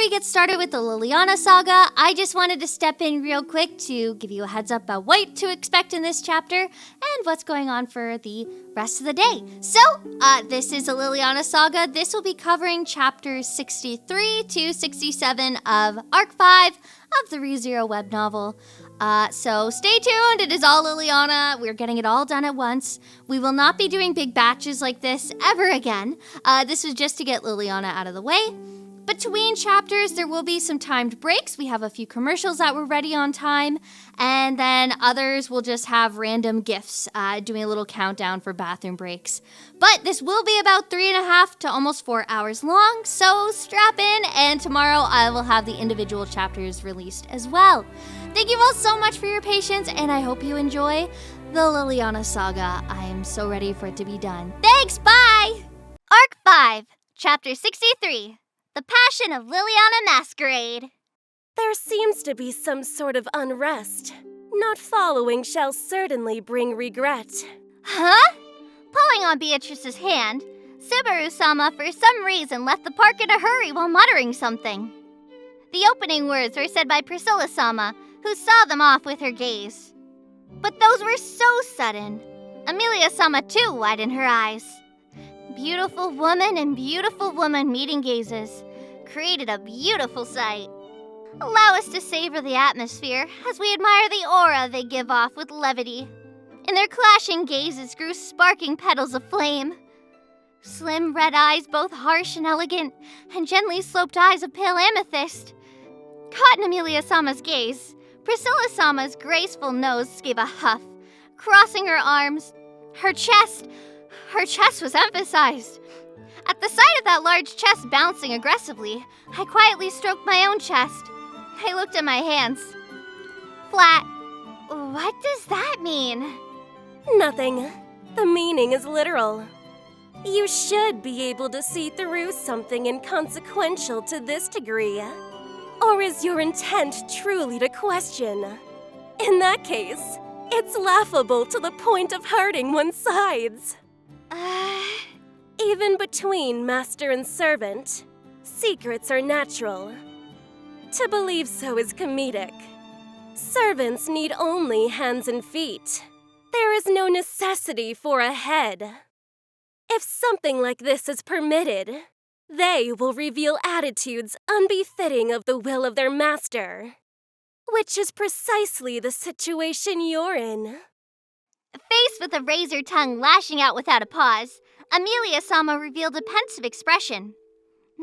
we get started with the Liliana Saga, I just wanted to step in real quick to give you a heads up about what to expect in this chapter and what's going on for the rest of the day. So, this is a Liliana Saga. This will be covering chapters 63 to 67 of Arc 5 of the ReZero web novel. So stay tuned. It is all Liliana. We're getting it all done at once. We will not be doing big batches like this ever again. This was just to get Liliana out of the way. Between chapters, there will be some timed breaks. We have a few commercials that were ready on time, and then others will just have random GIFs doing a little countdown for bathroom breaks. But this will be about 3.5 to almost 4 hours long, so strap in, and tomorrow I will have the individual chapters released as well. Thank you all so much for your patience, and I hope you enjoy the Liliana Saga. I am so ready for it to be done. Thanks, bye! Arc 5, Chapter 63. The Passion of Liliana Masquerade. There seems to be some sort of unrest. Not following shall certainly bring regret. Huh? Pulling on Beatrice's hand, Subaru-sama for some reason left the park in a hurry while muttering something. The opening words were said by Priscilla-sama, who saw them off with her gaze. But those were so sudden. Amelia-sama too widened her eyes. Beautiful woman and beautiful woman meeting gazes created a beautiful sight. Allow us to savor the atmosphere as we admire the aura they give off with levity. In their clashing gazes grew sparking petals of flame. Slim red eyes, both harsh and elegant, and gently sloped eyes of pale amethyst. Caught in Amelia-sama's gaze, Priscilla-sama's graceful nose gave a huff, crossing her arms. Her chest was emphasized. At the sight of that large chest bouncing aggressively, I quietly stroked my own chest. I looked at my hands. Flat. What does that mean? Nothing. The meaning is literal. You should be able to see through something inconsequential to this degree. Or is your intent truly to question? In that case, it's laughable to the point of hurting one's sides. Even between master and servant, secrets are natural. To believe so is comedic. Servants need only hands and feet. There is no necessity for a head. If something like this is permitted, they will reveal attitudes unbefitting of the will of their master, which is precisely the situation you're in. Faced with a razor tongue lashing out without a pause, Amelia-sama revealed a pensive expression.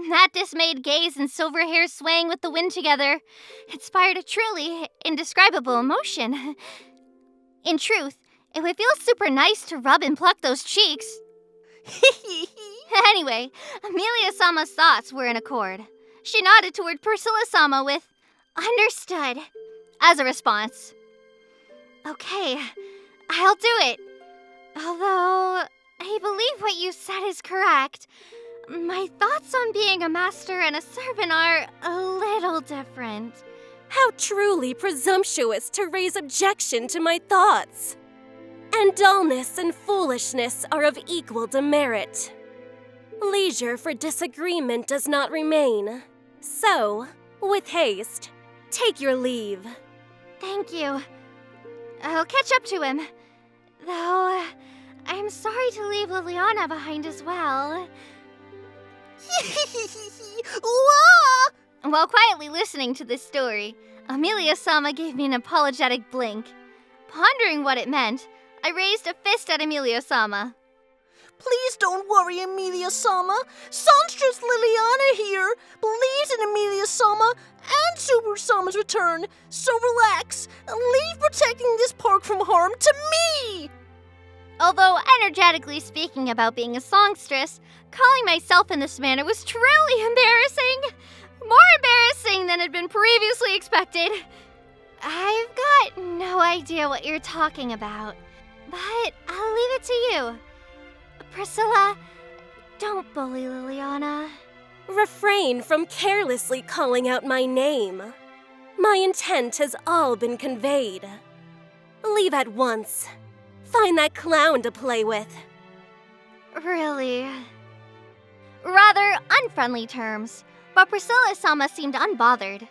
That dismayed gaze and silver hair swaying with the wind together inspired a truly indescribable emotion. In truth, it would feel super nice to rub and pluck those cheeks. Anyway, Amelia-sama's thoughts were in accord. She nodded toward Priscilla-sama with, "Understood," as a response. "Okay, I'll do it. Although, I believe what you said is correct. My thoughts on being a master and a servant are a little different." How truly presumptuous to raise objection to my thoughts. And dullness and foolishness are of equal demerit. Leisure for disagreement does not remain. So, with haste, take your leave. Thank you. I'll catch up to him. Though, I'm sorry to leave Liliana behind as well. While quietly listening to this story, Amelia-sama gave me an apologetic blink. Pondering what it meant, I raised a fist at Amelia-sama. "Please don't worry, Amelia-sama. Son's just Liliana here, believes in Amelia-sama and Subaru-sama's return. So relax and leave protecting this park from harm to me!" Although energetically speaking about being a songstress, calling myself in this manner was truly embarrassing. More embarrassing than had been previously expected. I've got no idea what you're talking about, but I'll leave it to you. Priscilla, don't bully Liliana. Refrain from carelessly calling out my name. My intent has all been conveyed. Leave at once. Find that clown to play with. Really? Rather unfriendly terms. But Priscilla-sama seemed unbothered.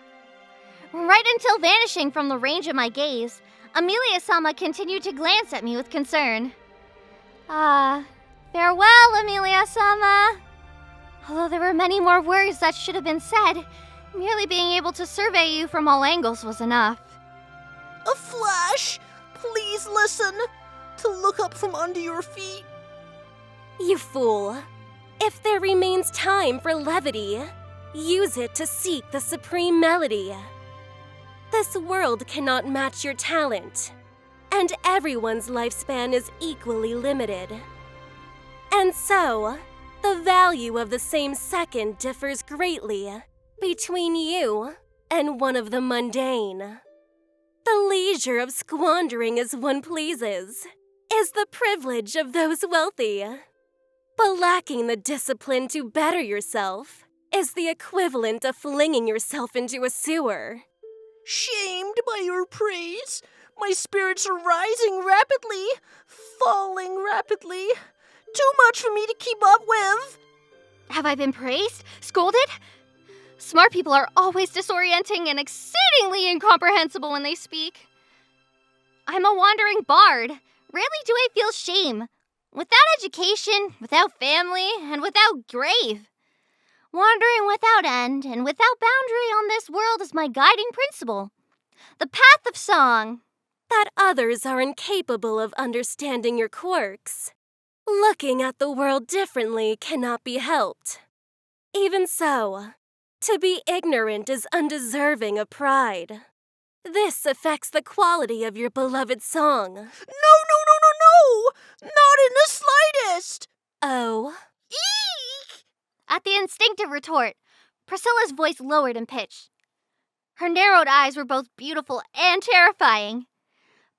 Right until vanishing from the range of my gaze, Amelia-sama continued to glance at me with concern. Farewell, Amelia-sama. Although there were many more words that should have been said, merely being able to survey you from all angles was enough. A flash! Please listen! To look up from under your feet. You fool. If there remains time for levity, use it to seek the supreme melody. This world cannot match your talent, and everyone's lifespan is equally limited. And so, the value of the same second differs greatly between you and one of the mundane. The leisure of squandering as one pleases is the privilege of those wealthy. But lacking the discipline to better yourself is the equivalent of flinging yourself into a sewer. Shamed by your praise, my spirits are rising rapidly, falling rapidly. Too much for me to keep up with. Have I been praised? Scolded? Smart people are always disorienting and exceedingly incomprehensible when they speak. I'm a wandering bard. Rarely do I feel shame. Without education, without family, and without grave. Wandering without end and without boundary on this world is my guiding principle. The path of song. That others are incapable of understanding your quirks. Looking at the world differently cannot be helped. Even so, to be ignorant is undeserving of pride. This affects the quality of your beloved song. No! Not in the slightest! Oh? Eek! At the instinctive retort, Priscilla's voice lowered in pitch. Her narrowed eyes were both beautiful and terrifying.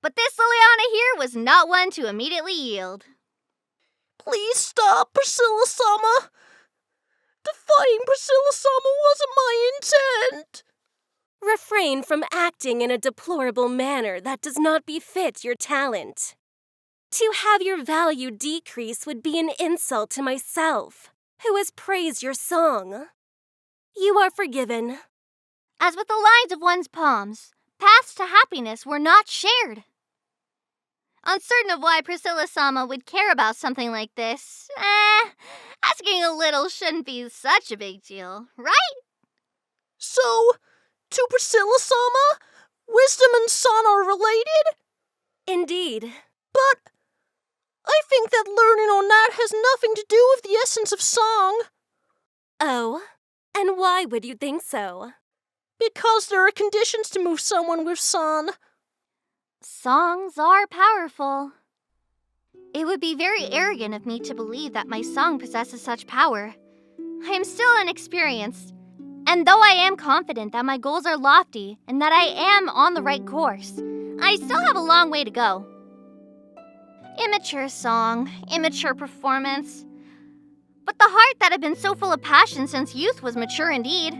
But this Liliana here was not one to immediately yield. Please stop, Priscilla-sama. Defying Priscilla-sama wasn't my intent. Refrain from acting in a deplorable manner that does not befit your talent. To have your value decrease would be an insult to myself, who has praised your song. You are forgiven. As with the lines of one's palms, paths to happiness were not shared. Uncertain of why Priscilla-sama would care about something like this, asking a little shouldn't be such a big deal, right? So, to Priscilla-sama, wisdom and son are related? Indeed. But I think that learning on that has nothing to do with the essence of song. Oh, and why would you think so? Because there are conditions to move someone with son. Songs are powerful. It would be very arrogant of me to believe that my song possesses such power. I am still inexperienced, and though I am confident that my goals are lofty and that I am on the right course, I still have a long way to go. Immature song, immature performance. But the heart that had been so full of passion since youth was mature indeed.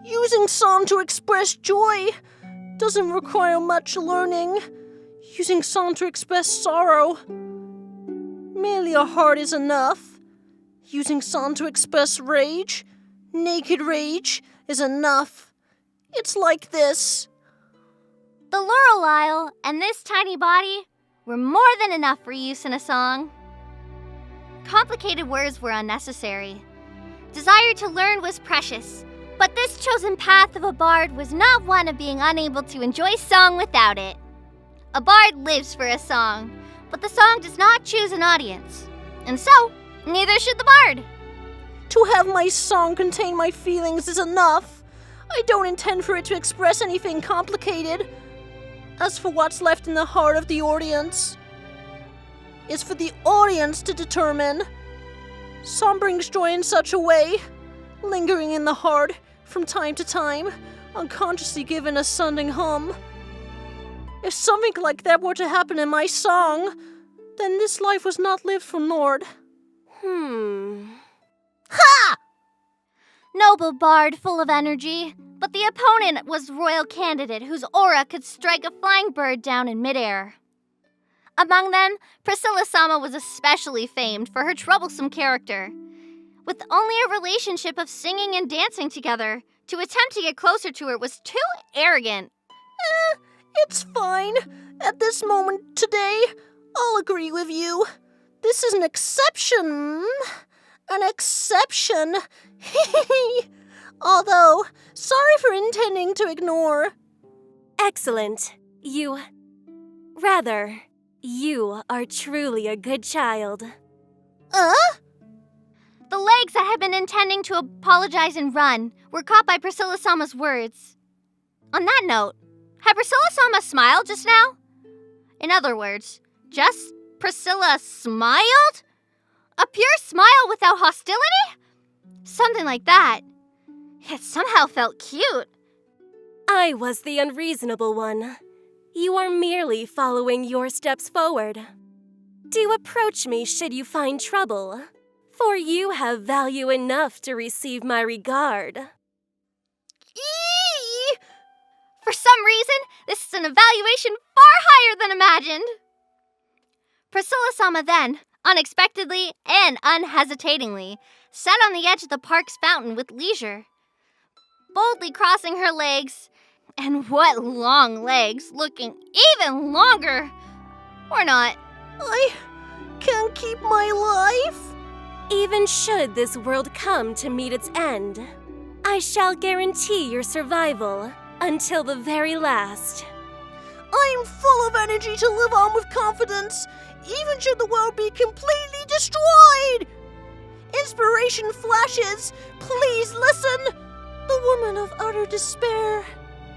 Using song to express joy doesn't require much learning. Using song to express sorrow, merely a heart is enough. Using song to express rage, naked rage, is enough. It's like this. The laurel isle and this tiny body were more than enough for use in a song. Complicated words were unnecessary. Desire to learn was precious, but this chosen path of a bard was not one of being unable to enjoy song without it. A bard lives for a song, but the song does not choose an audience. And so, neither should the bard. To have my song contain my feelings is enough. I don't intend for it to express anything complicated. As for what's left in the heart of the audience, it's for the audience to determine. Song brings joy in such a way, lingering in the heart from time to time, unconsciously given a sounding hum. If something like that were to happen in my song, then this life was not lived for Nord. Ha! Noble bard full of energy, but the opponent was royal candidate whose aura could strike a flying bird down in midair. Among them, Priscilla-sama was especially famed for her troublesome character. with only a relationship of singing and dancing together. To attempt to get closer to her was too arrogant. It's fine. At this moment today, I'll agree with you. This is an exception. An exception. Although, sorry for intending to ignore. Excellent. You are truly a good child. The legs that had been intending to apologize and run were caught by Priscilla-sama's words. On that note, had Priscilla-sama smiled just now? In other words, just Priscilla smiled? A pure smile without hostility? Something like that. It somehow felt cute. I was the unreasonable one. You are merely following your steps forward. Do approach me should you find trouble, for you have value enough to receive my regard. Eee! For some reason, this is an evaluation far higher than imagined. Priscilla-sama then, unexpectedly and unhesitatingly, sat on the edge of the park's fountain with leisure, boldly crossing her legs. And what long legs, looking even longer. Or not. I can't keep my life. Even should this world come to meet its end, I shall guarantee your survival until the very last. I'm full of energy to live on with confidence, even should the world be completely destroyed. Inspiration flashes. Please listen. The woman of utter despair.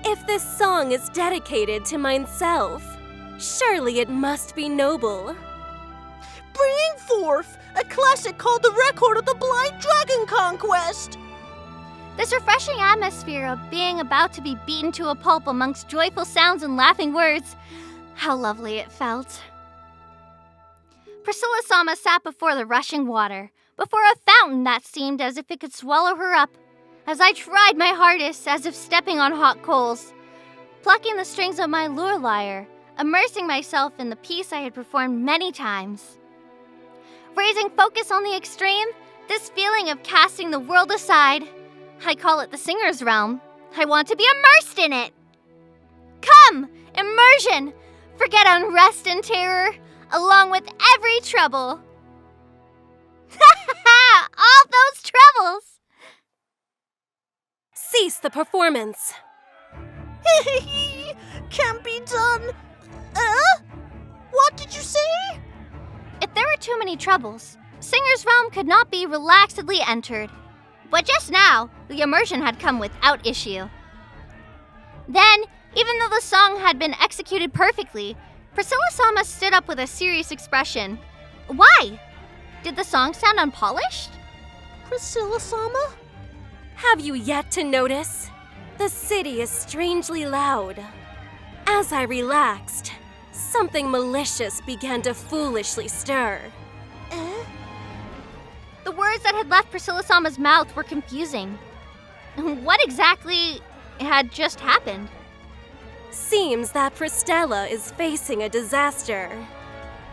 If this song is dedicated to myself, surely it must be noble. Bringing forth a classic called The Record of the Blind Dragon Conquest. This refreshing atmosphere of being about to be beaten to a pulp amongst joyful sounds and laughing words, how lovely it felt. Priscilla-sama sat before the rushing water, before a fountain that seemed as if it could swallow her up, as I tried my hardest, as if stepping on hot coals, plucking the strings of my lure lyre, immersing myself in the piece I had performed many times. Raising focus on the extreme, this feeling of casting the world aside, I call it the singer's realm. I want to be immersed in it. Come, immersion! Forget unrest and terror, along with every trouble. All those troubles! Cease the performance. Can't be done. What did you say? If there were too many troubles, Singer's Realm could not be relaxedly entered. But just now, the immersion had come without issue. Then, even though the song had been executed perfectly, Priscilla-sama stood up with a serious expression. Why? Did the song sound unpolished? Priscilla-sama? Have you yet to notice? The city is strangely loud. As I relaxed, something malicious began to foolishly stir. The words that had left Priscilla-sama's mouth were confusing. What exactly had just happened? Seems that Pristella is facing a disaster.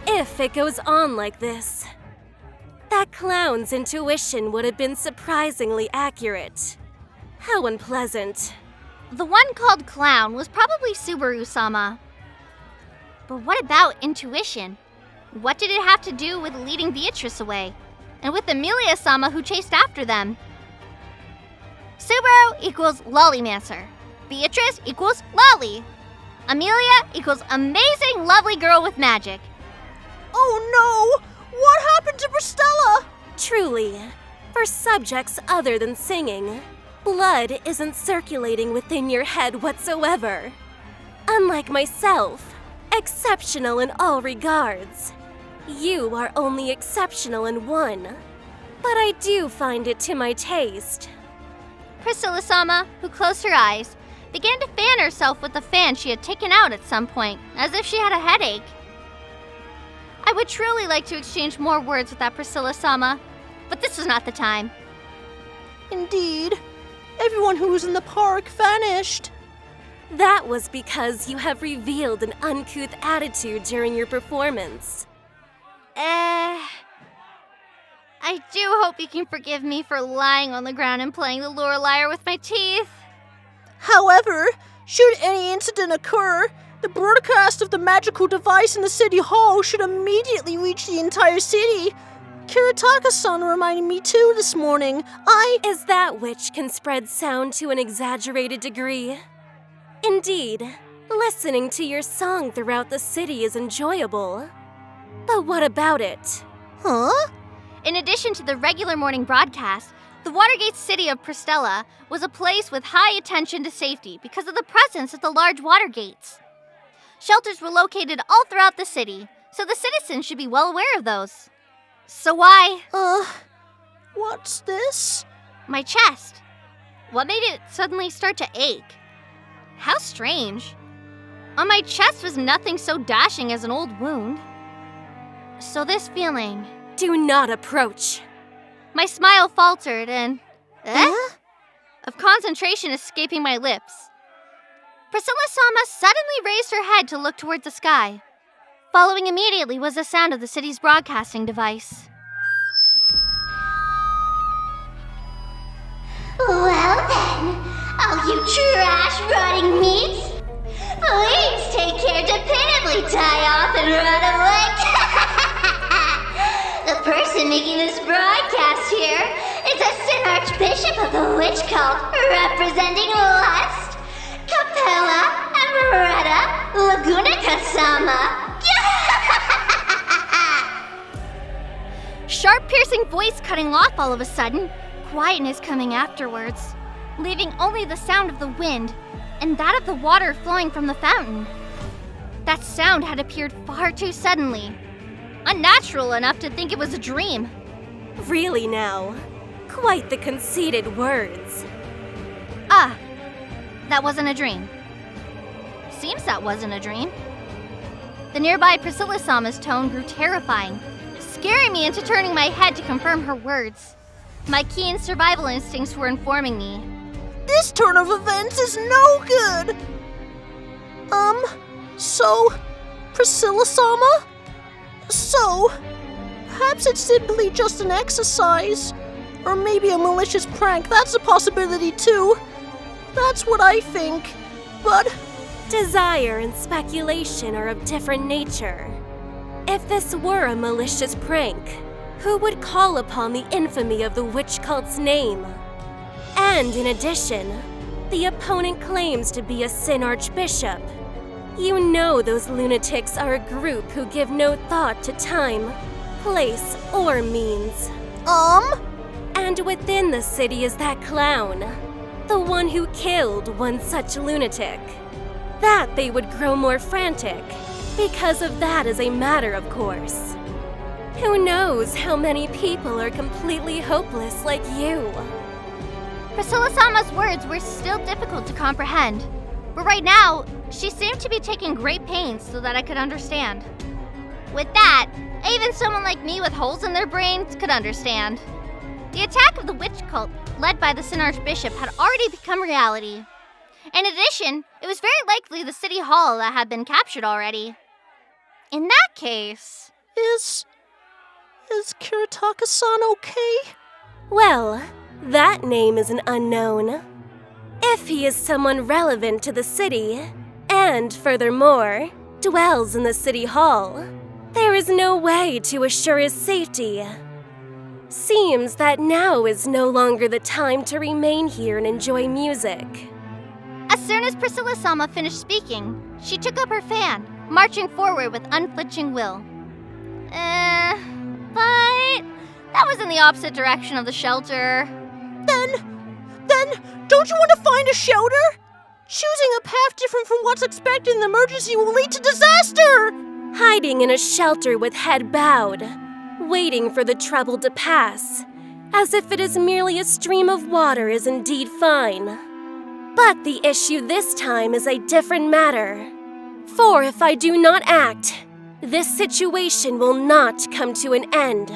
If it goes on like this, that clown's intuition would have been surprisingly accurate. How unpleasant. The one called Clown was probably Subaru-sama. But what about intuition? What did it have to do with leading Beatrice away? And with Amelia-sama who chased after them? Subaru equals Lollymancer. Beatrice equals Lolly. Amelia equals amazing, lovely girl with magic. Oh no! What happened to Pristella? Truly, for subjects other than singing, blood isn't circulating within your head whatsoever. Unlike myself, exceptional in all regards. You are only exceptional in one, but I do find it to my taste. Priscilla-sama, who closed her eyes, began to fan herself with the fan she had taken out at some point, as if she had a headache. I would truly like to exchange more words with that Priscilla-sama, but this was not the time. Indeed. Everyone who was in the park vanished. That was because you have revealed an uncouth attitude during your performance. I do hope you can forgive me for lying on the ground and playing the Lorelier with my teeth. However, should any incident occur, the broadcast of the magical device in the city hall should immediately reach the entire city. Kiritaka-san reminded me too this morning. Is that witch can spread sound to an exaggerated degree? Indeed, listening to your song throughout the city is enjoyable. But what about it? Huh? In addition to the regular morning broadcast, the Watergate city of Pristella was a place with high attention to safety because of the presence of the large water gates. Shelters were located all throughout the city, so the citizens should be well aware of those. So why? What's this? My chest. What made it suddenly start to ache? How strange. On my chest was nothing so dashing as an old wound. So this feeling... Do not approach. My smile faltered and... of concentration escaping my lips. Priscilla-sama suddenly raised her head to look toward the sky. Following immediately was the sound of the city's broadcasting device. Well then, all you trash-rotting meats, please take care to definitively tie off and run away. The person making this broadcast here is a Sin Archbishop of the witch cult representing Lust, Capella, and Beretta Lagunica-sama. Sharp, piercing voice cutting off all of a sudden, quietness coming afterwards, leaving only the sound of the wind and that of the water flowing from the fountain. That sound had appeared far too suddenly, unnatural enough to think it was a dream. Really now? Quite the conceited words. That wasn't a dream. Seems that wasn't a dream. The nearby Priscilla-sama's tone grew terrifying, scaring me into turning my head to confirm her words. My keen survival instincts were informing me. This turn of events is no good! So, Priscilla-sama? So, perhaps it's simply just an exercise. Or maybe a malicious prank, that's a possibility too. That's what I think, but... Desire and speculation are of different nature. If this were a malicious prank, who would call upon the infamy of the witch cult's name? And in addition, the opponent claims to be a Sin Archbishop. You know those lunatics are a group who give no thought to time, place, or means. And within the city is that clown, the one who killed one such lunatic. That they would grow more frantic, because of that is a matter of course. Who knows how many people are completely hopeless like you? Priscilla-sama's words were still difficult to comprehend, but right now, she seemed to be taking great pains so that I could understand. With that, even someone like me with holes in their brains could understand. The attack of the witch cult, led by the Sin Archbishop, had already become reality. In addition, it was very likely the city hall that had been captured already. In that case... Is Kiritaka-san okay? Well, that name is an unknown. If he is someone relevant to the city, and furthermore, dwells in the city hall, there is no way to assure his safety. Seems that now is no longer the time to remain here and enjoy music. As soon as Priscilla-sama finished speaking, she took up her fan, marching forward with unflinching will. But that was in the opposite direction of the shelter. Then, don't you want to find a shelter? Choosing a path different from what's expected in the emergency will lead to disaster! Hiding in a shelter with head bowed, waiting for the trouble to pass, as if it is merely a stream of water is indeed fine. But the issue this time is a different matter. For if I do not act, this situation will not come to an end.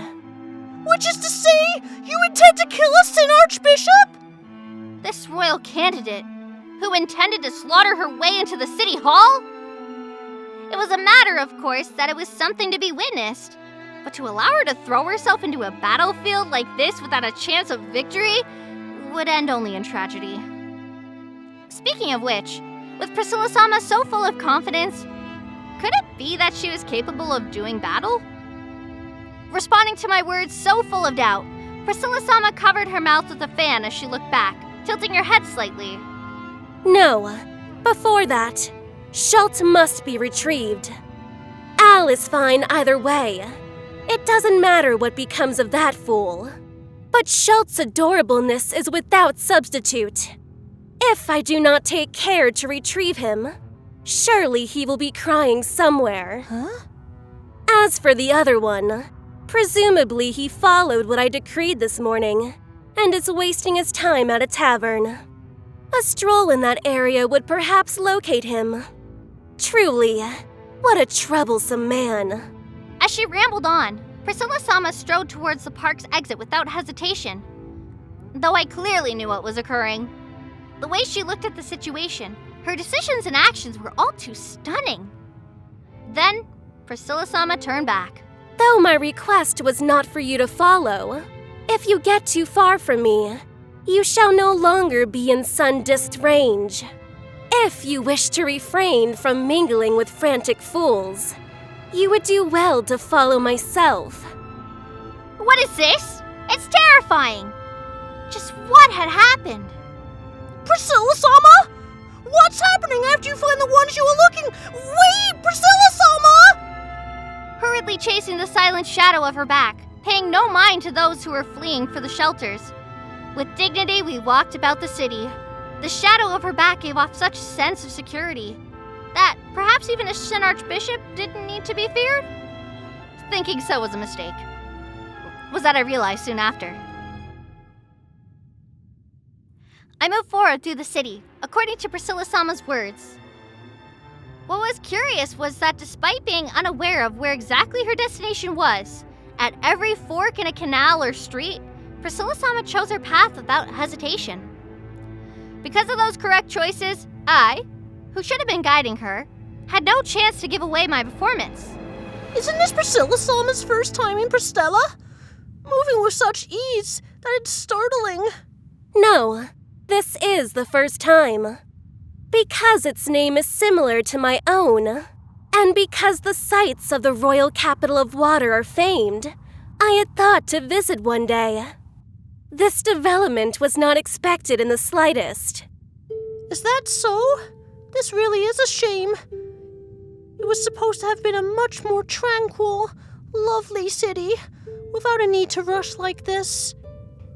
Which is to say, you intend to kill a Sin Archbishop? This royal candidate, who intended to slaughter her way into the city hall? It was a matter, of course, that it was something to be witnessed. But to allow her to throw herself into a battlefield like this without a chance of victory would end only in tragedy. Speaking of which, with Priscilla-sama so full of confidence, could it be that she was capable of doing battle? Responding to my words so full of doubt, Priscilla-sama covered her mouth with a fan as she looked back, tilting her head slightly. No. Before that, Schultz must be retrieved. Al is fine either way. It doesn't matter what becomes of that fool. But Schultz's adorableness is without substitute. If I do not take care to retrieve him, surely he will be crying somewhere. Huh? As for the other one, presumably he followed what I decreed this morning, and is wasting his time at a tavern. A stroll in that area would perhaps locate him. Truly, what a troublesome man. As she rambled on, Priscilla-sama strode towards the park's exit without hesitation. Though I clearly knew what was occurring. The way she looked at the situation, her decisions and actions were all too stunning. Then, Priscilla-sama turned back. Though my request was not for you to follow, if you get too far from me, you shall no longer be in sun-disked range. If you wish to refrain from mingling with frantic fools, you would do well to follow myself. What is this? It's terrifying! Just what had happened? Priscilla-sama? What's happening after you find the ones you were looking? Wait, Priscilla-sama! Hurriedly chasing the silent shadow of her back, paying no mind to those who were fleeing for the shelters. With dignity, we walked about the city. The shadow of her back gave off such a sense of security that perhaps even a Sin Archbishop didn't need to be feared? Thinking so was a mistake. Was that I realized soon after. I moved forward through the city, according to Priscilla-sama's words. What was curious was that despite being unaware of where exactly her destination was, at every fork in a canal or street, Priscilla-sama chose her path without hesitation. Because of those correct choices, I, who should have been guiding her, had no chance to give away my performance. Isn't this Priscilla-sama's first time in Pristella? Moving with such ease that it's startling. No, this is the first time. Because its name is similar to my own, and because the sights of the royal capital of water are famed, I had thought to visit one day. This development was not expected in the slightest. Is that so? This really is a shame. It was supposed to have been a much more tranquil, lovely city, without a need to rush like this.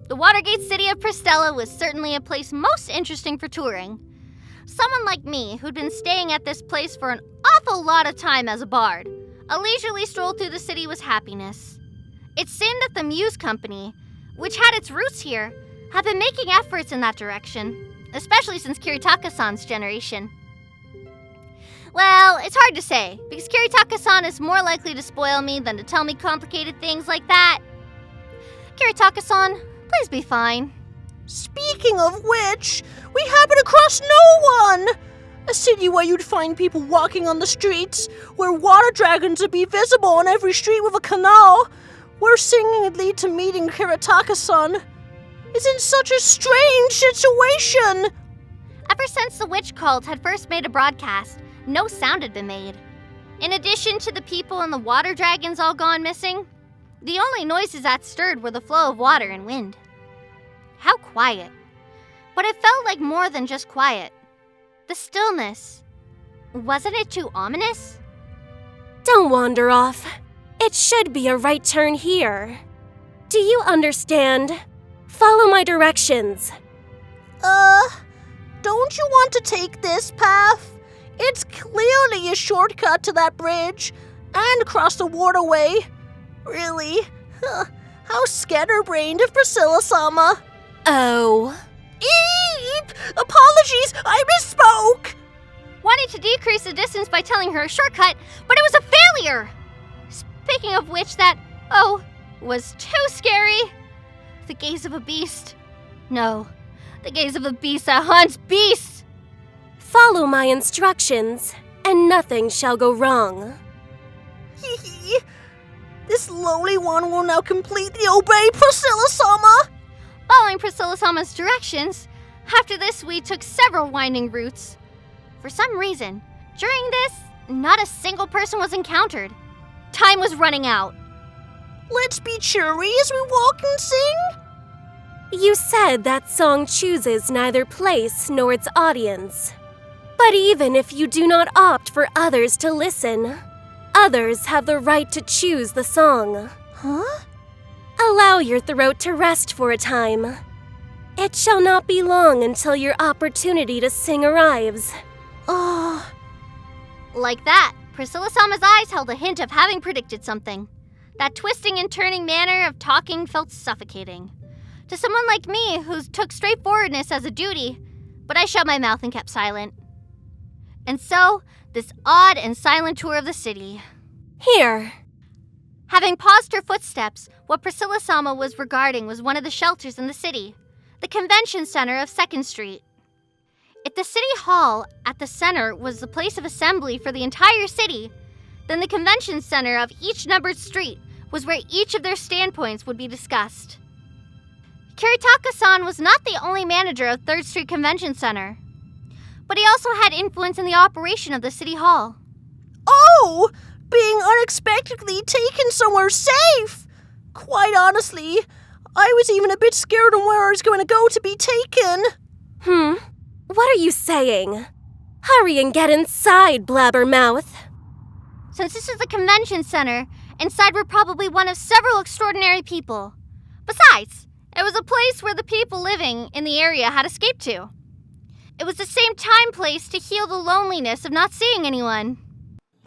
The Watergate city of Pristella was certainly a place most interesting for touring. Someone like me, who'd been staying at this place for an awful lot of time as a bard, a leisurely stroll through the city was happiness. It seemed that the Muse Company, which had its roots here, had been making efforts in that direction, especially since Kiritaka-san's generation. Well, it's hard to say, because Kiritaka-san is more likely to spoil me than to tell me complicated things like that. Kiritaka-san, please be fine. Speaking of which, we happen across no one! A city where you'd find people walking on the streets, where water dragons would be visible on every street with a canal, where singing would lead to meeting Kiritaka-san. It's in such a strange situation! Ever since the witch cult had first made a broadcast, no sound had been made. In addition to the people and the water dragons all gone missing, the only noises that stirred were the flow of water and wind. How quiet. But it felt like more than just quiet. The stillness. Wasn't it too ominous? Don't wander off. It should be a right turn here. Do you understand? Follow my directions. Don't you want to take this path? It's clearly a shortcut to that bridge, and across the waterway. Really? How scatterbrained of Priscilla-sama. Oh. Eep! Apologies, I misspoke! Wanted to decrease the distance by telling her a shortcut, but it was a failure! Speaking of which, that, was too scary. The gaze of a beast. No, the gaze of a beast that hunts beasts! Follow my instructions, and nothing shall go wrong. This lowly one will now completely obey Priscilla-sama! Following Priscilla-sama's directions, after this we took several winding routes. For some reason, during this, not a single person was encountered. Time was running out. Let's be cheery as we walk and sing. You said that song chooses neither place nor its audience. But even if you do not opt for others to listen, others have the right to choose the song. Huh? Allow your throat to rest for a time. It shall not be long until your opportunity to sing arrives. Like that, Priscilla-sama's eyes held a hint of having predicted something. That twisting and turning manner of talking felt suffocating. To someone like me who took straightforwardness as a duty, but I shut my mouth and kept silent. And so, this odd and silent tour of the city. Here. Having paused her footsteps, what Priscilla-sama was regarding was one of the shelters in the city, the convention center of 2nd Street. If the city hall at the center was the place of assembly for the entire city, then the convention center of each numbered street was where each of their standpoints would be discussed. Kiritaka-san was not the only manager of 3rd Street Convention Center, but he also had influence in the operation of the city hall. Oh! Being unexpectedly taken somewhere safe! Quite honestly, I was even a bit scared on where I was going to go to be taken. What are you saying? Hurry and get inside, blabbermouth. Since this is the convention center, inside were probably one of several extraordinary people. Besides, it was a place where the people living in the area had escaped to. It was the same time-place to heal the loneliness of not seeing anyone.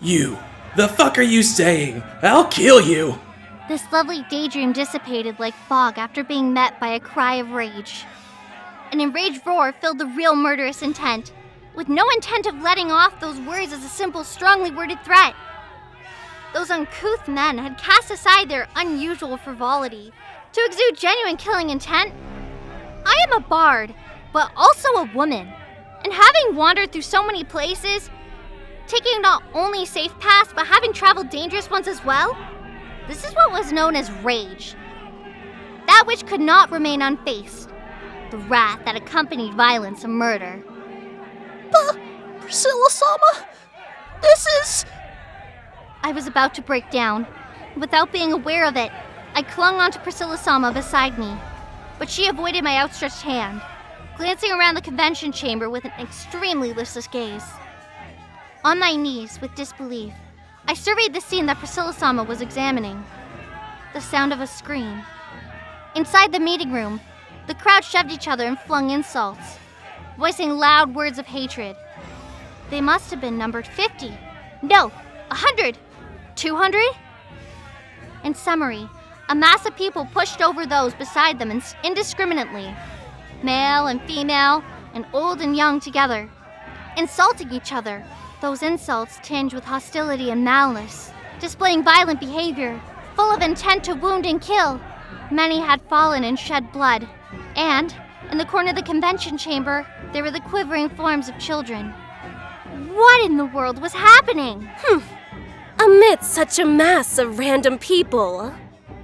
You! The fuck are you saying? I'll kill you! This lovely daydream dissipated like fog after being met by a cry of rage. An enraged roar filled the real murderous intent, with no intent of letting off those words as a simple, strongly worded threat. Those uncouth men had cast aside their unusual frivolity to exude genuine killing intent. I am a bard, but also a woman, and having wandered through so many places, taking not only safe paths, but having traveled dangerous ones as well, this is what was known as rage. That which could not remain unfaced. The wrath that accompanied violence and murder. Priscilla-sama, this is... I was about to break down. Without being aware of it, I clung onto Priscilla-sama beside me, but she avoided my outstretched hand, glancing around the convention chamber with an extremely listless gaze. On my knees, with disbelief, I surveyed the scene that Priscilla-sama was examining. The sound of a scream. Inside the meeting room, the crowd shoved each other and flung insults, voicing loud words of hatred. They must have been numbered 50. No, 100. 200? In summary, a mass of people pushed over those beside them indiscriminately, male and female, and old and young together, insulting each other, those insults tinged with hostility and malice, displaying violent behavior, full of intent to wound and kill. Many had fallen and shed blood, and, in the corner of the convention chamber, there were the quivering forms of children. What in the world was happening? Amidst such a mass of random people,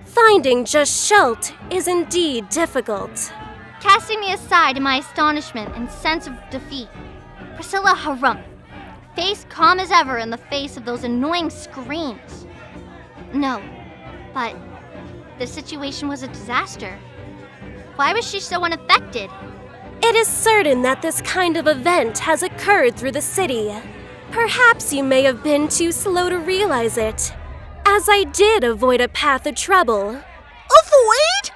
finding just Schult is indeed difficult. Casting me aside in my astonishment and sense of defeat, Priscilla harumphed, face calm as ever in the face of those annoying screams. No, but the situation was a disaster. Why was she so unaffected? It is certain that this kind of event has occurred through the city. Perhaps you may have been too slow to realize it, as I did avoid a path of trouble. Avoid?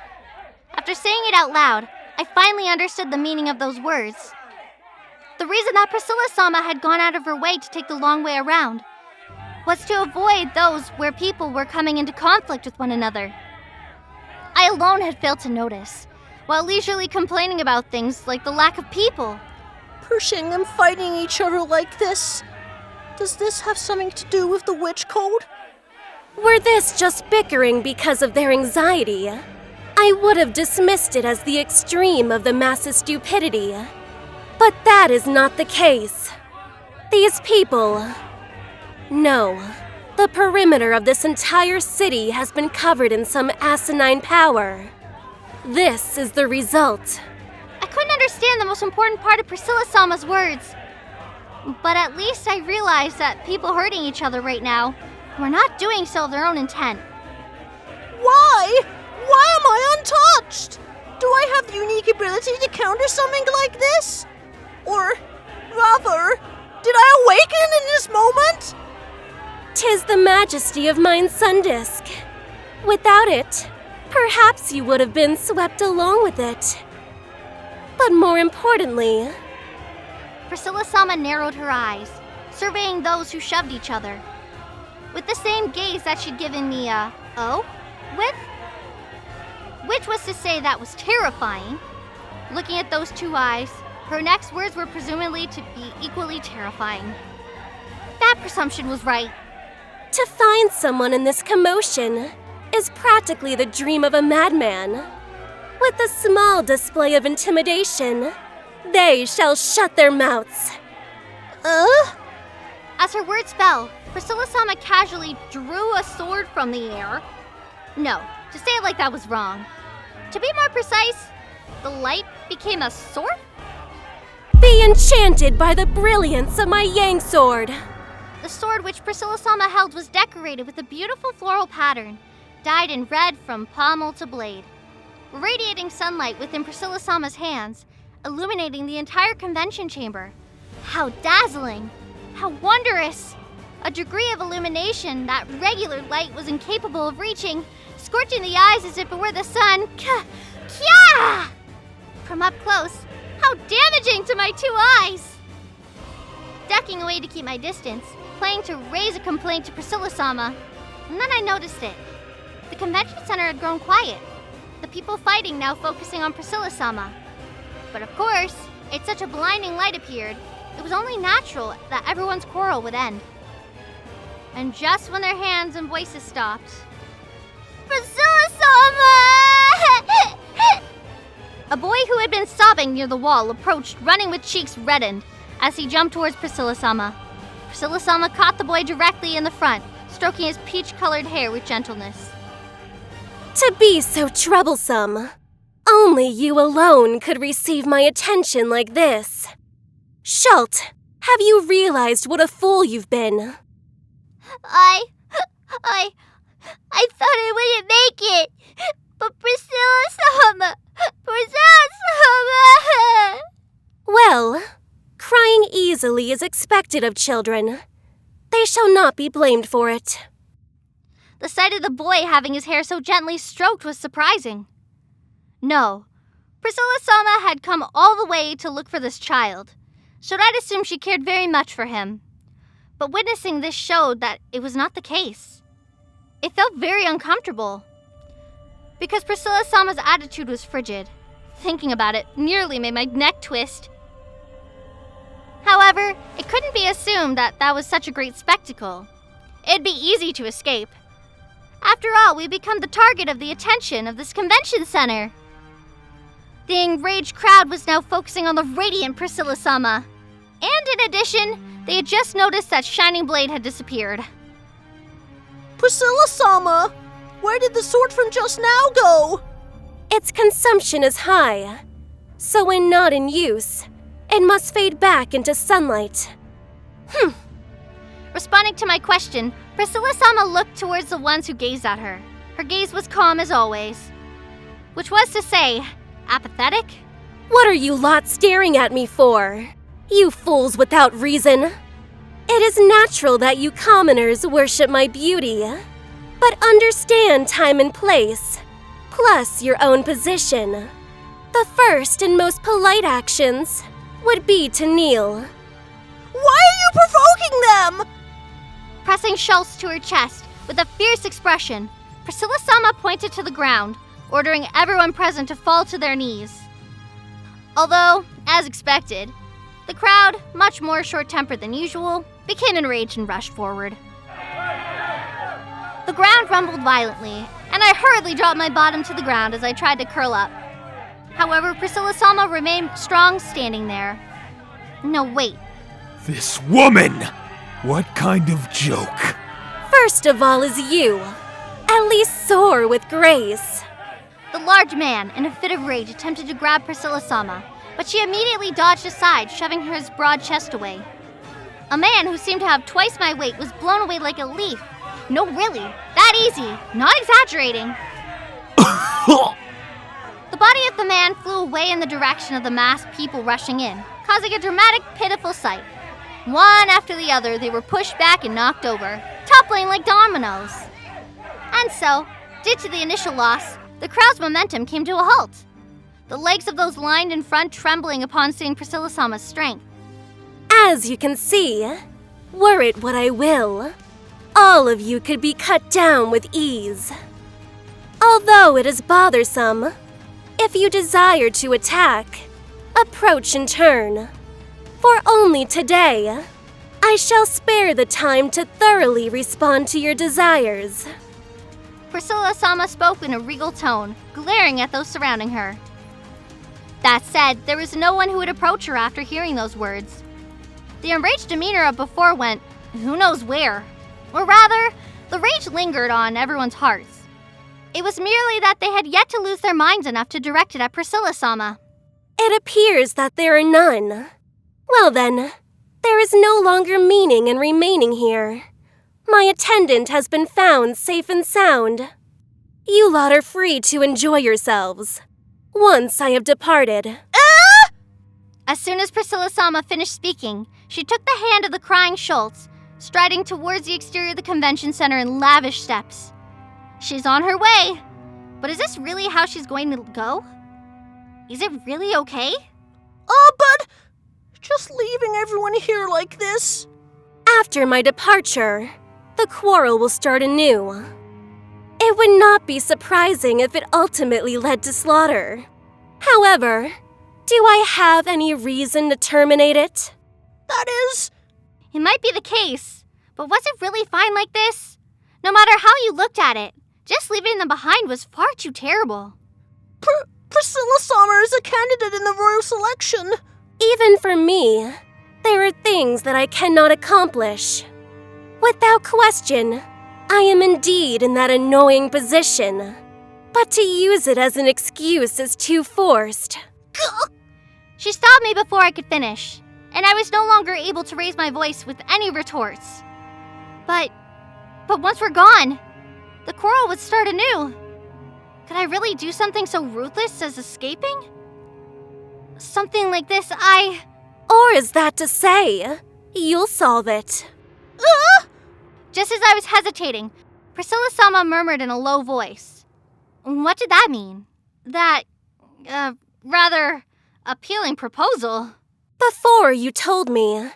After saying it out loud, I finally understood the meaning of those words. The reason that Priscilla-sama had gone out of her way to take the long way around was to avoid those where people were coming into conflict with one another. I alone had failed to notice, while leisurely complaining about things like the lack of people. Pushing and fighting each other like this. Does this have something to do with the witch code? Were this just bickering because of their anxiety, I would have dismissed it as the extreme of the mass's stupidity. But that is not the case. These people... No, The perimeter of this entire city has been covered in some asinine power. This is the result. I couldn't understand the most important part of Priscilla-sama's words. But at least I realized that people hurting each other right now were not doing so of their own intent. Why? Why am I untouched? Do I have the unique ability to counter something like this? Or, rather, did I awaken in this moment? 'Tis the majesty of mine sun disk. Without it, perhaps you would have been swept along with it. But more importantly, Priscilla-sama narrowed her eyes, surveying those who shoved each other. With the same gaze that she'd given me a "oh" with. Which was to say that was terrifying. Looking at those two eyes, her next words were presumably to be equally terrifying. That presumption was right. to find someone in this commotion is practically the dream of a madman. With a small display of intimidation, they shall shut their mouths. As her words fell, Priscilla-sama casually drew a sword from the air. No, to say it like that was wrong. To be more precise, the light became a sword? Be enchanted by the brilliance of my yang sword. The sword which Priscilla-sama held was decorated with a beautiful floral pattern, dyed in red from pommel to blade. Radiating sunlight within Priscilla-sama's hands, illuminating the entire convention chamber. How dazzling! How wondrous! A degree of illumination that regular light was incapable of reaching, scorching the eyes as if it were the sun. Kya! From up close, how damaging to my two eyes! Ducking away to keep my distance, planning to raise a complaint to Priscilla-sama, and then I noticed it. The convention center had grown quiet, the people fighting now focusing on Priscilla-sama. But of course, it's such a blinding light appeared, it was only natural that everyone's quarrel would end. And just when their hands and voices stopped, Priscilla-sama! A boy who had been sobbing near the wall approached, running with cheeks reddened, as he jumped towards Priscilla-sama. Priscilla-sama caught the boy directly in the front, stroking his peach-colored hair with gentleness. To be so troublesome. Only you alone could receive my attention like this. Schult, have you realized what a fool you've been? I thought I wouldn't make it, but Priscilla-sama! Well, crying easily is expected of children. They shall not be blamed for it. The sight of the boy having his hair so gently stroked was surprising. No, Priscilla-sama had come all the way to look for this child, so I'd assume she cared very much for him. But witnessing this showed that it was not the case. It felt very uncomfortable, because Priscilla-sama's attitude was frigid. Thinking about it nearly made my neck twist. However, it couldn't be assumed that that was such a great spectacle. It'd be easy to escape. After all, we become the target of the attention of this convention center. The enraged crowd was now focusing on the radiant Priscilla-sama. And in addition, they had just noticed that Shining Blade had disappeared. Priscilla-sama! Where did the sword from just now go? Its consumption is high, so when not in use, it must fade back into sunlight. Responding to my question, Priscilla-sama looked towards the ones who gazed at her. Her gaze was calm as always. Which was to say, apathetic? What are you lot staring at me for? You fools without reason. It is natural that you commoners worship my beauty, but understand time and place, plus your own position. The first and most polite actions would be to kneel. Why are you provoking them? Pressing Schultz to her chest with a fierce expression, Priscilla-sama pointed to the ground, ordering everyone present to fall to their knees. Although, as expected, the crowd, much more short-tempered than usual, became enraged and rushed forward. The ground rumbled violently, and I hurriedly dropped my bottom to the ground as I tried to curl up. However, Priscilla-sama remained strong standing there. No, wait. This woman! What kind of joke? Worst of all is you. At least soar with grace. The large man, in a fit of rage, attempted to grab Priscilla-sama, but she immediately dodged aside, shoving his broad chest away. A man who seemed to have twice my weight was blown away like a leaf. No, really, that easy, not exaggerating. The body of the man flew away in the direction of the massed people rushing in, causing a dramatic, pitiful sight. One after the other, they were pushed back and knocked over, toppling like dominoes. And so, due to the initial loss, the crowd's momentum came to a halt. The legs of those lined in front trembling upon seeing Priscilla-sama's strength. As you can see, were it what I will, all of you could be cut down with ease. Although it is bothersome, if you desire to attack, approach in turn. For only today, I shall spare the time to thoroughly respond to your desires. Priscilla-sama spoke in a regal tone, glaring at those surrounding her. That said, there was no one who would approach her after hearing those words. The enraged demeanor of before went who knows where. Or rather, the rage lingered on everyone's hearts. It was merely that they had yet to lose their minds enough to direct it at Priscilla-sama. It appears that there are none. Well then, there is no longer meaning in remaining here. My attendant has been found safe and sound. You lot are free to enjoy yourselves, once I have departed. As soon as Priscilla-sama finished speaking, she took the hand of the crying Schultz, striding towards the exterior of the convention center in lavish steps. She's on her way. But is this really how she's going to go? Is it really okay? But just leaving everyone here like this. After my departure, the quarrel will start anew. It would not be surprising if it ultimately led to slaughter. However, do I have any reason to terminate it? That is... It might be the case, but was it really fine like this? No matter how you looked at it, just leaving them behind was far too terrible. Priscilla-sama is a candidate in the royal selection. Even for me, there are things that I cannot accomplish. Without question, I am indeed in that annoying position. But to use it as an excuse is too forced. She stopped me before I could finish, and I was no longer able to raise my voice with any retorts. But once we're gone, the quarrel would start anew. Could I really do something so ruthless as escaping? Something like this, Or is that to say, you'll solve it? Just as I was hesitating, Priscilla-sama murmured in a low voice. What did that mean? That, rather appealing proposal. Before you told me,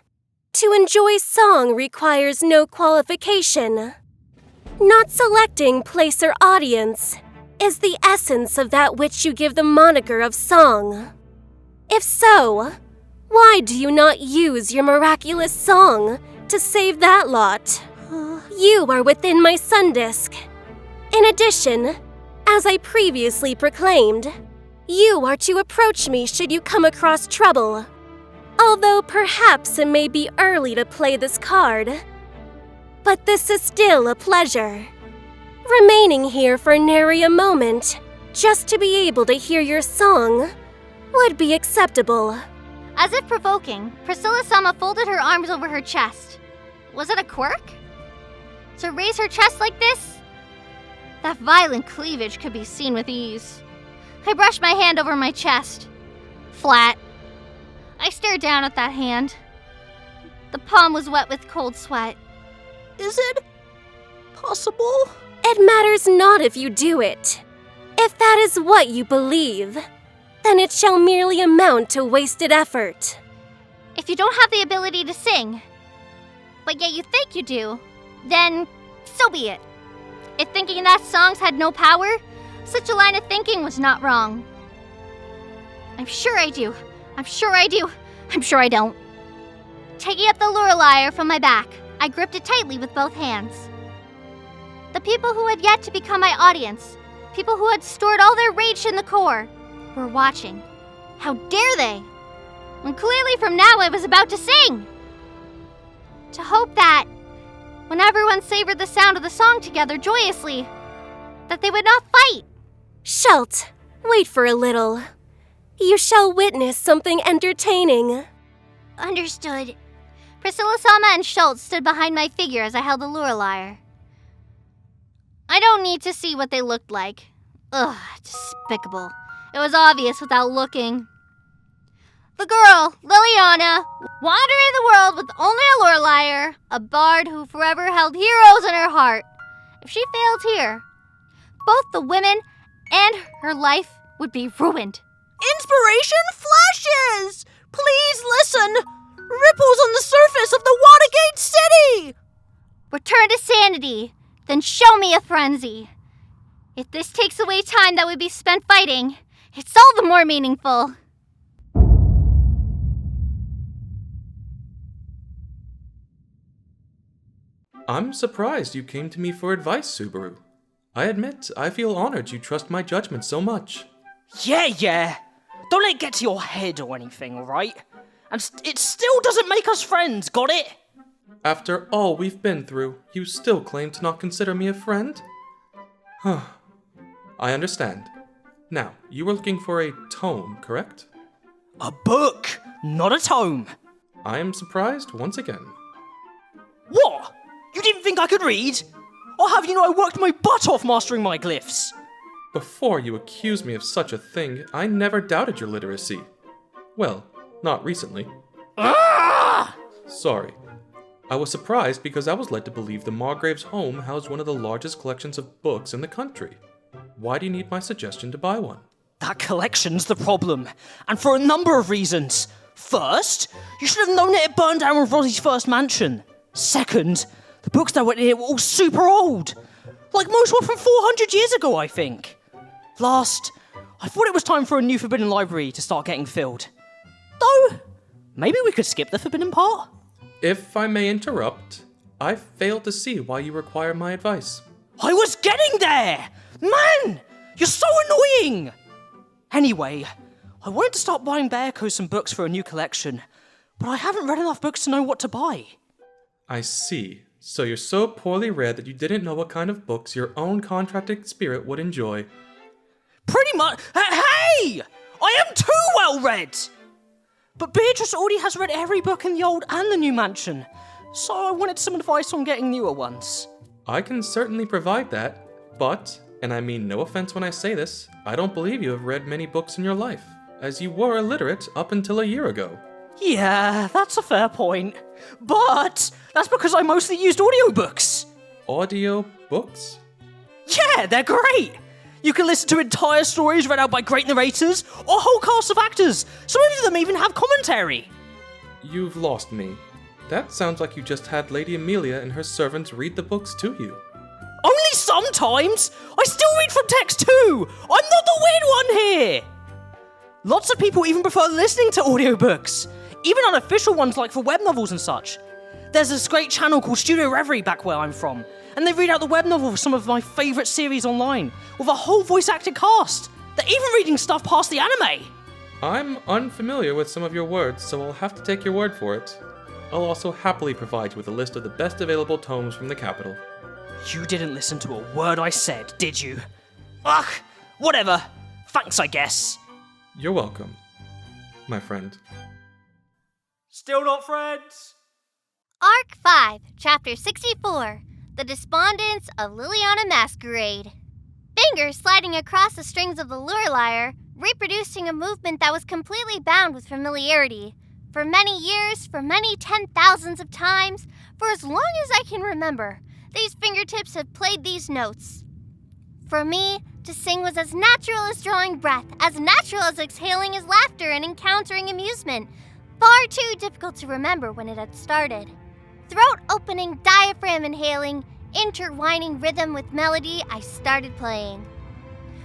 to enjoy song requires no qualification. Not selecting place or audience is the essence of that which you give the moniker of song. If so, why do you not use your miraculous song to save that lot? You are within my sun disk. In addition, as I previously proclaimed, you are to approach me should you come across trouble. Although perhaps it may be early to play this card. But this is still a pleasure. Remaining here for nary a moment, just to be able to hear your song, would be acceptable. As if provoking, Priscilla-sama folded her arms over her chest. Was it a quirk? To raise her chest like this? That violent cleavage could be seen with ease. I brushed my hand over my chest. Flat. I stared down at that hand. The palm was wet with cold sweat. Is it possible? It matters not if you do it. If that is what you believe, then it shall merely amount to wasted effort. If you don't have the ability to sing, but yet you think you do, then so be it. If thinking that songs had no power, such a line of thinking was not wrong. I'm sure I do. I'm sure I do. I'm sure I don't. Taking up the lyre from my back, I gripped it tightly with both hands. The people who had yet to become my audience, people who had stored all their rage in the core, were watching. How dare they? When clearly from now I was about to sing. To hope that, when everyone savored the sound of the song together joyously, that they would not fight. Schult, wait for a little. You shall witness something entertaining. Understood. Priscilla, Sama, and Schultz stood behind my figure as I held the Lorelei. I don't need to see what they looked like. Ugh, despicable. It was obvious without looking. The girl, Liliana, wandering the world with only a Lorelei, a bard who forever held heroes in her heart. If she failed here, both the women and her life would be ruined. Inspiration flashes! Please listen! Ripples on the surface of the Watergate City! Return to sanity, then show me a frenzy. If this takes away time that would be spent fighting, it's all the more meaningful. I'm surprised you came to me for advice, Subaru. I admit, I feel honored you trust my judgment so much. Yeah. Don't let it get to your head or anything, alright? And it still doesn't make us friends, got it? After all we've been through, you still claim to not consider me a friend? Huh. I understand. Now, you were looking for a tome, correct? A book, not a tome. I am surprised once again. What? You didn't think I could read? Or have you know I worked my butt off mastering my glyphs? Before you accuse me of such a thing, I never doubted your literacy. Well, not recently. Ah! Sorry. I was surprised because I was led to believe the Margrave's home housed one of the largest collections of books in the country. Why do you need my suggestion to buy one? That collection's the problem, and for a number of reasons. First, you should have known that it burned down with Rossie's first mansion. Second, the books that went in it were all super old. Like most were from 400 years ago, I think. Last, I thought it was time for a new Forbidden Library to start getting filled. Though, maybe we could skip the Forbidden part? If I may interrupt, I fail to see why you require my advice. I was getting there! Man, you're so annoying! Anyway, I wanted to start buying Bearco some books for a new collection, but I haven't read enough books to know what to buy. I see. So you're so poorly read that you didn't know what kind of books your own contracted spirit would enjoy. Pretty much. Hey! I am too well read! But Beatrice already has read every book in the old and the new mansion, so I wanted some advice on getting newer ones. I can certainly provide that, but, and I mean no offense when I say this, I don't believe you have read many books in your life, as you were illiterate up until a year ago. Yeah, that's a fair point. But that's because I mostly used audiobooks. Audio books? Yeah, they're great! You can listen to entire stories read out by great narrators, or whole casts of actors. Some of them even have commentary. You've lost me. That sounds like you just had Lady Amelia and her servants read the books to you. Only sometimes! I still read from text too! I'm not the weird one here! Lots of people even prefer listening to audiobooks, even unofficial ones like for web novels and such. There's this great channel called Studio Reverie back where I'm from, and they read out the web novel for some of my favourite series online, with a whole voice-acted cast. They're even reading stuff past the anime. I'm unfamiliar with some of your words, so I'll have to take your word for it. I'll also happily provide you with a list of the best available tomes from the capital. You didn't listen to a word I said, did you? Ugh, whatever. Thanks, I guess. You're welcome, my friend. Still not friends? Arc 5, Chapter 64, The Despondence of Liliana Masquerade. Fingers sliding across the strings of the Lorelei, reproducing a movement that was completely bound with familiarity. For many years, for many 10,000s of times, for as long as I can remember, these fingertips have played these notes. For me, to sing was as natural as drawing breath, as natural as exhaling his laughter and encountering amusement. Far too difficult to remember when it had started. Throat opening, diaphragm inhaling, intertwining rhythm with melody, I started playing.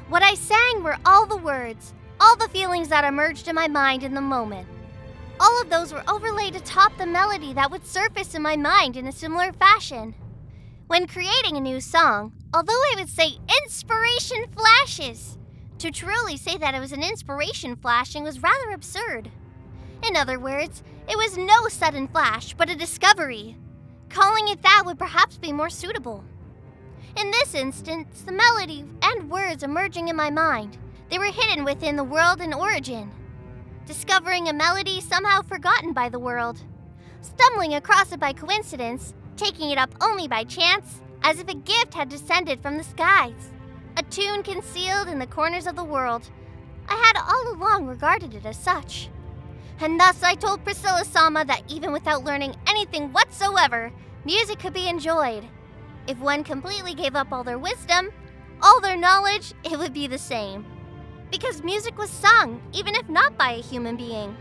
What I sang were all the words, all the feelings that emerged in my mind in the moment. All of those were overlaid atop the melody that would surface in my mind in a similar fashion. When creating a new song, although I would say inspiration flashes, to truly say that it was an inspiration flashing was rather absurd. In other words, it was no sudden flash, but a discovery. Calling it that would perhaps be more suitable. In this instance, the melody and words emerging in my mind, they were hidden within the world and origin. Discovering a melody somehow forgotten by the world. Stumbling across it by coincidence, taking it up only by chance, as if a gift had descended from the skies. A tune concealed in the corners of the world. I had all along regarded it as such. And thus I told Priscilla-sama that even without learning anything whatsoever, music could be enjoyed. If one completely gave up all their wisdom, all their knowledge, it would be the same. Because music was sung, even if not by a human being.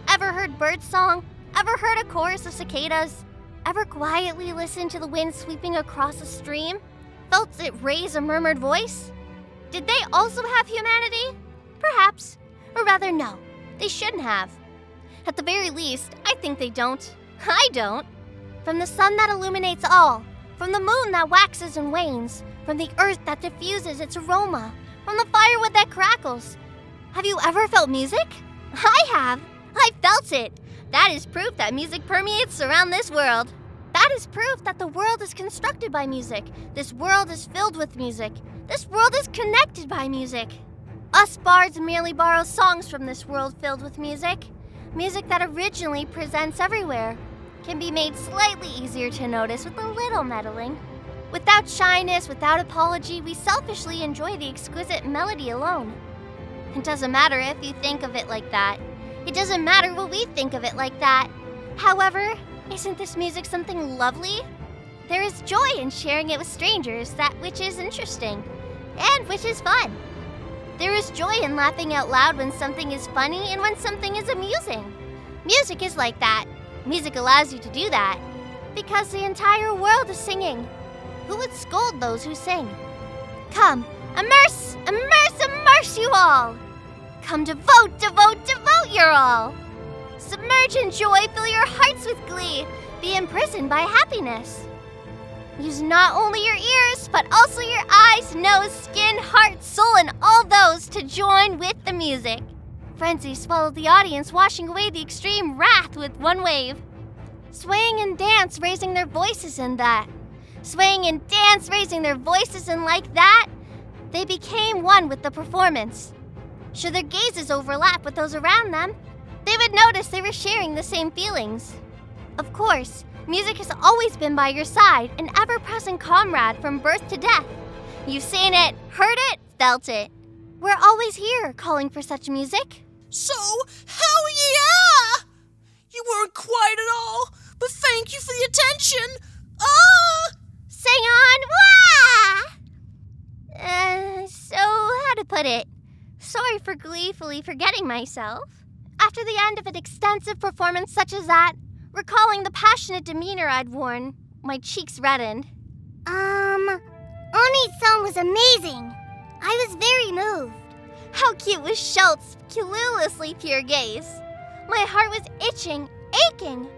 Ever heard birdsong? Ever heard a chorus of cicadas? Ever quietly listened to the wind sweeping across a stream? Felt it raise a murmured voice? Did they also have humanity? Perhaps. Or rather, no. They shouldn't have. At the very least, I think they don't. I don't. From the sun that illuminates all, from the moon that waxes and wanes, from the earth that diffuses its aroma, from the firewood that crackles. Have you ever felt music? I have. I felt it. That is proof that music permeates around this world. That is proof that the world is constructed by music. This world is filled with music. This world is connected by music. Us bards merely borrow songs from this world filled with music. Music that originally presents everywhere can be made slightly easier to notice with a little meddling. Without shyness, without apology, we selfishly enjoy the exquisite melody alone. It doesn't matter if you think of it like that. It doesn't matter what we think of it like that. However, isn't this music something lovely? There is joy in sharing it with strangers, that which is interesting, and which is fun. There is joy in laughing out loud when something is funny and when something is amusing. Music is like that. Music allows you to do that. Because the entire world is singing. Who would scold those who sing? Come, immerse, immerse, immerse you all. Come devote, devote, devote your all. Submerge in joy, fill your hearts with glee. Be imprisoned by happiness. Use not only your ears, but also your eyes, nose, skin, heart, soul, and all those to join with the music. Frenzy swallowed the audience, washing away the extreme wrath with one wave. Swaying and dance, raising their voices in that. Swaying and dance, raising their voices, and like that, they became one with the performance. Should their gazes overlap with those around them, they would notice they were sharing the same feelings. Of course, music has always been by your side, an ever-present comrade from birth to death. You've seen it, heard it, felt it. We're always here, calling for such music. So, hell yeah! You weren't quiet at all, but thank you for the attention. Sing on, wah! So how to put it? Sorry for gleefully forgetting myself. After the end of an extensive performance such as that, recalling the passionate demeanor I'd worn, my cheeks reddened. Oni's song was amazing. I was very moved. How cute was Schultz's cluelessly pure gaze. My heart was itching, aching.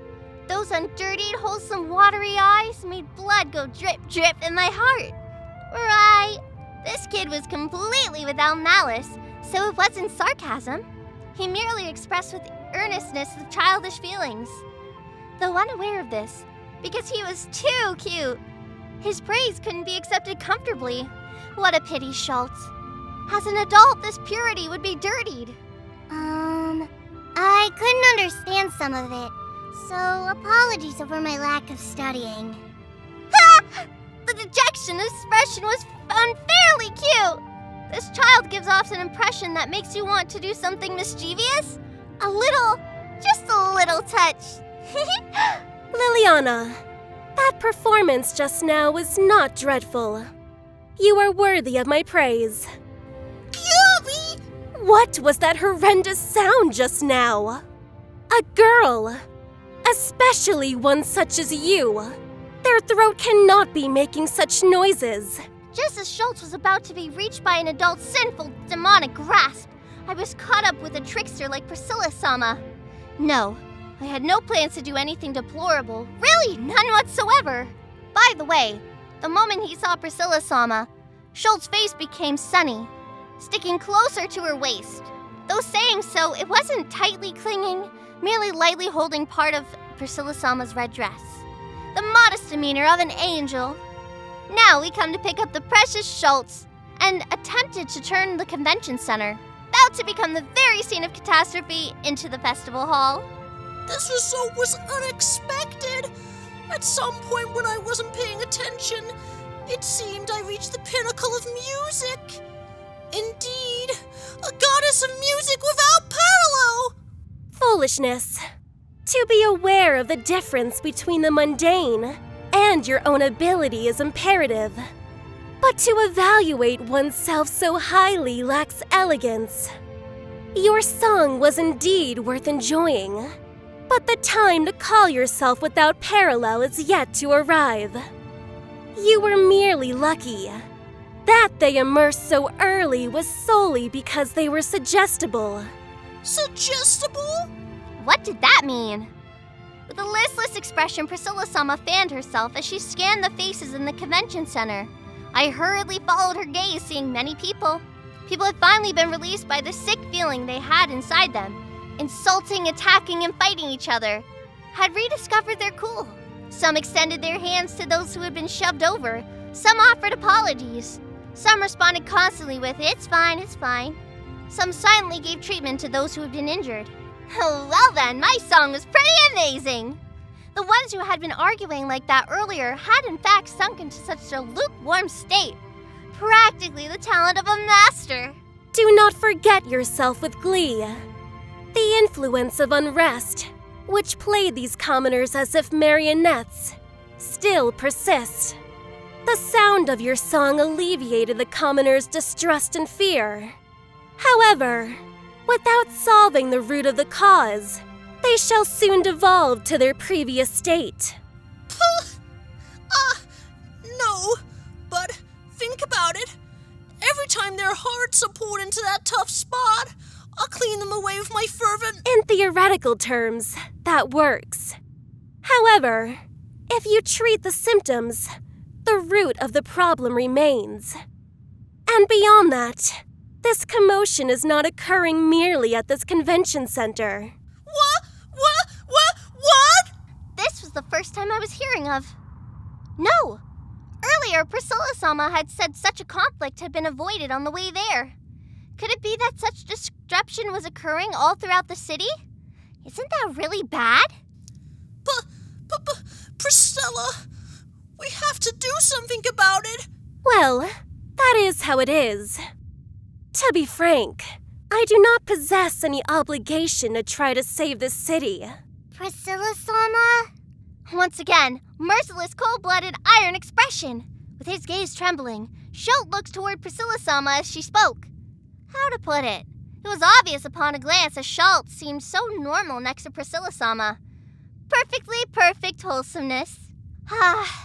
Those undirtied, wholesome, watery eyes made blood go drip, drip in my heart. Right. This kid was completely without malice, so it wasn't sarcasm. He merely expressed with earnestness the childish feelings. Though unaware of this, because he was too cute, his praise couldn't be accepted comfortably. What a pity, Schultz. As an adult, this purity would be dirtied. I couldn't understand some of it, so apologies over my lack of studying. Ha! The dejection expression was unfairly cute. This child gives off an impression that makes you want to do something mischievous. A little, just a little touch. Liliana, that performance just now was not dreadful. You are worthy of my praise. Yummy! What was that horrendous sound just now? A girl, especially one such as you. Their throat cannot be making such noises. Just as Schultz was about to be reached by an adult's sinful, demonic grasp, I was caught up with a trickster like Priscilla-sama. No, I had no plans to do anything deplorable. Really, none whatsoever. By the way, the moment he saw Priscilla-sama, Schultz's face became sunny, sticking closer to her waist. Though saying so, it wasn't tightly clinging, merely lightly holding part of Priscilla-sama's red dress. the modest demeanor of an angel. Now we come to pick up the precious Schultz, and attempted to turn the convention center, about to become the very scene of catastrophe, into the festival hall. This result was unexpected. At some point when I wasn't paying attention, it seemed I reached the pinnacle of music. Indeed, a goddess of music without parallel. Foolishness. To be aware of the difference between the mundane and your own ability is imperative. But to evaluate oneself so highly lacks elegance. Your song was indeed worth enjoying, but the time to call yourself without parallel is yet to arrive. You were merely lucky. That they immersed so early was solely because they were suggestible. Suggestible? What did that mean? With a listless expression, Priscilla-sama fanned herself as she scanned the faces in the convention center. I hurriedly followed her gaze, seeing many people. People had finally been released by the sick feeling they had inside them. Insulting, attacking, and fighting each other. Had rediscovered their cool. Some extended their hands to those who had been shoved over. Some offered apologies. Some responded constantly with, "It's fine, it's fine." Some silently gave treatment to those who had been injured. Oh, well then, my song was pretty amazing. The ones who had been arguing like that earlier had in fact sunk into such a lukewarm state. Practically the talent of a master. Do not forget yourself with glee. The influence of unrest, which played these commoners as if marionettes, still persists. The sound of your song alleviated the commoners' distrust and fear. However, without solving the root of the cause, they shall soon devolve to their previous state. No, but think about it. Every time their hearts are poured into that tough spot, I'll clean them away with my fervent... In theoretical terms, that works. However, if you treat the symptoms, the root of the problem remains. And beyond that, this commotion is not occurring merely at this convention center. What? This was the first time I was hearing of. No! Earlier, Priscilla-sama had said such a conflict had been avoided on the way there. Could it be that such disruption was occurring all throughout the city? Isn't that really bad? But, Pristella, we have to do something about it. Well, that is how it is. To be frank, I do not possess any obligation to try to save this city. Priscilla-sama? Once again, merciless, cold-blooded, iron expression. With his gaze trembling, Schultz looked toward Priscilla-sama as she spoke. How to put it? It was obvious upon a glance that Schultz seemed so normal next to Priscilla-sama. Perfectly perfect wholesomeness.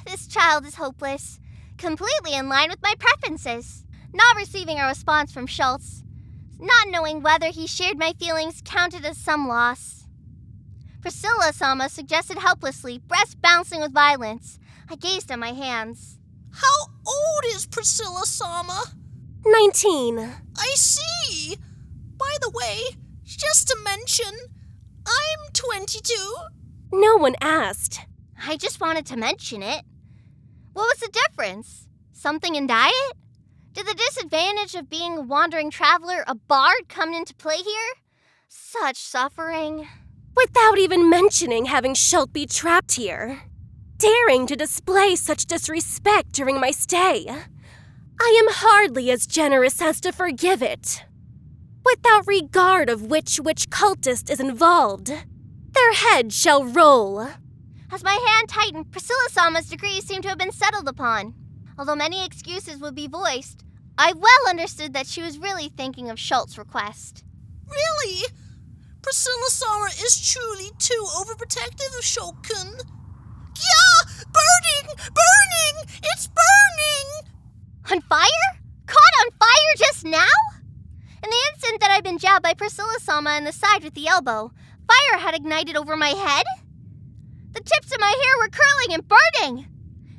This child is hopeless. Completely in line with my preferences. Not receiving a response from Schultz. Not knowing whether he shared my feelings counted as some loss. Priscilla-sama suggested helplessly, breast bouncing with violence. I gazed at my hands. How old is Priscilla-sama? 19. I see. By the way, just to mention, I'm 22. No one asked. I just wanted to mention it. What was the difference? Something in diet? Did the disadvantage of being a wandering traveler, a bard, come into play here? Such suffering. Without even mentioning having Schultz be trapped here. Daring to display such disrespect during my stay. I am hardly as generous as to forgive it. Without regard of which cultist is involved, their head shall roll. As my hand tightened, Priscilla-sama's decrees seemed to have been settled upon. Although many excuses would be voiced, I well understood that she was really thinking of Schultz's request. Really? Priscilla-sama is truly too overprotective of Schultz-kun. Yeah! Burning! It's burning! On fire? Caught on fire just now? In the instant that I'd been jabbed by Priscilla-sama in the side with the elbow, fire had ignited over my head. The tips of my hair were curling and burning.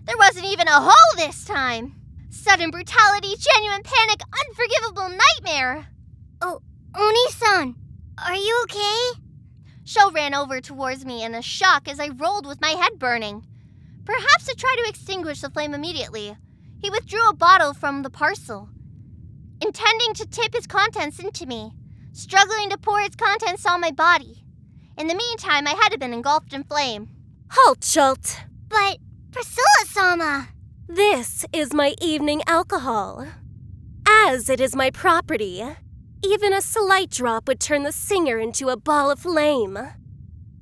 There wasn't even a hole this time. Sudden brutality, genuine panic, unforgivable nightmare. Oh, Oni-san, are you okay? Sho ran over towards me in a shock as I rolled with my head burning. perhaps to try to extinguish the flame immediately, he withdrew a bottle from the parcel, intending to tip its contents into me, struggling to pour its contents on my body. In the meantime, I had been engulfed in flame. Halt, Schult. But, Priscilla-sama! This is my evening alcohol. As it is my property, even a slight drop would turn the singer into a ball of flame.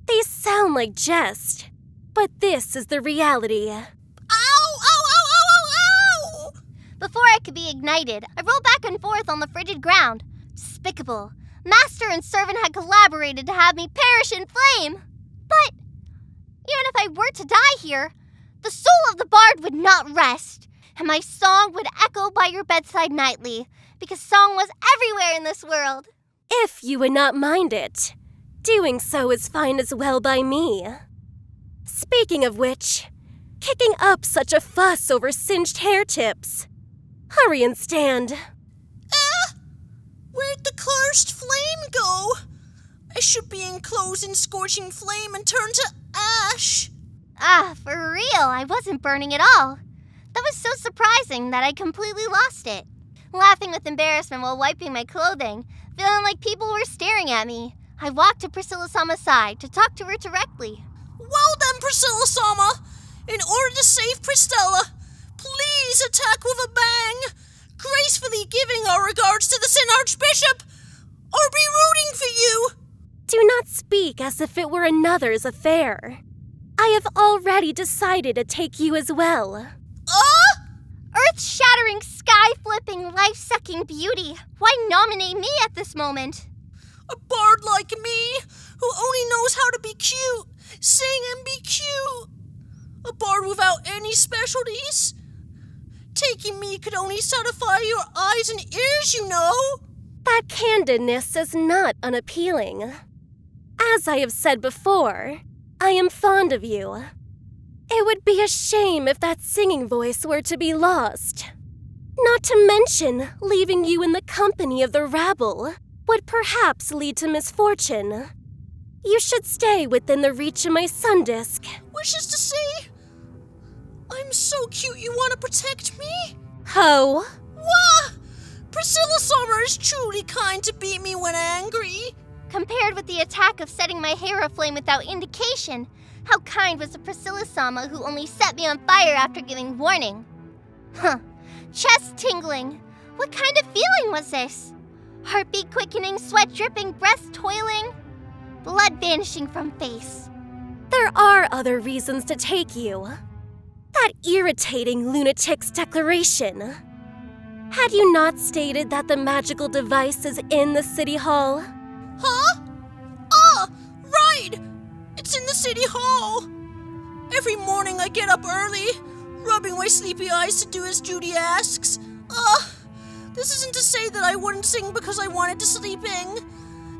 These sound like jest, but this is the reality. Ow! Ow! Ow! Ow! Ow! Ow! Before I could be ignited, I rolled back and forth on the frigid ground. Despicable. Master and servant had collaborated to have me perish in flame. But even if I were to die here, the soul of the bard would not rest, and my song would echo by your bedside nightly, because song was everywhere in this world. If you would not mind it, doing so is fine as well by me. Speaking of which, kicking up such a fuss over singed hair tips. Hurry and stand. Where'd the cursed flame go? I should be enclosed in scorching flame and turn to ash. For real, I wasn't burning at all. That was so surprising that I completely lost it. Laughing with embarrassment while wiping my clothing, feeling like people were staring at me, I walked to Priscilla-sama's side to talk to her directly. Well then, Priscilla-sama, in order to save Pristella, please attack with a bang, gracefully giving our regards to the Sin Archbishop, or be rooting for you. Do not speak as if it were another's affair. I have already decided to take you as well. Earth-shattering, sky-flipping, life-sucking beauty. Why nominate me at this moment? A bard like me, who only knows how to be cute, sing and be cute. A bard without any specialties. Taking me could only satisfy your eyes and ears, you know. That candidness is not unappealing. As I have said before, I am fond of you. It would be a shame if that singing voice were to be lost. Not to mention, leaving you in the company of the rabble would perhaps lead to misfortune. You should stay within the reach of my sun disk. Which is to say, I'm so cute you want to protect me? Ho! Wah! Priscilla-sama is truly kind to beat me when angry. Compared with the attack of setting my hair aflame without indication, how kind was the Priscilla-sama who only set me on fire after giving warning? Chest tingling. What kind of feeling was this? Heartbeat quickening, sweat dripping, breath toiling, blood vanishing from face. There are other reasons to take you. That irritating lunatic's declaration. Had you not stated that the magical device is in the city hall? Huh? Right! It's in the city hall. Every morning I get up early, rubbing my sleepy eyes to do as Judy asks. This isn't to say that I wouldn't sing because I wanted to sleep in.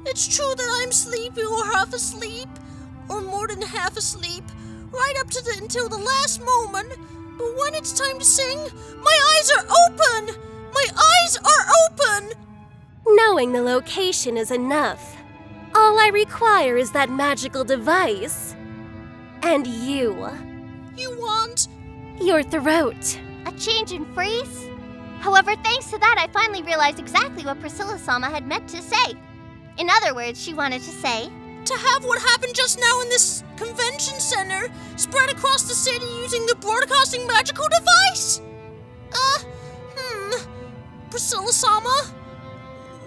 It's true that I'm sleepy or half asleep, or more than half asleep, right up to until the last moment. But when it's time to sing, my eyes are open! My eyes are open! Knowing the location is enough. All I require is that magical device. And you. You want? Your throat. A change in phrase? However, thanks to that, I finally realized exactly what Priscilla-sama had meant to say. In other words, she wanted to say, to have what happened just now in this convention center spread across the city using the broadcasting magical device? Priscilla-sama?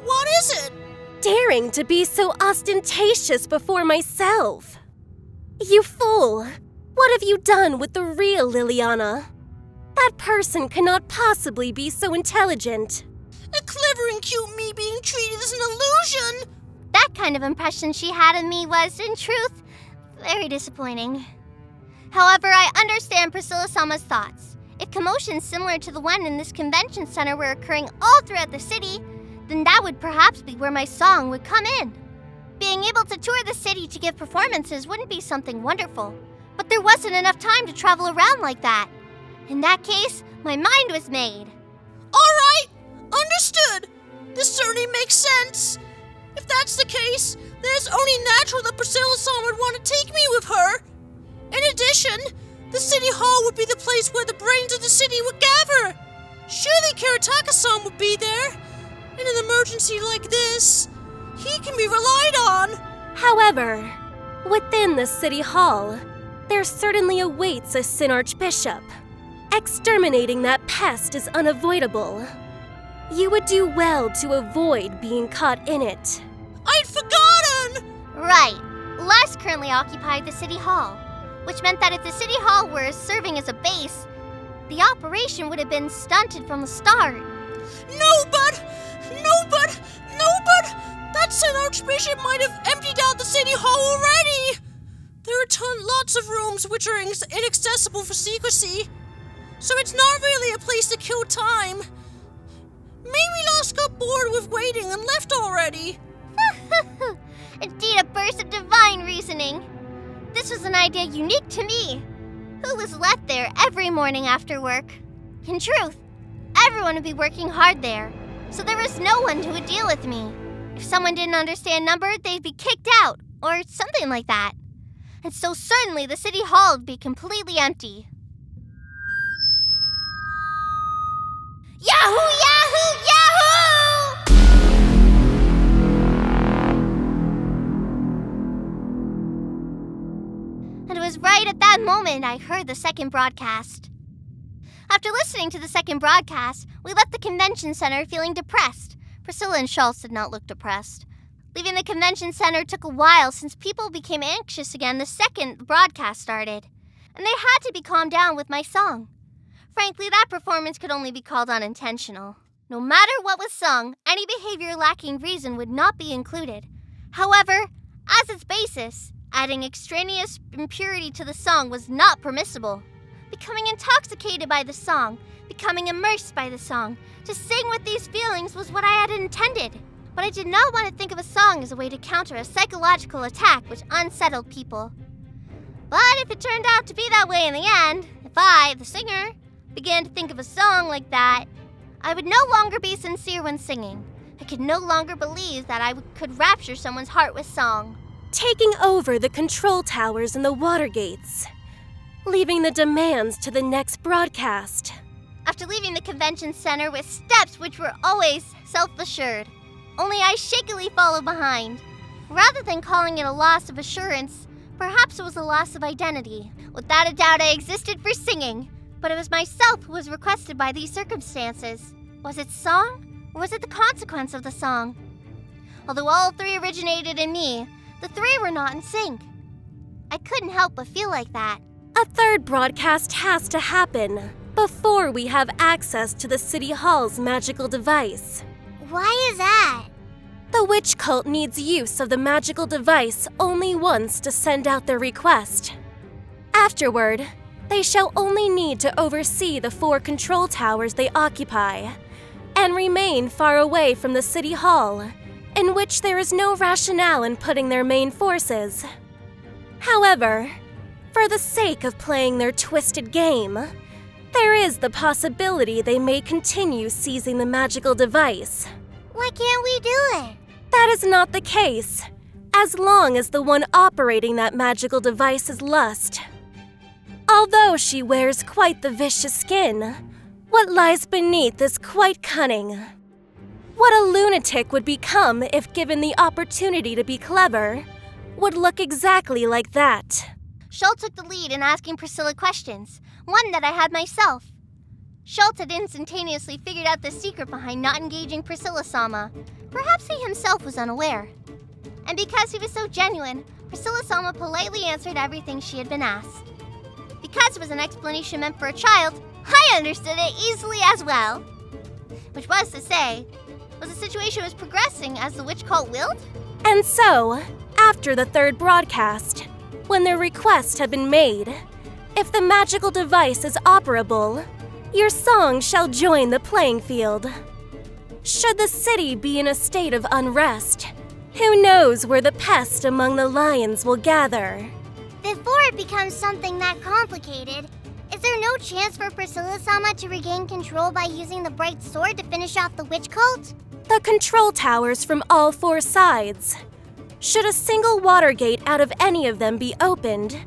What is it? Daring to be so ostentatious before myself. You fool! What have you done with the real Liliana? That person cannot possibly be so intelligent. A clever and cute me being treated as an illusion! That kind of impression she had of me was, in truth, very disappointing. However, I understand Priscilla-sama's thoughts. If commotions similar to the one in this convention center were occurring all throughout the city, then that would perhaps be where my song would come in. Being able to tour the city to give performances wouldn't be something wonderful, but there wasn't enough time to travel around like that. In that case, my mind was made. All right, understood. This certainly makes sense. If that's the case, then it's only natural that Priscilla-sama would want to take me with her. In addition, The city hall would be the place where the brains of the city would gather. Surely Karataka-san would be there. In an emergency like this, he can be relied on. However, within the city hall, there certainly awaits a Sin Archbishop. Exterminating that pest is unavoidable. You would do well to avoid being caught in it. I'd forgotten! Right. Les currently occupied the city hall, which meant that if the city hall were serving as a base, the operation would have been stunted from the start. No, but that Sin Archbishop might have emptied out the city hall already. There are lots of rooms which are inaccessible for secrecy, so it's not really a place to kill time. Maybe Lost got bored with waiting and left already. Indeed, a burst of divine reasoning. This was an idea unique to me. Who was left there every morning after work? In truth, everyone would be working hard there, so there was no one who would deal with me. If someone didn't understand number, they'd be kicked out, or something like that. And so certainly the city hall would be completely empty. Yahoo! Yahoo! Yahoo! And it was right at that moment I heard the second broadcast. After listening to the second broadcast, we left the convention center feeling depressed. Priscilla and Schultz did not look depressed. Leaving the convention center took a while since people became anxious again the second the broadcast started. And they had to be calmed down with my song. Frankly, that performance could only be called unintentional. No matter what was sung, any behavior lacking reason would not be included. However, as its basis, adding extraneous impurity to the song was not permissible. Becoming intoxicated by the song, becoming immersed by the song, to sing with these feelings was what I had intended. But I did not want to think of a song as a way to counter a psychological attack which unsettled people. But if it turned out to be that way in the end, if I, the singer, began to think of a song like that, I would no longer be sincere when singing. I could no longer believe that I could rapture someone's heart with song. Taking over the control towers and the water gates. Leaving the demands to the next broadcast. After leaving the convention center with steps which were always self-assured, only I shakily followed behind. Rather than calling it a loss of assurance, perhaps it was a loss of identity. Without a doubt, I existed for singing, but it was myself who was requested by these circumstances. Was it song, or was it the consequence of the song? Although all three originated in me, the three were not in sync. I couldn't help but feel like that. A third broadcast has to happen before we have access to the City Hall's magical device. Why is that? The witch cult needs use of the magical device only once to send out their request. Afterward, they shall only need to oversee the 4 control towers they occupy, and remain far away from the City Hall, in which there is no rationale in putting their main forces. However, for the sake of playing their twisted game, there is the possibility they may continue seizing the magical device. Why can't we do it? That is not the case, as long as the one operating that magical device is Lust. Although she wears quite the vicious skin, what lies beneath is quite cunning. What a lunatic would become if given the opportunity to be clever would look exactly like that. Schultz took the lead in asking Priscilla questions, one that I had myself. Schultz had instantaneously figured out the secret behind not engaging Priscilla-sama. Perhaps he himself was unaware. And because he was so genuine, Priscilla-sama politely answered everything she had been asked. Because it was an explanation meant for a child, I understood it easily as well. Which was to say, was the situation was progressing as the witch cult willed? And so, after the third broadcast, when their request had been made, if the magical device is operable, your song shall join the playing field. Should the city be in a state of unrest, who knows where the pest among the lions will gather? Before it becomes something that complicated, is there no chance for Priscilla-sama to regain control by using the bright sword to finish off the witch cult? The control towers from all 4 sides. Should a single water gate out of any of them be opened,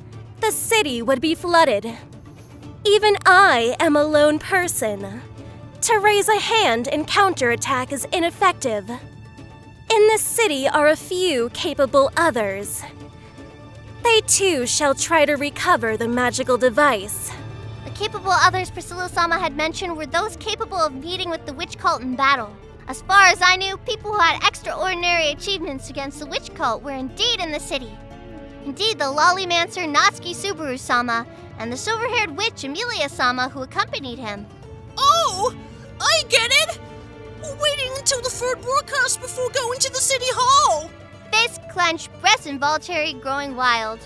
the city would be flooded. Even I am a lone person. To raise a hand in counterattack is ineffective. In this city are a few capable others. They too shall try to recover the magical device. The capable others Priscilla-sama had mentioned were those capable of meeting with the witch cult in battle. As far as I knew, people who had extraordinary achievements against the witch cult were indeed in the city. Indeed, the lollymancer Natsuki Subaru-sama and the silver-haired witch Emilia-sama who accompanied him. Oh, I get it! Waiting until the third broadcast before going to the city hall! Fist clenched, breast involuntary growing wild.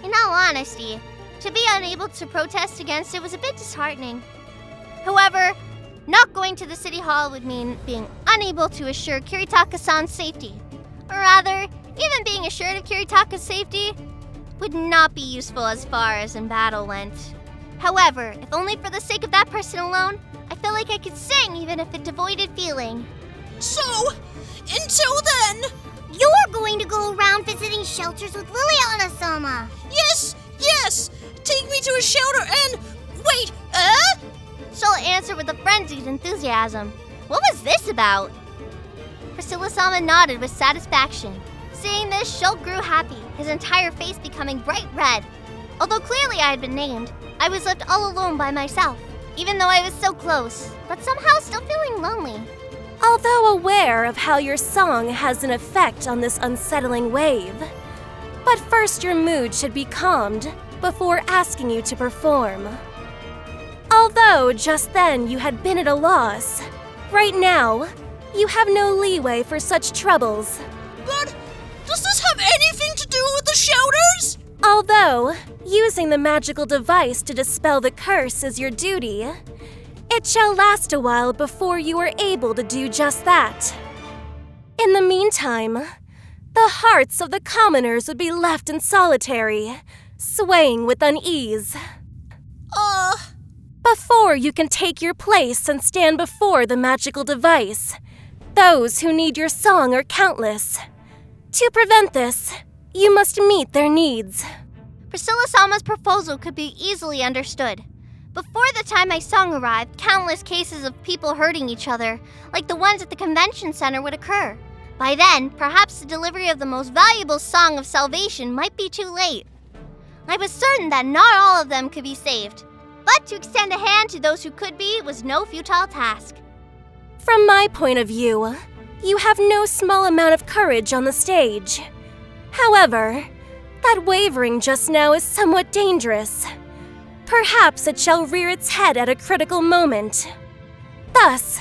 In all honesty, to be unable to protest against it was a bit disheartening. However, not going to the city hall would mean being unable to assure Kiritaka-san's safety. Or rather, even being assured of Kiritaka's safety would not be useful as far as in battle went. However, if only for the sake of that person alone, I feel like I could sing even if it devoided feeling. So, until then... You're going to go around visiting shelters with Liliana-sama. Yes! Take me to a shelter and... Wait, She'll answer with a frenzied enthusiasm. What was this about? Priscilla-sama nodded with satisfaction. Seeing this, Shulk grew happy, his entire face becoming bright red. Although clearly I had been named, I was left all alone by myself, even though I was so close, but somehow still feeling lonely. Although aware of how your song has an effect on this unsettling wave. But first your mood should be calmed before asking you to perform. Although just then you had been at a loss, right now, you have no leeway for such troubles. But does this have anything to do with the shelters? Although, using the magical device to dispel the curse is your duty, it shall last a while before you are able to do just that. In the meantime, the hearts of the commoners would be left in solitary, swaying with unease. Before you can take your place and stand before the magical device, those who need your song are countless. To prevent this, you must meet their needs. Priscilla-sama's proposal could be easily understood. Before the time my song arrived, countless cases of people hurting each other, like the ones at the convention center, would occur. By then, perhaps the delivery of the most valuable song of salvation might be too late. I was certain that not all of them could be saved, but to extend a hand to those who could be was no futile task. From my point of view, you have no small amount of courage on the stage. However, that wavering just now is somewhat dangerous. Perhaps it shall rear its head at a critical moment. Thus,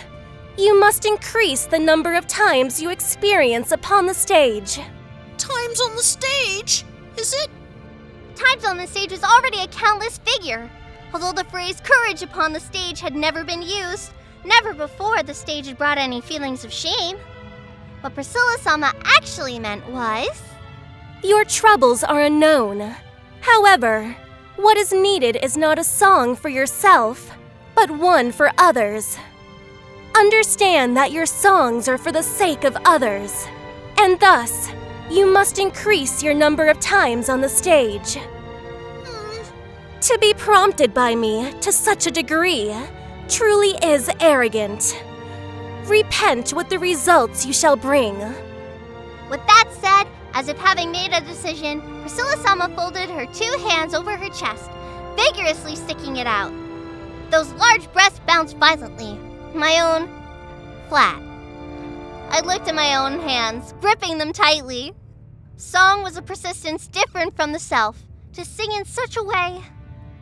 you must increase the number of times you experience upon the stage. Times on the stage? Is it? Times on the stage was already a countless figure. Although the phrase courage upon the stage had never been used, never before the stage had brought any feelings of shame. What Priscilla-sama actually meant was... Your troubles are unknown. However, what is needed is not a song for yourself, but one for others. Understand that your songs are for the sake of others, and thus, you must increase your number of times on the stage. To be prompted by me to such a degree truly is arrogant. Repent with the results you shall bring. With that said, as if having made a decision, Priscilla-sama folded her two hands over her chest, vigorously sticking it out. Those large breasts bounced violently. My own, flat. I looked at my own hands, gripping them tightly. Song was a persistence different from the self. To sing in such a way...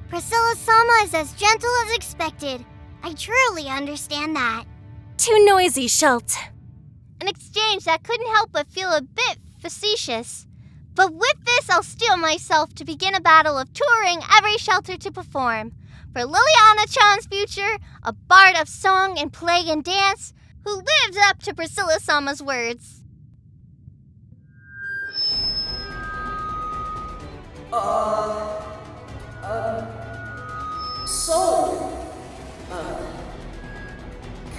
Priscilla-sama is as gentle as expected. I truly understand that. Too noisy, Schult. An exchange that couldn't help but feel a bit facetious. But with this, I'll steel myself to begin a battle of touring every shelter to perform. For Liliana-chan's future, a bard of song and play and dance, who lived up to Priscilla-sama's words.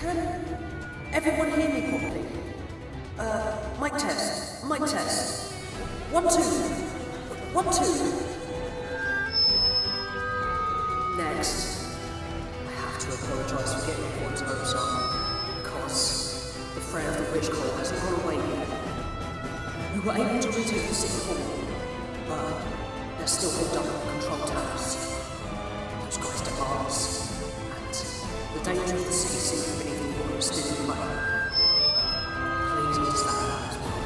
Can everyone hear me properly? Mic test, mic test. 1, 2. 1, 2. Next. to apologise for getting everyone's hopes up, because the threat of the witch cult hasn't gone away yet. We were able to retake the city hall, but they're still hooked up on the control towers. Those guys demand us, and the danger of the city sinking beneath the water is still in play. Please understand that as well.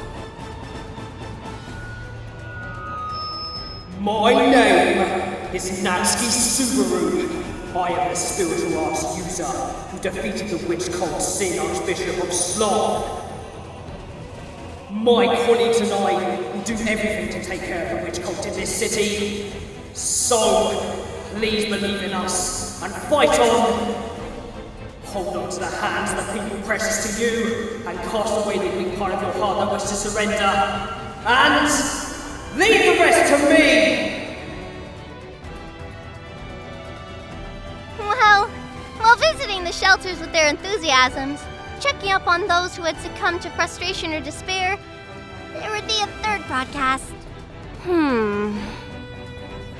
My name is Nanashi Subaru. I am the spiritual arts user who defeated the witch cult Sin Archbishop of Wrath. My colleagues and I will do everything to take care of the witch cult in this city. So, please believe in us and fight on. Hold on to the hands of the people precious to you and cast away the weak part of your heart that wishes to surrender. And leave the rest to me! Well, while visiting the shelters with their enthusiasms, checking up on those who had succumbed to frustration or despair, there would be a third broadcast.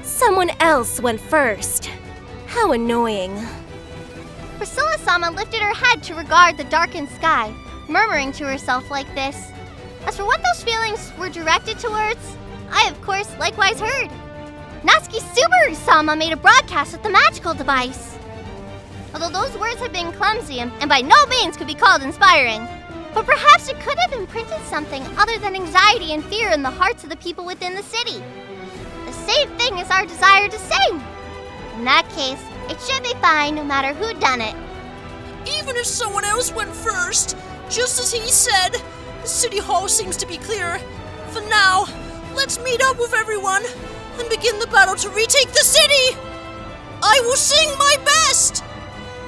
Someone else went first. How annoying. Priscilla-sama lifted her head to regard the darkened sky, murmuring to herself like this. As for what those feelings were directed towards, I, of course, likewise heard. Natsuki Subaru-sama made a broadcast with the magical device. Although those words had been clumsy and by no means could be called inspiring, but perhaps it could have imprinted something other than anxiety and fear in the hearts of the people within the city. The same thing as our desire to sing. In that case, it should be fine no matter who done it. Even if someone else went first, just as he said, the city hall seems to be clear. For now, let's meet up with everyone and begin the battle to retake the city! I will sing my best!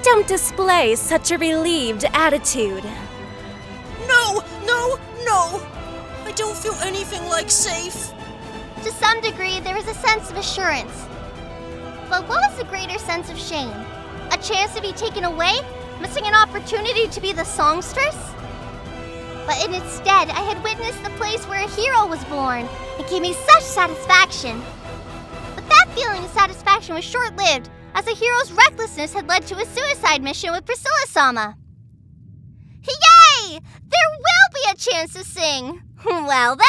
Don't display such a relieved attitude. No! I don't feel anything like safe. To some degree, there was a sense of assurance. But what was the greater sense of shame? A chance to be taken away? Missing an opportunity to be the songstress? But instead, I had witnessed the place where a hero was born. It gave me such satisfaction. But that feeling of satisfaction was short-lived, as the hero's recklessness had led to a suicide mission with Priscilla-sama. Yay! There will be a chance to sing! Well then,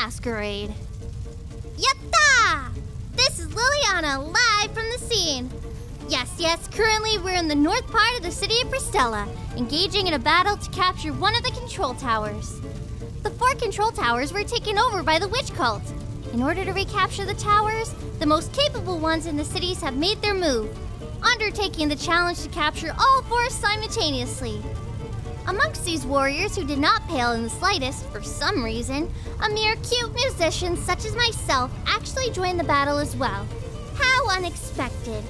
Masquerade. Yatta! This is Liliana, live from the scene. Yes, currently we're in the north part of the city of Pristella, engaging in a battle to capture one of the control towers. The 4 control towers were taken over by the witch cult. In order to recapture the towers, the most capable ones in the cities have made their move, undertaking the challenge to capture all 4 simultaneously. Amongst these warriors who did not pale in the slightest, for some reason, a mere cute musician such as myself actually joined the battle as well. How unexpected.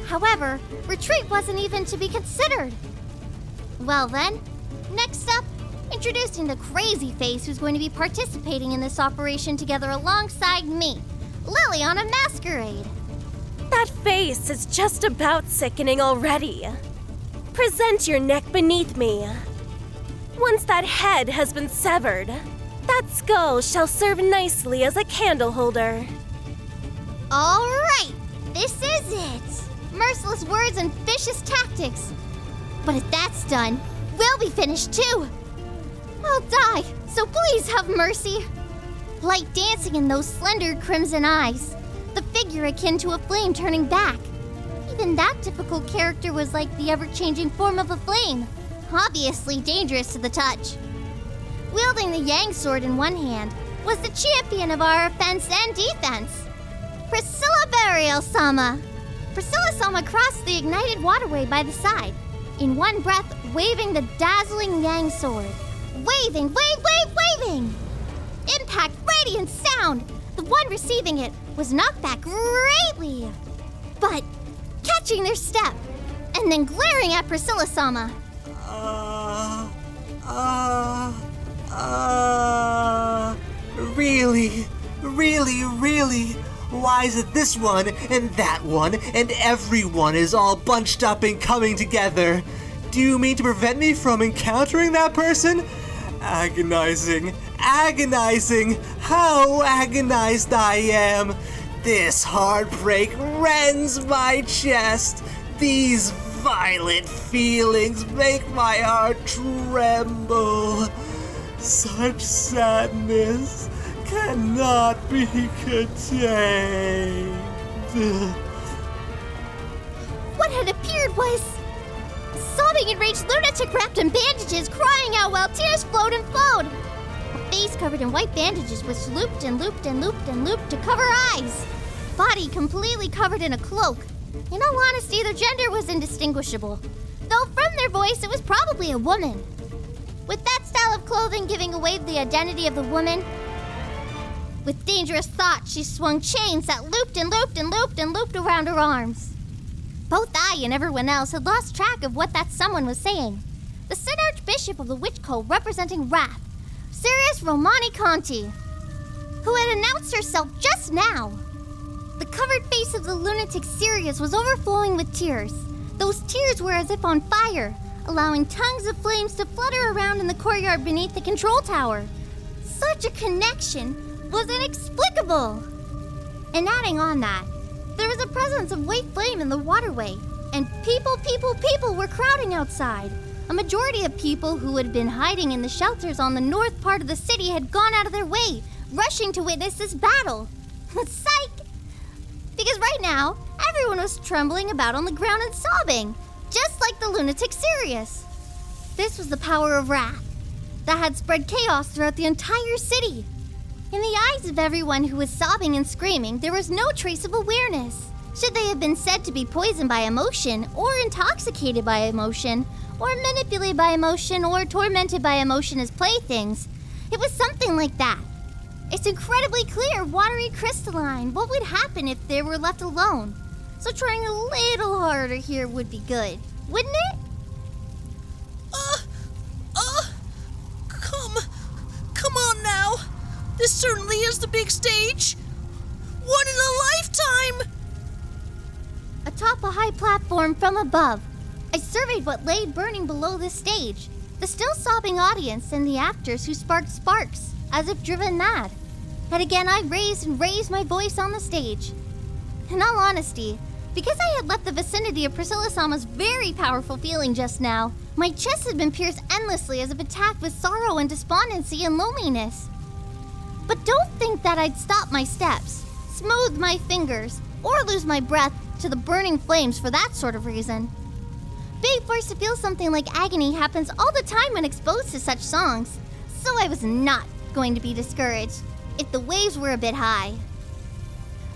However, retreat wasn't even to be considered. Well then, next up, introducing the crazy face who's going to be participating in this operation together alongside me, Liliana Masquerade. That face is just about sickening already. Present your neck beneath me. Once that head has been severed, that skull shall serve nicely as a candle holder. All right, this is it. Merciless words and vicious tactics. But if that's done, we'll be finished too. I'll die, so please have mercy. Light dancing in those slender crimson eyes. The figure akin to a flame turning back. Even that difficult character was like the ever-changing form of a flame. Obviously dangerous to the touch. Wielding the Yang sword in one hand was the champion of our offense and defense, Priscilla Burial-sama. Priscilla-sama crossed the ignited waterway by the side, in one breath waving the dazzling Yang sword. Waving! Impact, radiant sound! The one receiving it was knocked back greatly, but catching their step, and then glaring at Priscilla-sama. Really? Why is it this one, and that one, and everyone is all bunched up and coming together? Do you mean to prevent me from encountering that person? Agonizing. How agonized I am. This heartbreak rends my chest. These violent feelings make my heart tremble. Such sadness cannot be contained. What had appeared was a sobbing enraged lunatic wrapped in bandages, crying out while tears flowed and flowed. A face covered in white bandages which looped to cover eyes. Body completely covered in a cloak. In all honesty, their gender was indistinguishable, though from their voice it was probably a woman. With that style of clothing giving away the identity of the woman, with dangerous thoughts, she swung chains that looped around her arms. Both I and everyone else had lost track of what that someone was saying. The Sin Archbishop of the Witch Cult representing Wrath, Sirius Romani Conti, who had announced herself just now. The covered face of the lunatic Sirius was overflowing with tears. Those tears were as if on fire, allowing tongues of flames to flutter around in the courtyard beneath the control tower. Such a connection was inexplicable. And adding on that, there was a presence of white flame in the waterway, and people were crowding outside. A majority of people who had been hiding in the shelters on the north part of the city had gone out of their way, rushing to witness this battle. Psych! Because right now, everyone was trembling about on the ground and sobbing, just like the lunatic Sirius. This was the power of Wrath that had spread chaos throughout the entire city. In the eyes of everyone who was sobbing and screaming, there was no trace of awareness. Should they have been said to be poisoned by emotion, or intoxicated by emotion, or manipulated by emotion, or tormented by emotion as playthings, it was something like that. It's incredibly clear, watery crystalline. What would happen if they were left alone? So trying a little harder here would be good, wouldn't it? Come on now. This certainly is the big stage. One in a lifetime. Atop a high platform from above, I surveyed what lay burning below the stage. The still sobbing audience and the actors who sparked sparks, as if driven mad. And again I raised my voice on the stage. In all honesty, because I had left the vicinity of Priscilla-sama's very powerful feeling just now, my chest had been pierced endlessly as if attacked with sorrow and despondency and loneliness. But don't think that I'd stop my steps, smooth my fingers, or lose my breath to the burning flames for that sort of reason. Being forced to feel something like agony happens all the time when exposed to such songs, so I was not going to be discouraged if the waves were a bit high.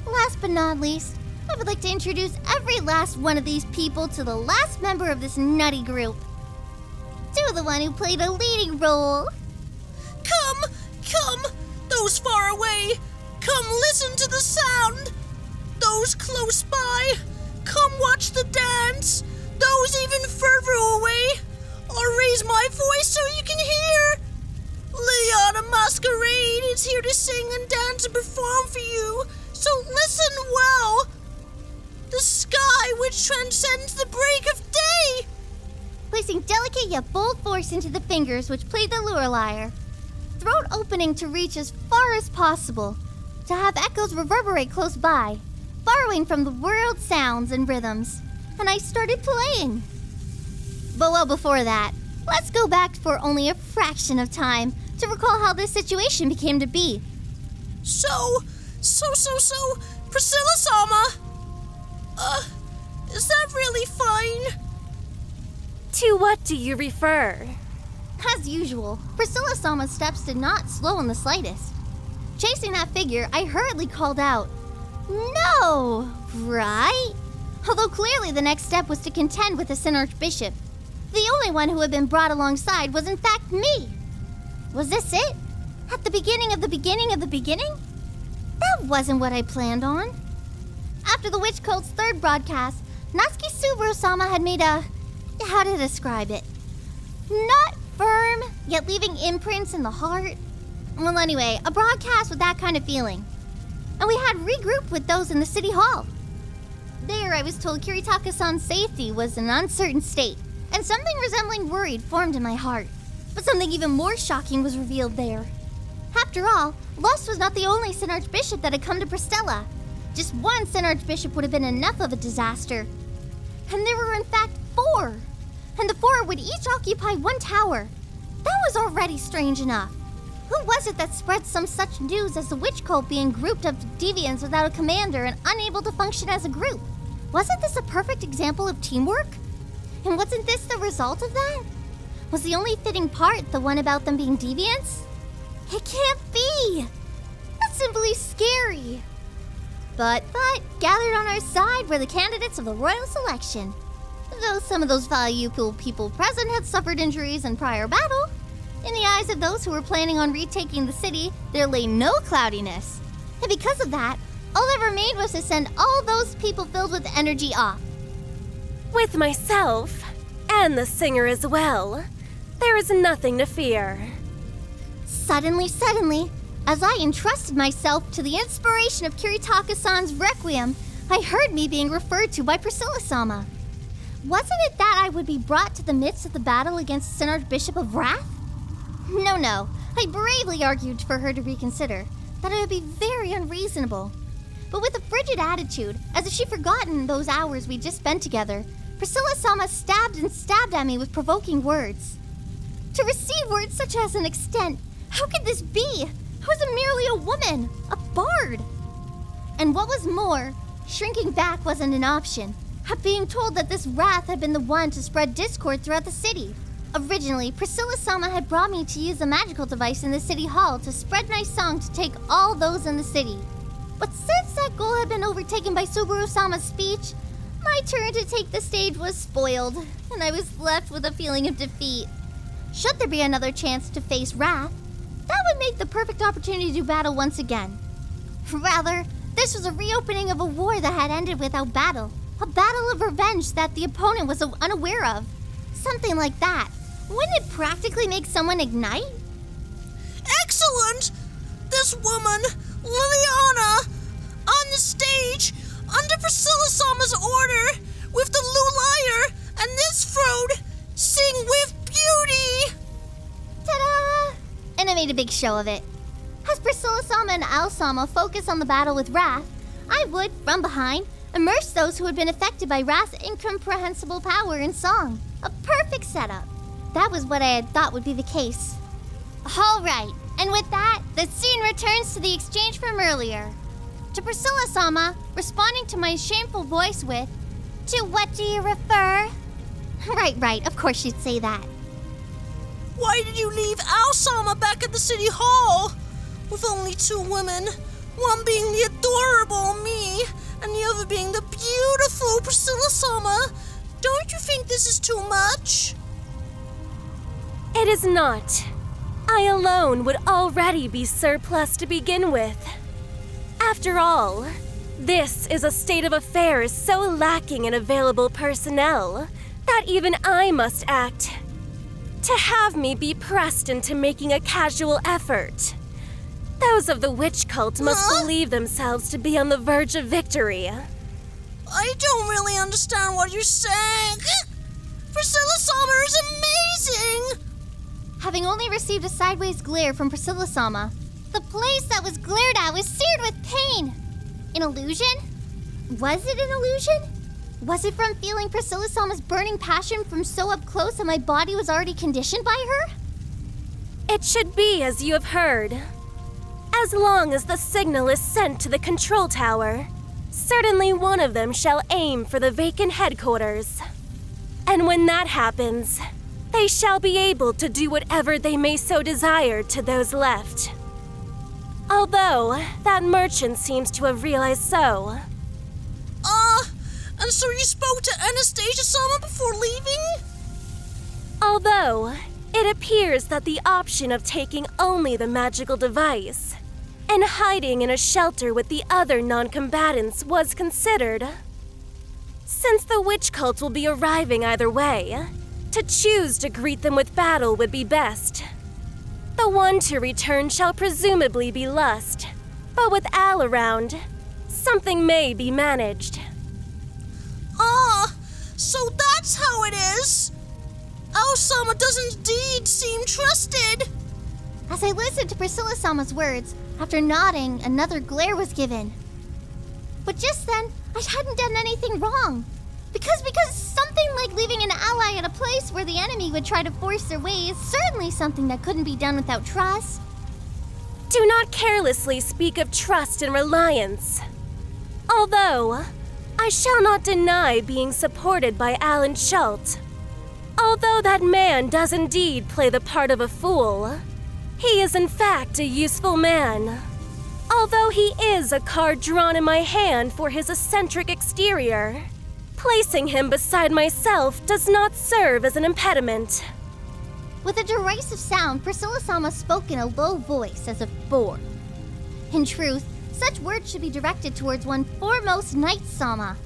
Last but not least, I would like to introduce every last one of these people to the last member of this nutty group. To the one who played a leading role. Come, those far away. Come listen to the sound. Those close by. Come watch the dance. Those even further away. I'll raise my voice so you can hear. Liliana Masquerade is here to sing and dance and perform for you, so listen well. The sky which transcends the break of day. Placing delicate yet bold force into the fingers which played the lure lyre. Throat opening to reach as far as possible, to have echoes reverberate close by, borrowing from the world sounds and rhythms. And I started playing. But well, before that, let's go back for only a fraction of time to recall how this situation became to be. So, Priscilla-sama, is that really fine? To what do you refer? As usual, Priscilla-sama's steps did not slow in the slightest. Chasing that figure, I hurriedly called out, "No, right?" Although clearly the next step was to contend with the Sin Archbishop. The only one who had been brought alongside was in fact me. Was this it? At the beginning of the beginning of the beginning? That wasn't what I planned on. After the Witch Cult's third broadcast, Natsuki Subaru-sama had made a... how to describe it? Not firm, yet leaving imprints in the heart. Well, anyway, a broadcast with that kind of feeling. And we had regrouped with those in the city hall. There, I was told Kiritaka-san's safety was in an uncertain state, and something resembling worried formed in my heart. But something even more shocking was revealed there. After all, Lust was not the only Sin Archbishop that had come to Pristella. Just one Sin Archbishop would have been enough of a disaster. And there were in fact 4. And the 4 would each occupy one tower. That was already strange enough. Who was it that spread some such news as the witch cult being grouped of deviants without a commander and unable to function as a group? Wasn't this a perfect example of teamwork? And wasn't this the result of that? Was the only fitting part the one about them being deviants? It can't be! That's simply scary. But gathered on our side were the candidates of the royal selection. Though some of those valuable people present had suffered injuries in prior battle, in the eyes of those who were planning on retaking the city, there lay no cloudiness. And because of that, all that remained was to send all those people filled with energy off. With myself, and the singer as well, there is nothing to fear. Suddenly, as I entrusted myself to the inspiration of Kiritaka-san's Requiem, I heard me being referred to by Priscilla-sama. Wasn't it that I would be brought to the midst of the battle against Sin Archbishop of Wrath? No. I bravely argued for her to reconsider, that it would be very unreasonable. But with a frigid attitude, as if she'd forgotten those hours we'd just spent together, Priscilla-sama stabbed at me with provoking words. To receive words such as an extent, how could this be? I was merely a woman, a bard. And what was more, shrinking back wasn't an option. Being told that this Wrath had been the one to spread discord throughout the city. Originally, Priscilla-sama had brought me to use a magical device in the city hall to spread my song to take all those in the city. But since that goal had been overtaken by Subaru-sama's speech, my turn to take the stage was spoiled, and I was left with a feeling of defeat. Should there be another chance to face Wrath, that would make the perfect opportunity to battle once again. Rather, this was a reopening of a war that had ended without battle. A battle of revenge that the opponent was unaware of. Something like that. Wouldn't it practically make someone ignite? Excellent! This woman, Liliana, on the stage, under Priscilla-sama's order, with the lyre and this throat, sing with beauty! Ta-da! And I made a big show of it. As Priscilla-sama and Al-sama focused on the battle with Wrath, I would, from behind, immerse those who had been affected by Wrath's incomprehensible power in song. A perfect setup. That was what I had thought would be the case. All right, And with that, the scene returns to the exchange from earlier. To Priscilla-sama, responding to my shameful voice with, "To what do you refer?" Right, of course she'd say that. Why did you leave Ao-sama back at the city hall? With only 2 women, one being the adorable me, and the other being the beautiful Priscilla-sama. Don't you think this is too much? It is not. I alone would already be surplus to begin with. After all, this is a state of affairs so lacking in available personnel that even I must act. To have me be pressed into making a casual effort. Those of the witch cult must believe themselves to be on the verge of victory. I don't really understand what you're saying. Priscilla-sama is amazing! Having only received a sideways glare from Priscilla-sama, the place that was glared at was seared with pain. An illusion? Was it an illusion? Was it from feeling Priscilla-sama's burning passion from so up close that my body was already conditioned by her? It should be as you have heard. As long as the signal is sent to the control tower, certainly one of them shall aim for the vacant headquarters. And when that happens, they shall be able to do whatever they may so desire to those left. Although, that merchant seems to have realized so. And so you spoke to Anastasia-sama before leaving? Although, it appears that the option of taking only the magical device and hiding in a shelter with the other non-combatants was considered. Since the witch cult will be arriving either way, to choose to greet them with battle would be best. The one to return shall presumably be Lust, but with Al around, something may be managed. So that's how it is. Ao-sama does indeed seem trusted. As I listened to Priscilla-sama's words, after nodding, another glare was given. But just then, I hadn't done anything wrong. Because something like leaving an ally at a place where the enemy would try to force their way is certainly something that couldn't be done without trust. Do not carelessly speak of trust and reliance. Although, I shall not deny being supported by Alan Schult. Although that man does indeed play the part of a fool, he is in fact a useful man. Although he is a card drawn in my hand for his eccentric exterior, placing him beside myself does not serve as an impediment. With a derisive sound, Priscilla-sama spoke in a low voice as if bored. In truth, such words should be directed towards one foremost Knight-sama.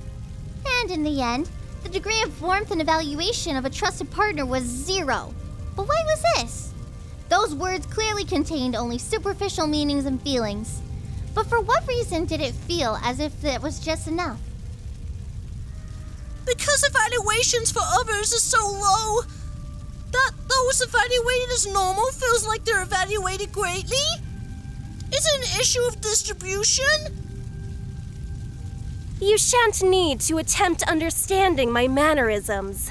And in the end, the degree of warmth and evaluation of a trusted partner was 0. But why was this? Those words clearly contained only superficial meanings and feelings. But for what reason did it feel as if that was just enough? Because evaluations for others is so low that those evaluated as normal feels like they're evaluated greatly? Is it an issue of distribution? You shan't need to attempt understanding my mannerisms.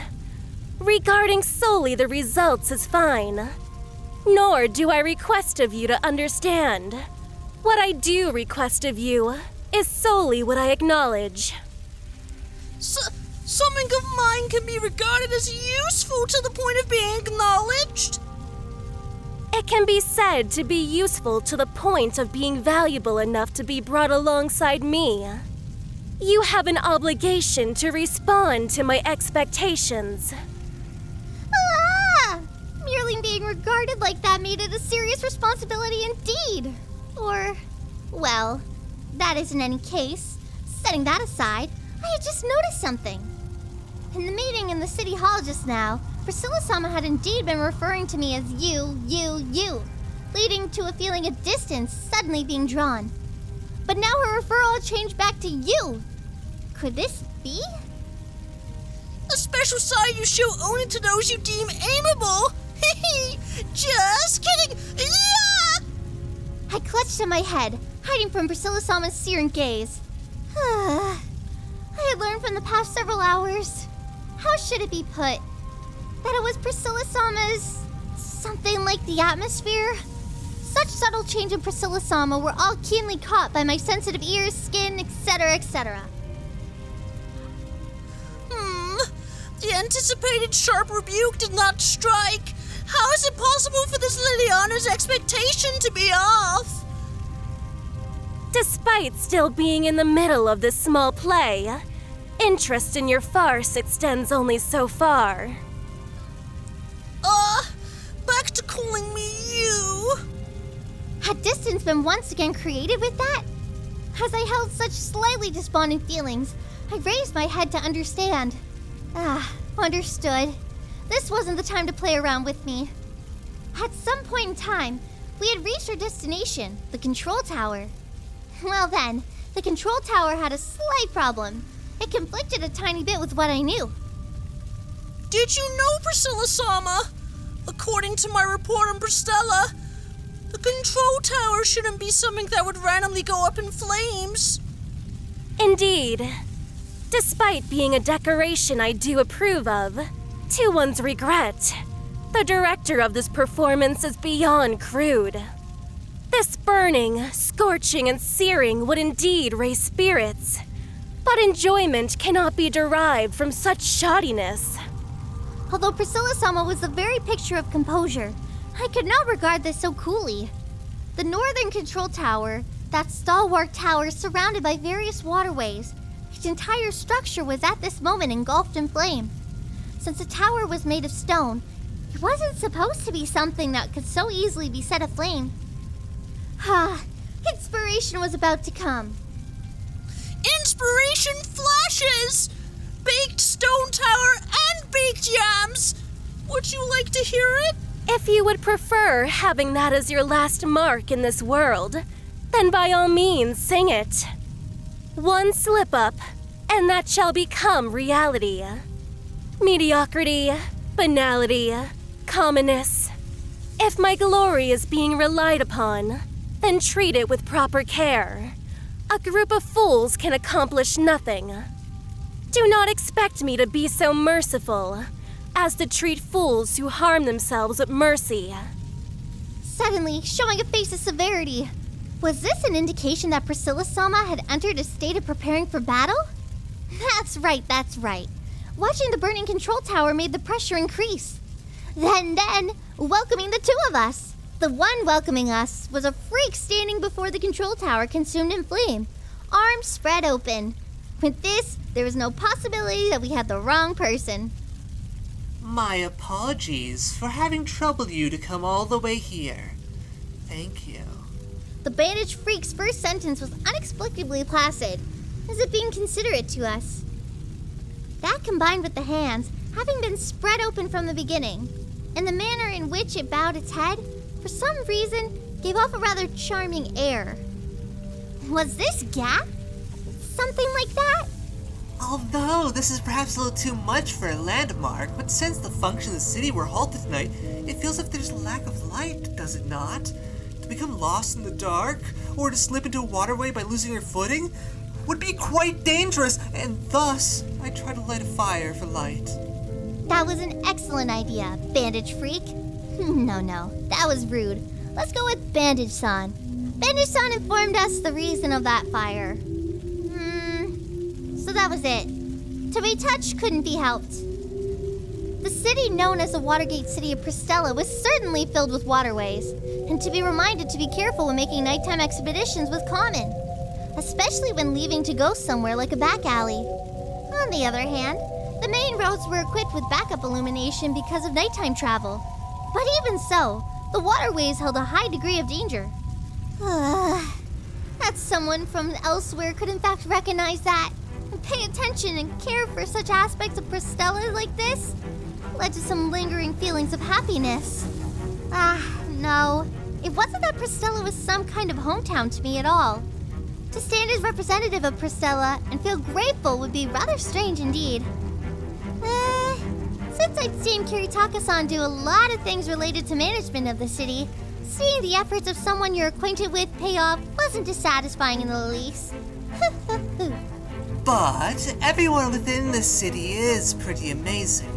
Regarding solely the results is fine. Nor do I request of you to understand. What I do request of you is solely what I acknowledge. Something of mine can be regarded as useful to the point of being acknowledged? It can be said to be useful to the point of being valuable enough to be brought alongside me. You have an obligation to respond to my expectations. Merely being regarded like that made it a serious responsibility indeed. Or, well, that is in any case. Setting that aside, I had just noticed something. In the meeting in the city hall just now, Priscilla-sama had indeed been referring to me as you, leading to a feeling of distance suddenly being drawn. But now her referral had changed back to you. Could this be? A special side you show only to those you deem amiable. Just kidding. Yeah! I clutched at my head, hiding from Priscilla-sama's searing gaze. I had learned from the past several hours. How should it be put? That it was Priscilla-sama's something like the atmosphere? such subtle change in Priscilla-sama were all keenly caught by my sensitive ears, skin, etc., etc. The anticipated sharp rebuke did not strike. How is it possible for this Liliana's expectation to be off? Despite still being in the middle of this small play, interest in your farce extends only so far. Back to calling me you. Had distance been once again created with that? As I held such slightly despondent feelings, I raised my head to understand. Understood. This wasn't the time to play around with me. At some point in time, we had reached our destination, the control tower. Well then, the control tower had a slight problem. It conflicted a tiny bit with what I knew. Did you know, Priscilla-sama? According to my report on Pristella, the control tower shouldn't be something that would randomly go up in flames. Indeed. Despite being a decoration I do approve of, to one's regret, the director of this performance is beyond crude. This burning, scorching, and searing would indeed raise spirits, but enjoyment cannot be derived from such shoddiness. Although Priscilla-sama was the very picture of composure, I could not regard this so coolly. The northern control tower, that stalwart tower surrounded by various waterways, its entire structure was at this moment engulfed in flame. Since the tower was made of stone, it wasn't supposed to be something that could so easily be set aflame. Inspiration was about to come. Inspiration flashes! Baked stone tower and baked yams! Would you like to hear it? If you would prefer having that as your last mark in this world, then by all means sing it. One slip-up, and that shall become reality. Mediocrity, banality, commonness. If my glory is being relied upon, then treat it with proper care. A group of fools can accomplish nothing. Do not expect me to be so merciful as to treat fools who harm themselves with mercy. Suddenly, showing a face of severity. Was this an indication that Priscilla-sama had entered a state of preparing for battle? That's right. Watching the burning control tower made the pressure increase. Then, welcoming the two of us. The one welcoming us was a freak standing before the control tower consumed in flame, arms spread open. With this, there was no possibility that we had the wrong person. My apologies for having troubled you to come all the way here. Thank you. The bandaged freak's first sentence was inexplicably placid, as if being considerate to us. That combined with the hands, having been spread open from the beginning, and the manner in which it bowed its head, for some reason, gave off a rather charming air. Was this gap? Something like that? Although this is perhaps a little too much for a landmark, but since the function of the city were halted tonight, it feels as if there's a lack of light, does it not? To become lost in the dark, or to slip into a waterway by losing your footing, would be quite dangerous, and thus I try to light a fire for light. That was an excellent idea, Bandage Freak. No, that was rude. Let's go with Bandage-san. Bandage-san informed us the reason of that fire. So that was it. To be touched couldn't be helped. The city known as the Watergate City of Pristella was certainly filled with waterways, and to be reminded to be careful when making nighttime expeditions was common, especially when leaving to go somewhere like a back alley. On the other hand, the main roads were equipped with backup illumination because of nighttime travel. But even so, the waterways held a high degree of danger. That someone from elsewhere could in fact recognize that and pay attention and care for such aspects of Pristella like this led to some lingering feelings of happiness. No. It wasn't that Pristella was some kind of hometown to me at all. To stand as representative of Pristella and feel grateful would be rather strange indeed. Since I'd seen Kiritaka-san do a lot of things related to management of the city, seeing the efforts of someone you're acquainted with pay off wasn't dissatisfying in the least. But everyone within this city is pretty amazing.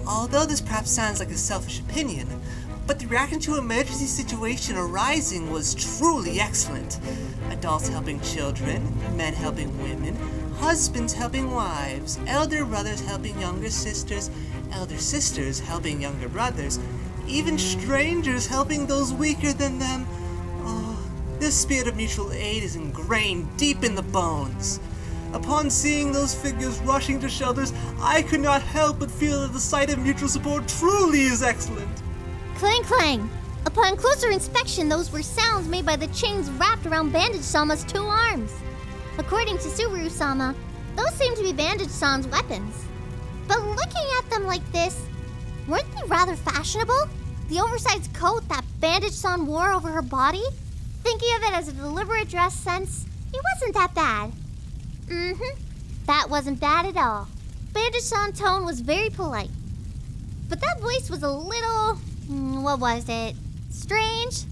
Although this perhaps sounds like a selfish opinion, but the reaction to emergency situation arising was truly excellent. Adults helping children, men helping women, husbands helping wives, elder brothers helping younger sisters, elder sisters helping younger brothers, even strangers helping those weaker than them. Oh, this spirit of mutual aid is ingrained deep in the bones. Upon seeing those figures rushing to shelters, I could not help but feel that the sight of mutual support truly is excellent. Clang clang! Upon closer inspection, those were sounds made by the chains wrapped around Bandage-sama's 2 arms. According to Subaru-sama, those seem to be Bandage-san's weapons. But looking at them like this, weren't they rather fashionable? The oversized coat that Bandage-san wore over her body? Thinking of it as a deliberate dress sense, it wasn't that bad. That wasn't bad at all. Bandage-san's tone was very polite. But that voice was a little... what was it? Strange?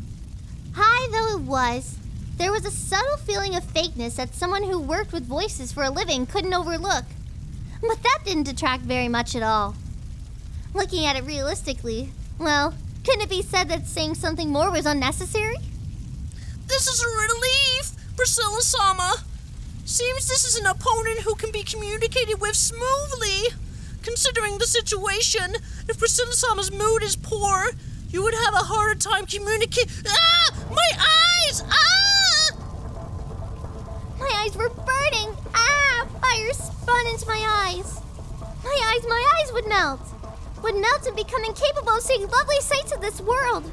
High though it was, there was a subtle feeling of fakeness that someone who worked with voices for a living couldn't overlook. But that didn't detract very much at all. Looking at it realistically, well, couldn't it be said that saying something more was unnecessary? This is a relief, Priscilla-sama. Seems this is an opponent who can be communicated with smoothly. Considering the situation, if Priscilla-sama's mood is poor, you would have a harder time communicating. Ah! My eyes! Ah! My eyes were burning! Ah! Fire spun into my eyes. My eyes would melt and become incapable of seeing lovely sights of this world.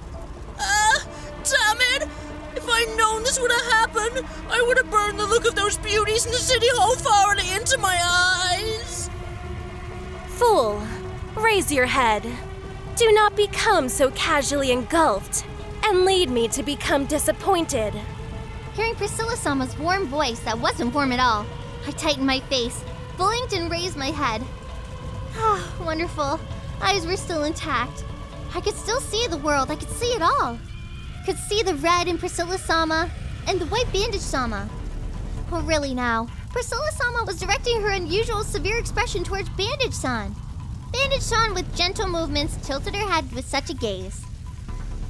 Ah! Damn it! If I'd known this would have happened, I would have burned the look of those beauties in the city hall far into my eyes. Fool, raise your head. Do not become so casually engulfed and lead me to become disappointed. Hearing Priscilla-sama's warm voice that wasn't warm at all, I tightened my face, blinked and raised my head. Ah, wonderful. Eyes were still intact. I could still see the world. I could see it all. Could see the red in Priscilla-sama and the white Bandage-sama. Oh, really now? Priscilla-sama was directing her unusual severe expression towards Bandage-san. Bandage-san, with gentle movements, tilted her head with such a gaze.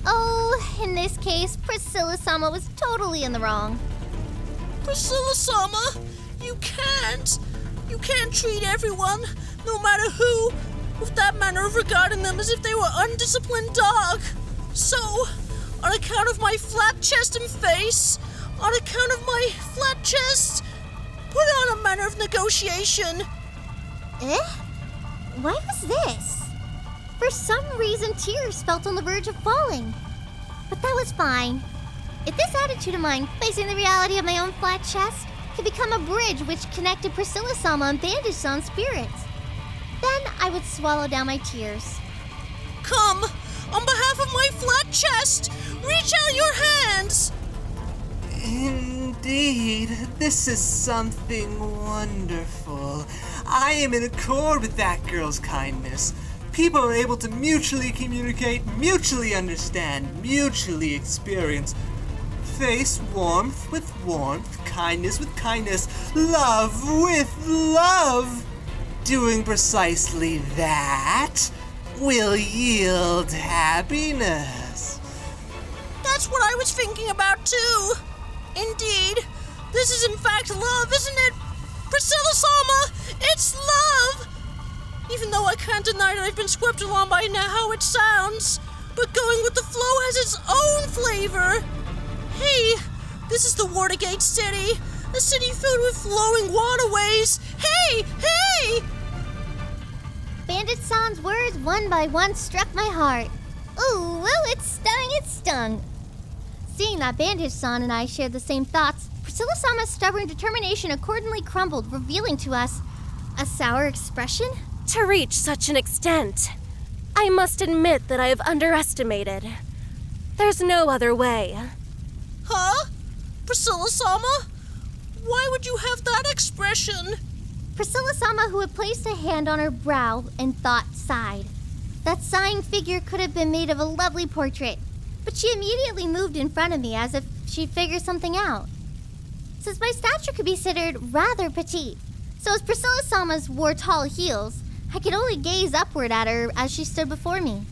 Oh, in this case, Priscilla-sama was totally in the wrong. Priscilla-sama, you can't treat everyone, no matter who, with that manner of regarding them as if they were undisciplined dog. So, on account of my flat chest and face, on account of my flat chest, put on a manner of negotiation. Eh? Why was this? For some reason, tears felt on the verge of falling. But that was fine. If this attitude of mine, facing the reality of my own flat chest, could become a bridge which connected Priscilla-sama and Bandage-san's spirits, then I would swallow down my tears. Come, on behalf of my flat chest, reach out your hands! Indeed, this is something wonderful. I am in accord with that girl's kindness. People are able to mutually communicate, mutually understand, mutually experience. Face warmth with warmth, kindness with kindness, love with love. Doing precisely that will yield happiness. That's what I was thinking about too. Indeed, this is in fact love, isn't it? Priscilla-sama, it's love! Even though I can't deny that I've been swept along by now how it sounds, but going with the flow has its own flavor. Hey, this is the Watergate City, a city filled with flowing waterways. Hey, hey! Bandage-san's words one by one struck my heart. Ooh, it stung. Seeing that Bandage-san and I shared the same thoughts, Priscilla-sama's stubborn determination accordingly crumbled, revealing to us a sour expression? To reach such an extent, I must admit that I have underestimated. There's no other way. Huh? Priscilla-sama? Why would you have that expression? Priscilla-sama, who had placed a hand on her brow and thought, sighed. That sighing figure could have been made of a lovely portrait, but she immediately moved in front of me as if she'd figured something out. Since my stature could be considered rather petite, so as Priscilla-sama's wore tall heels, I could only gaze upward at her as she stood before me.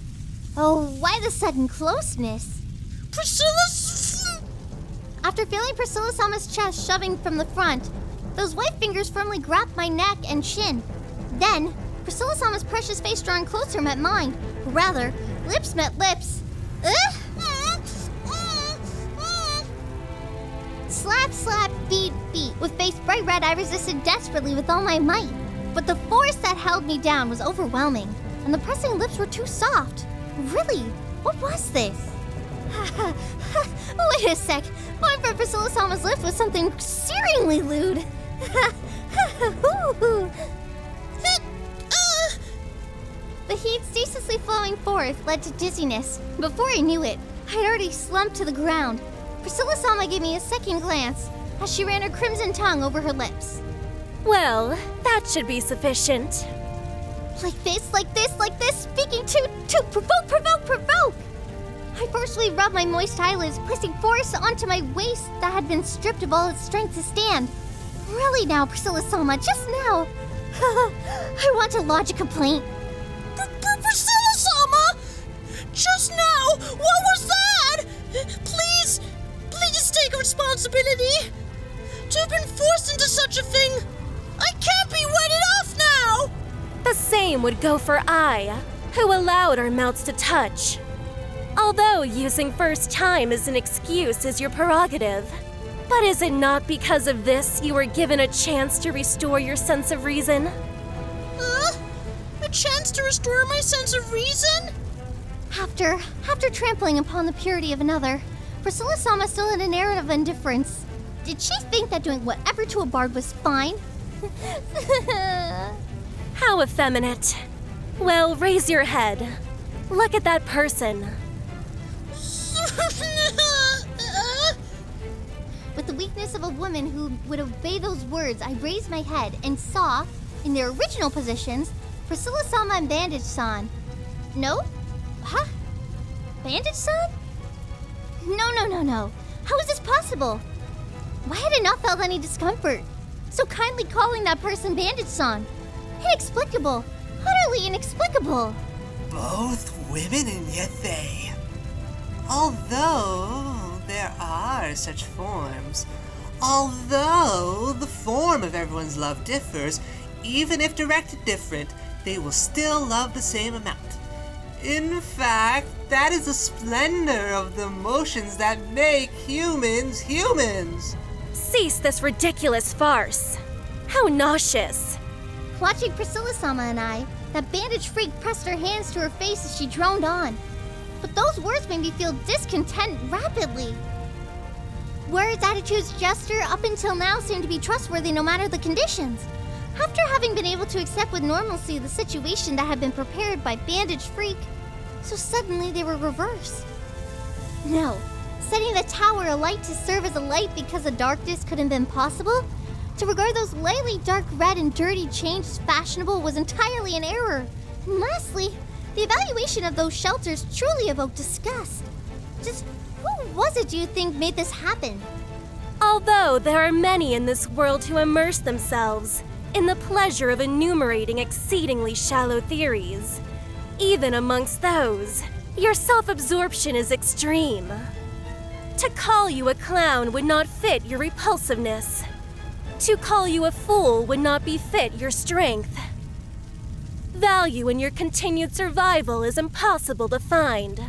Oh, why the sudden closeness? Priscilla's... After feeling Priscilla-sama's chest shoving from the front, those white fingers firmly grabbed my neck and chin. Then, Priscilla-sama's precious face drawing closer met mine. Or rather, lips met lips. Slap, slap, beat, beat. With face bright red, I resisted desperately with all my might. But the force that held me down was overwhelming, and the pressing lips were too soft. Really? What was this? Wait a sec. Going for Priscilla-sama's lips was something searingly lewd. The heat ceaselessly flowing forth led to dizziness. Before I knew it, I'd already slumped to the ground. Priscilla-sama gave me a second glance as she ran her crimson tongue over her lips. Well, that should be sufficient. Like this, speaking to provoke! I forcefully rubbed my moist eyelids, placing force onto my waist that had been stripped of all its strength to stand. Really now, Priscilla-sama, just now. I want to lodge a complaint. Priscilla-sama! Just now! What was that? Please take responsibility. To have been forced into such a thing, I can't be wetted off now! The same would go for I, who allowed our mouths to touch. Although using first time as an excuse is your prerogative. But is it not because of this you were given a chance to restore your sense of reason? A chance to restore my sense of reason? After trampling upon the purity of another, Priscilla-sama still had an air of indifference. Did she think that doing whatever to a bard was fine? How effeminate. Well, raise your head. Look at that person. With the weakness of a woman who would obey those words, I raised my head and saw, in their original positions, Priscilla-sama and Bandage-san. No? Huh? Bandage-san? No. How is this possible? Why had I not felt any discomfort? So kindly calling that person Bandage-san. Inexplicable. Utterly inexplicable. Both women and yet they. Although there are such forms, although the form of everyone's love differs, even if directed different, they will still love the same amount. In fact, that is the splendor of the emotions that make humans humans. Cease this ridiculous farce. How nauseous. Watching Priscilla-sama and I, that bandaged freak pressed her hands to her face as she droned on. But those words made me feel discontent rapidly. Words, attitudes, gesture, up until now seemed to be trustworthy no matter the conditions. After having been able to accept with normalcy the situation that had been prepared by Bandaged Freak, so suddenly they were reversed. No, setting the tower alight to serve as a light because the darkness couldn't have been possible, to regard those lightly dark red and dirty chains as fashionable was entirely an error. And lastly, the evaluation of those shelters truly evoked disgust. Just who was it, do you think, made this happen? Although there are many in this world who immerse themselves in the pleasure of enumerating exceedingly shallow theories, even amongst those, your self-absorption is extreme. To call you a clown would not fit your repulsiveness. To call you a fool would not befit your strength. Value in your continued survival is impossible to find.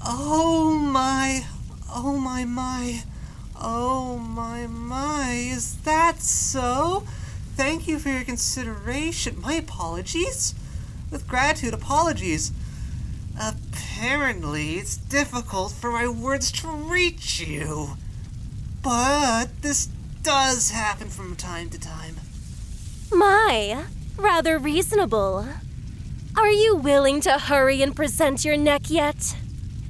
Oh my, is that so? Thank you for your consideration. My apologies? With gratitude, apologies. Apparently, it's difficult for my words to reach you. But this does happen from time to time. My, rather reasonable. Are you willing to hurry and present your neck yet?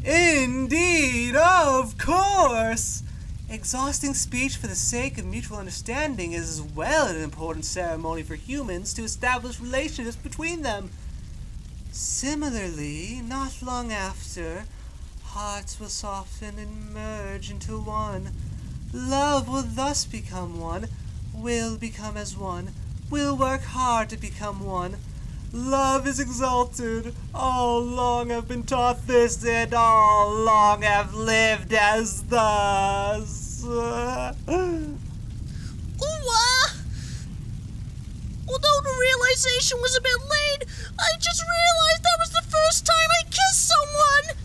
Indeed, of course! Exhausting speech for the sake of mutual understanding is as well an important ceremony for humans to establish relationships between them. Similarly, not long after, hearts will soften and merge into one. Love will thus become one, will become as one, will work hard to become one. Love is exalted. All along I've been taught this, and all along have lived as thus. Although the realization was a bit late, I just realized that was the first time I kissed someone!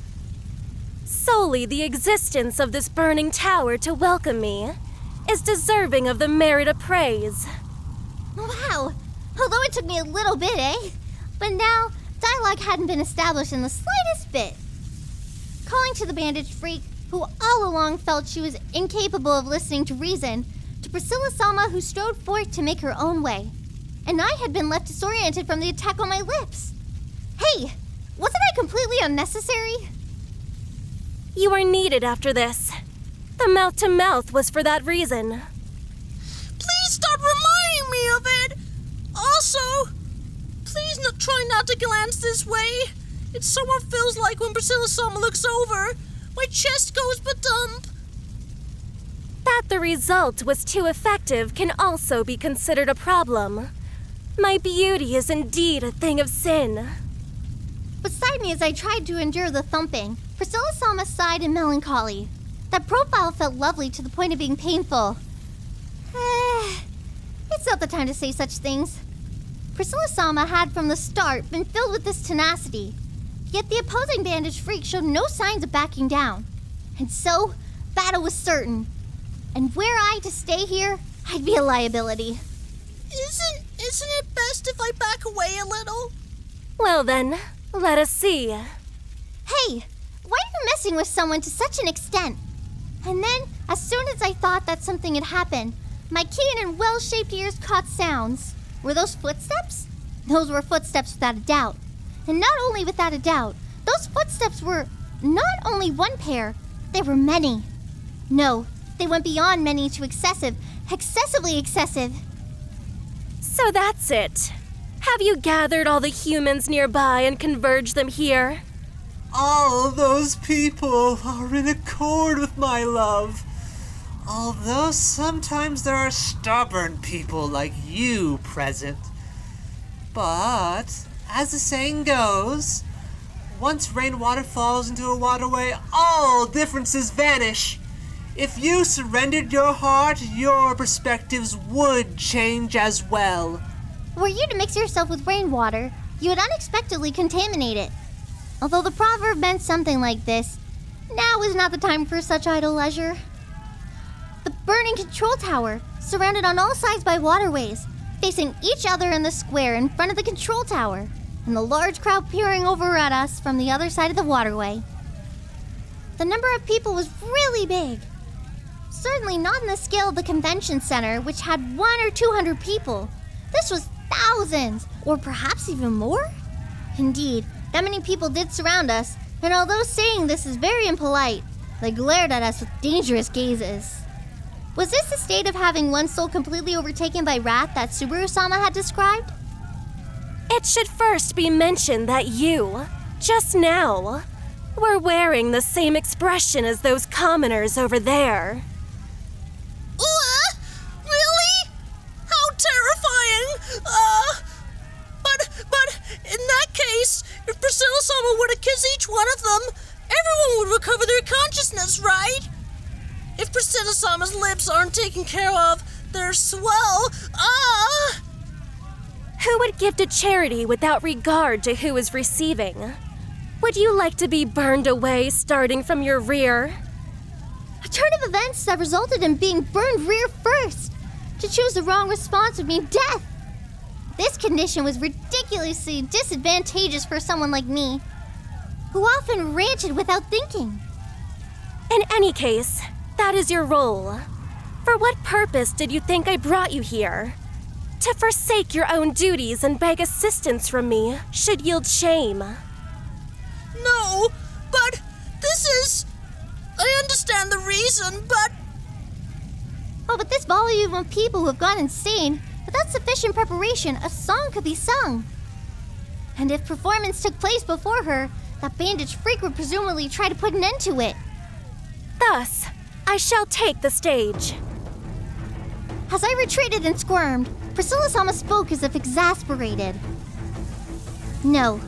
Solely the existence of this burning tower to welcome me is deserving of the merit of praise. Wow. Although it took me a little bit, eh? But now, dialogue hadn't been established in the slightest bit. Calling to the bandaged freak, who all along felt she was incapable of listening to reason, to Priscilla-sama, who strode forth to make her own way. And I had been left disoriented from the attack on my lips. Hey, wasn't I completely unnecessary? You are needed after this. The mouth-to-mouth was for that reason. Please stop reminding me of it! Also, please try not to glance this way. It somewhat feels like when Priscilla-sama looks over, my chest goes ba-dump. That the result was too effective can also be considered a problem. My beauty is indeed a thing of sin. Beside me as I tried to endure the thumping, Priscilla-sama sighed in melancholy. That profile felt lovely to the point of being painful. It's not the time to say such things. Priscilla-sama had from the start been filled with this tenacity. Yet the opposing bandaged freak showed no signs of backing down. And so, battle was certain. And were I to stay here, I'd be a liability. Isn't it best if I back away a little? Well then, let us see. Hey, why are you messing with someone to such an extent? And then, as soon as I thought that something had happened, my keen and well-shaped ears caught sounds. Were those footsteps? Those were footsteps without a doubt. And not only without a doubt, those footsteps were not only one pair, they were many. No, they went beyond many to excessively excessive. So that's it. Have you gathered all the humans nearby and converged them here? All those people are in accord with my love. Although sometimes there are stubborn people like you present. But, as the saying goes, once rainwater falls into a waterway, all differences vanish. If you surrendered your heart, your perspectives would change as well. Were you to mix yourself with rainwater, you would unexpectedly contaminate it. Although the proverb meant something like this, now is not the time for such idle leisure. The burning control tower, surrounded on all sides by waterways, facing each other in the square in front of the control tower, and the large crowd peering over at us from the other side of the waterway. The number of people was really big. Certainly not on the scale of the convention center, which had 100 or 200 people. This was thousands, or perhaps even more. Indeed, that many people did surround us, and although saying this is very impolite, they glared at us with dangerous gazes. Was this the state of having one's soul completely overtaken by wrath that Subaru-sama had described? It should first be mentioned that you, just now, were wearing the same expression as those commoners over there. Really? How terrifying! But in that case, if Priscilla-sama were to kiss each one of them, everyone would recover their consciousness, right? If Priscilla-sama's lips aren't taken care of, they're swell. Who would give to charity without regard to who is receiving? Would you like to be burned away starting from your rear? A turn of events that resulted in being burned rear first. To choose the wrong response would mean death. This condition was ridiculously disadvantageous for someone like me, who often ranted without thinking. In any case, that is your role. For what purpose did you think I brought you here? To forsake your own duties and beg assistance from me should yield shame. No, but this is... I understand the reason, but... Oh, but this volume of people who have gone insane, without sufficient preparation, a song could be sung. And if performance took place before her, that bandaged freak would presumably try to put an end to it. Thus, I shall take the stage. As I retreated and squirmed, Priscilla-sama spoke as if exasperated. No.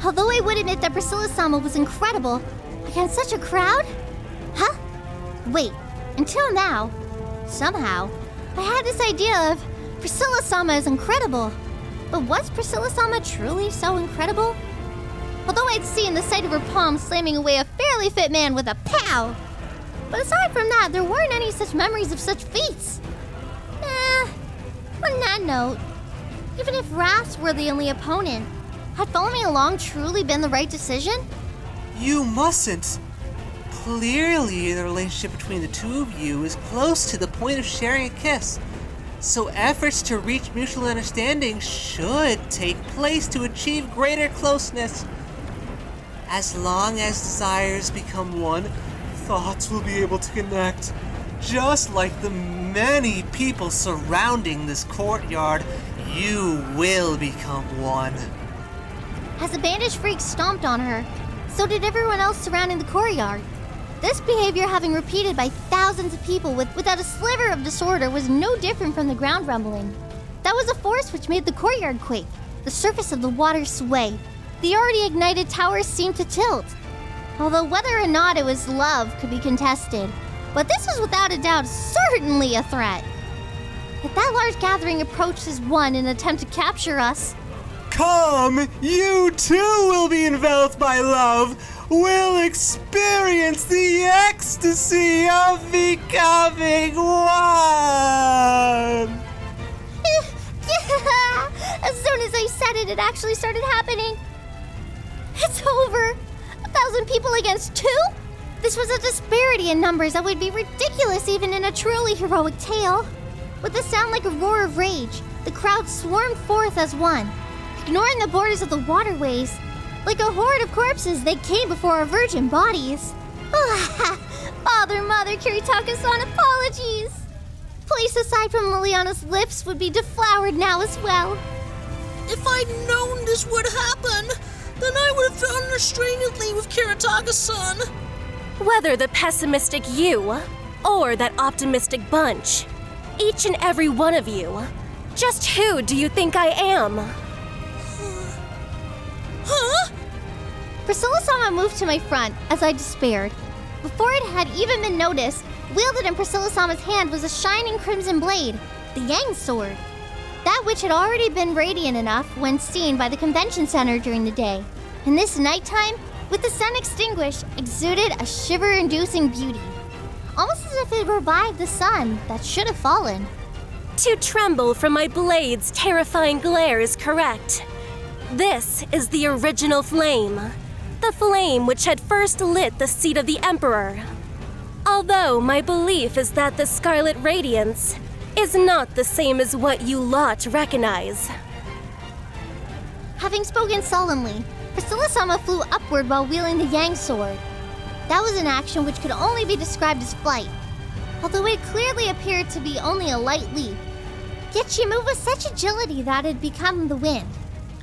Although I would admit that Priscilla-sama was incredible, against such a crowd? Huh? Wait, until now, somehow, I had this idea of Priscilla-sama is incredible. But was Priscilla-sama truly so incredible? Although I'd seen the sight of her palm slamming away a fairly fit man with a pow. But aside from that, there weren't any such memories of such feats. On that note, even if Wraths were the only opponent, had following along truly been the right decision? You mustn't. Clearly, the relationship between the two of you is close to the point of sharing a kiss. So efforts to reach mutual understanding should take place to achieve greater closeness. As long as desires become one, thoughts will be able to connect. Just like the many people surrounding this courtyard, you will become one. As the bandaged freak stomped on her, so did everyone else surrounding the courtyard. This behavior, having repeated by thousands of people without a sliver of disorder, was no different from the ground rumbling. That was a force which made the courtyard quake, the surface of the water sway. The already ignited towers seemed to tilt. Although whether or not it was love could be contested. But this was without a doubt certainly a threat. If that large gathering approached as one in an attempt to capture us... Come, you too will be enveloped by love. We'll experience the ecstasy of becoming one. As soon as I said it, it actually started happening. It's over. 1,000 people against 2? This was a disparity in numbers that would be ridiculous even in a truly heroic tale. With a sound like a roar of rage, the crowd swarmed forth as one. Ignoring the borders of the waterways, like a horde of corpses, they came before our virgin bodies. Father, Mother, Kiritaka-san, apologies. Place aside from Liliana's lips would be deflowered now as well. If I'd known this would happen, then I would have done unrestrainedly with Kiritaka-san. Whether the pessimistic you or that optimistic bunch, each and every one of you, just who do you think I am? Huh? Priscilla-sama moved to my front as I despaired. Before it had even been noticed, wielded in Priscilla-sama's hand was a shining crimson blade, the Yang sword. That which had already been radiant enough when seen by the convention center during the day. And this nighttime, with the sun extinguished, exuded a shiver-inducing beauty. Almost as if it revived the sun that should have fallen. To tremble from my blade's terrifying glare is correct. This is the original flame. The flame which had first lit the seat of the Emperor. Although my belief is that the scarlet radiance is not the same as what you lot recognize. Having spoken solemnly, Priscilla-sama flew upward while wielding the Yang sword. That was an action which could only be described as flight, although it clearly appeared to be only a light leap. Yet she moved with such agility that it had become the wind.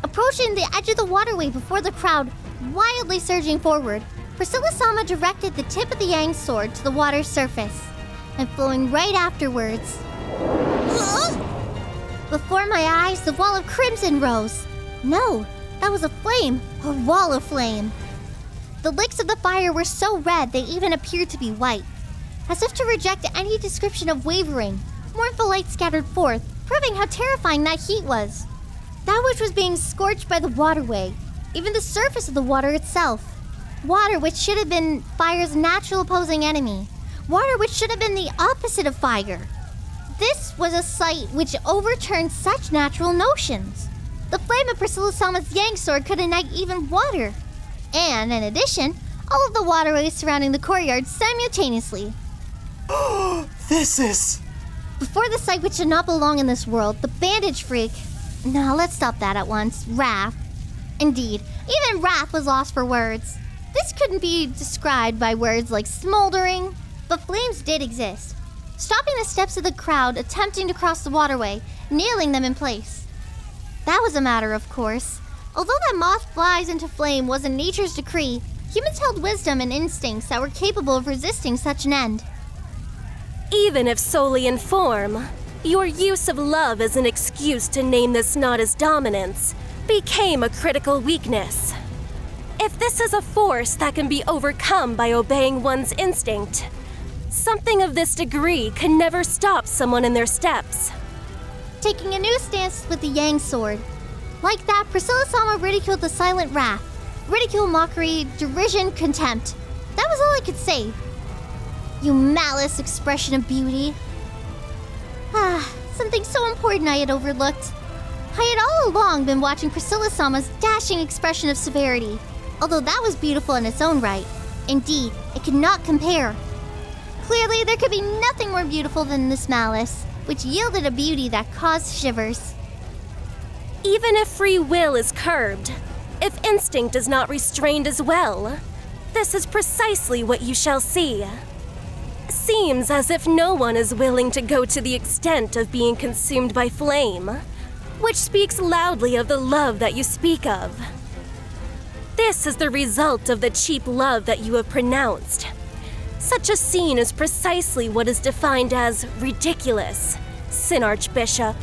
Approaching the edge of the waterway before the crowd, wildly surging forward, Priscilla-sama directed the tip of the Yang sword to the water's surface, and flowing right afterwards. Huh? Before my eyes, the wall of crimson rose. No, that was a flame, a wall of flame. The licks of the fire were so red they even appeared to be white. As if to reject any description of wavering, mournful light scattered forth, proving how terrifying that heat was. That which was being scorched by the waterway, even the surface of the water itself. Water which should have been fire's natural opposing enemy. Water which should have been the opposite of fire. This was a sight which overturned such natural notions. The flame of Priscilla-sama's Yang sword could ignite even water. And, in addition, all of the waterways surrounding the courtyard simultaneously. This is... Before the sight which did not belong in this world, the bandage freak... No, let's stop that at once. Wrath. Indeed, even Wrath was lost for words. This couldn't be described by words like smoldering, but flames did exist. Stopping the steps of the crowd attempting to cross the waterway, nailing them in place. That was a matter of course. Although that moth flies into flame wasn't nature's decree, humans held wisdom and instincts that were capable of resisting such an end. Even if solely in form, your use of love as an excuse to name this not as dominance became a critical weakness. If this is a force that can be overcome by obeying one's instinct, something of this degree can never stop someone in their steps. Taking a new stance with the Yang sword. Like that, Priscilla-sama ridiculed the silent wrath. Ridicule, mockery, derision, contempt. That was all I could say. You malice expression of beauty. Something so important I had overlooked. I had all along been watching Priscilla-sama's dashing expression of severity, although that was beautiful in its own right. Indeed, it could not compare. Clearly, there could be nothing more beautiful than this malice, which yielded a beauty that caused shivers. Even if free will is curbed, if instinct is not restrained as well, this is precisely what you shall see. Seems as if no one is willing to go to the extent of being consumed by flame, which speaks loudly of the love that you speak of. This is the result of the cheap love that you have pronounced. Such a scene is precisely what is defined as ridiculous, Sin Archbishop.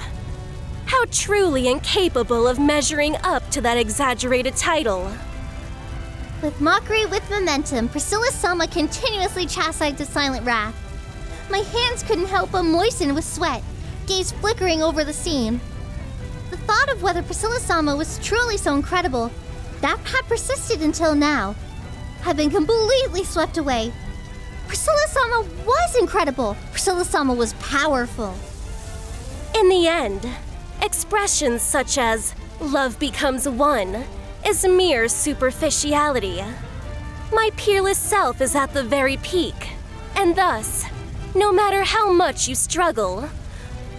How truly incapable of measuring up to that exaggerated title. With mockery with momentum, Priscilla-sama continuously chastised the silent wrath. My hands couldn't help but moisten with sweat, gaze flickering over the scene. The thought of whether Priscilla-sama was truly so incredible, that had persisted until now, had been completely swept away. Priscilla-sama was incredible. Priscilla-sama was powerful. In the end, expressions such as love becomes one is mere superficiality. My peerless self is at the very peak, and thus, no matter how much you struggle,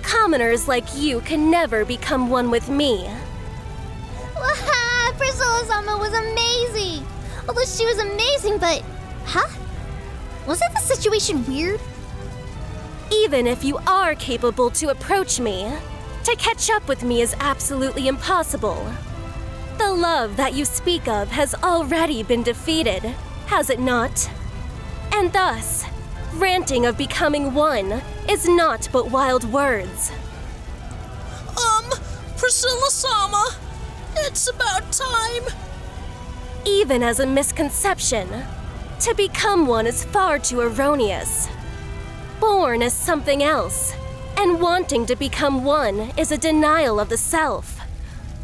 commoners like you can never become one with me. Priscilla-sama was amazing! Although she was amazing, but... Wasn't the situation weird? Even if you are capable to approach me, to catch up with me is absolutely impossible. The love that you speak of has already been defeated, has it not? And thus, ranting of becoming one is not but wild words. Priscilla-sama, it's about time. Even as a misconception, to become one is far too erroneous. Born as something else, and wanting to become one is a denial of the self.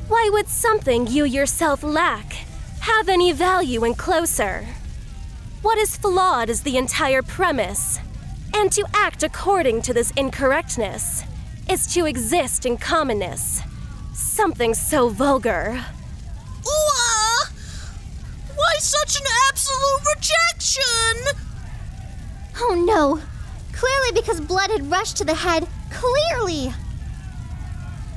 Why would something you yourself lack have any value in closer? What is flawed is the entire premise, and to act according to this incorrectness is to exist in commonness. Something so vulgar. Why such an absolute rejection? Oh no! Clearly because blood had rushed to the head. Clearly!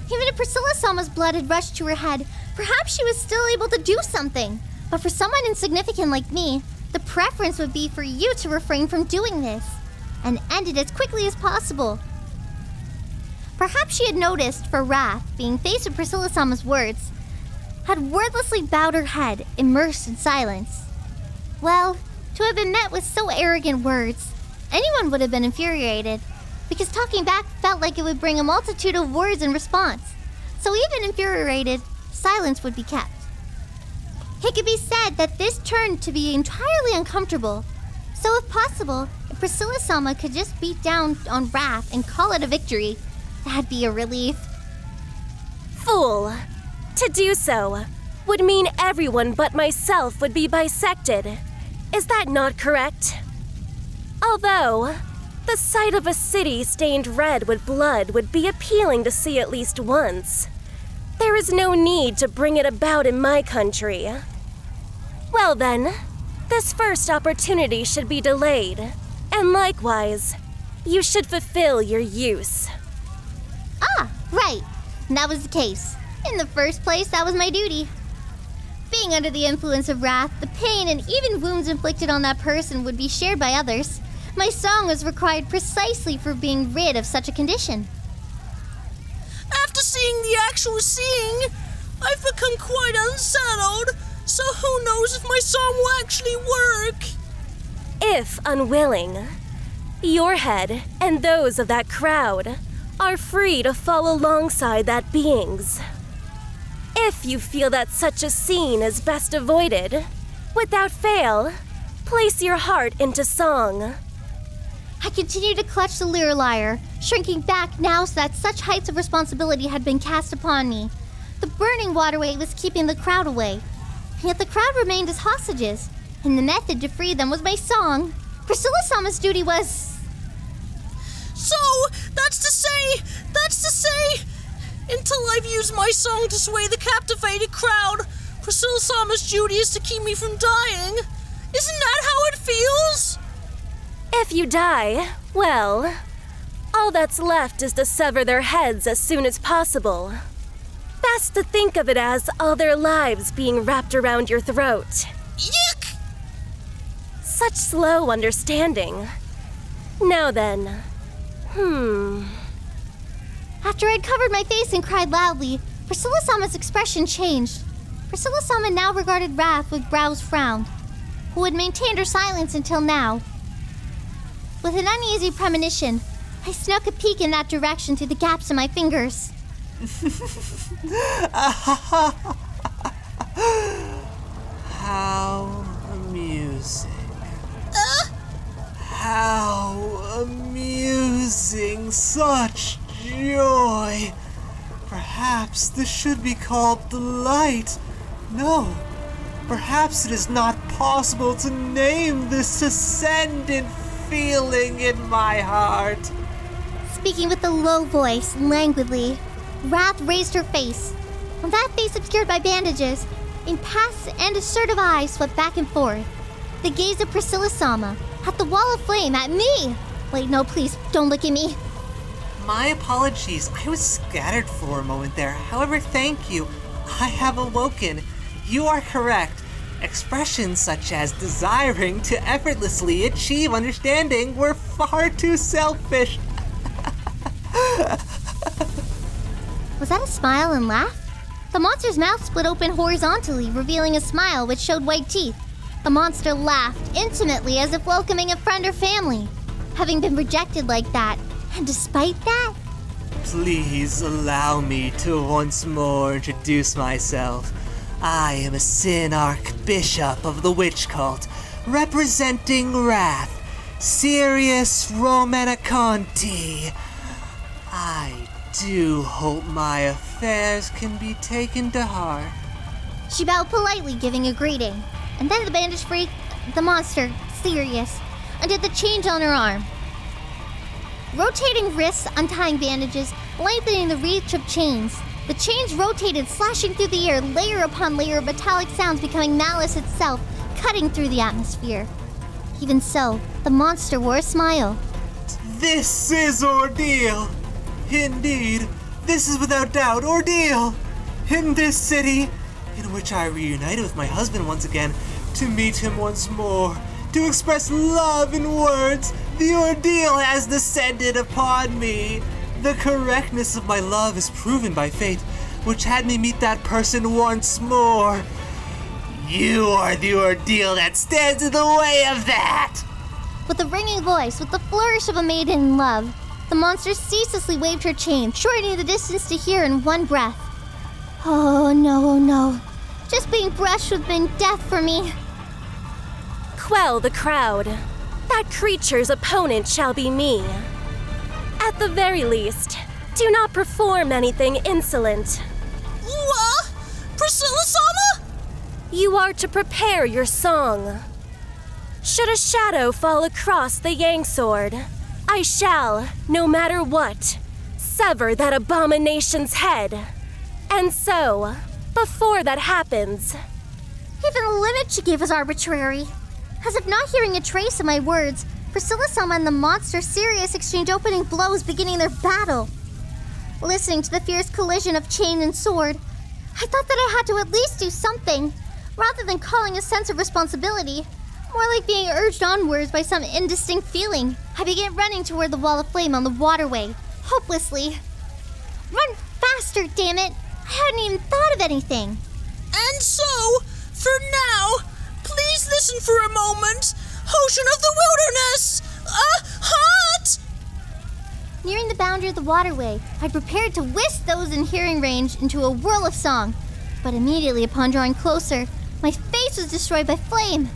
Even if Priscilla-sama's blood had rushed to her head, perhaps she was still able to do something. But for someone insignificant like me, the preference would be for you to refrain from doing this, and end it as quickly as possible. Perhaps she had noticed, for Wrath, being faced with Priscilla-sama's words, had wordlessly bowed her head, immersed in silence. Well, to have been met with so arrogant words, anyone would have been infuriated, because talking back felt like it would bring a multitude of words in response. So even infuriated, silence would be kept. It could be said that this turned to be entirely uncomfortable. So if possible, if Priscilla-sama could just beat down on Wrath and call it a victory, that'd be a relief. Fool! To do so would mean everyone but myself would be bisected. Is that not correct? Although, the sight of a city stained red with blood would be appealing to see at least once. There is no need to bring it about in my country. Well then, this first opportunity should be delayed, and likewise, you should fulfill your use. Right. That was the case. In the first place, that was my duty. Being under the influence of wrath, the pain and even wounds inflicted on that person would be shared by others. My song was required precisely for being rid of such a condition. After seeing the actual scene, I've become quite unsettled, so who knows if my song will actually work? If unwilling, your head and those of that crowd are free to fall alongside that being's. If you feel that such a scene is best avoided, without fail, place your heart into song. I continued to clutch the lyre lyre, shrinking back now so that such heights of responsibility had been cast upon me. The burning waterway was keeping the crowd away, and yet the crowd remained as hostages, and the method to free them was my song. Priscilla-sama's duty was... So, that's to say, until I've used my song to sway the captivated crowd, Priscilla-sama's duty is to keep me from dying. Isn't that how it feels? If you die, well, all that's left is to sever their heads as soon as possible. Best to think of it as all their lives being wrapped around your throat. Yuck! Such slow understanding. Now then, After I'd covered my face and cried loudly, Priscilla-sama's expression changed. Priscilla-sama now regarded Wrath with brows frowned, who had maintained her silence until now. With an uneasy premonition, I snuck a peek in that direction through the gaps in my fingers. How amusing. How amusing. Such joy. Perhaps this should be called delight. No, perhaps it is not possible to name this ascendant feeling in my heart. Speaking with a low voice, languidly, Wrath raised her face. On that face obscured by bandages, impassive and assertive eyes swept back and forth. The gaze of Priscilla-sama, at the wall of flame, at me! Wait, no, please, don't look at me. My apologies. I was scattered for a moment there. However, thank you. I have awoken. You are correct. Expressions such as desiring to effortlessly achieve understanding were far too selfish. Was that a smile and laugh? The monster's mouth split open horizontally, revealing a smile which showed white teeth. The monster laughed, intimately, as if welcoming a friend or family. Having been rejected like that, and despite that... Please allow me to once more introduce myself. I am a Sin Archbishop of the Witch Cult, representing Wrath, Sirius Romaniconti. I do hope my affairs can be taken to heart. She bowed politely, giving a greeting. And then the bandage freak, the monster, Sirius, undid the change on her arm. Rotating wrists, untying bandages, lengthening the reach of chains. The chains rotated, slashing through the air, layer upon layer of metallic sounds, becoming malice itself, cutting through the atmosphere. Even so, the monster wore a smile. This is ordeal. Indeed, this is without doubt ordeal. In this city, in which I reunited with my husband once again, to meet him once more, to express love in words, the ordeal has descended upon me. The correctness of my love is proven by fate, which had me meet that person once more. You are the ordeal that stands in the way of that! With a ringing voice, with the flourish of a maiden in love, the monster ceaselessly waved her chain, shortening the distance to hear in one breath. Oh no. Just being brushed would have been death for me. Quell the crowd. That creature's opponent shall be me. At the very least, do not perform anything insolent. What? Priscilla-sama? You are to prepare your song. Should a shadow fall across the Yang Sword, I shall, no matter what, sever that abomination's head. And so, before that happens... Even the limit she gave was arbitrary. As if not hearing a trace of my words, Priscilla-sama and the monster Sirius exchange opening blows, beginning their battle. Listening to the fierce collision of chain and sword, I thought that I had to at least do something, rather than calling a sense of responsibility. More like being urged onwards by some indistinct feeling. I began running toward the wall of flame on the waterway, hopelessly. Run faster, damn it! I hadn't even thought of anything. And so, for now, please listen for a moment. Ocean of the wilderness! Hot! Nearing the boundary of the waterway, I prepared to whisk those in hearing range into a whirl of song. But immediately upon drawing closer, my face was destroyed by flame.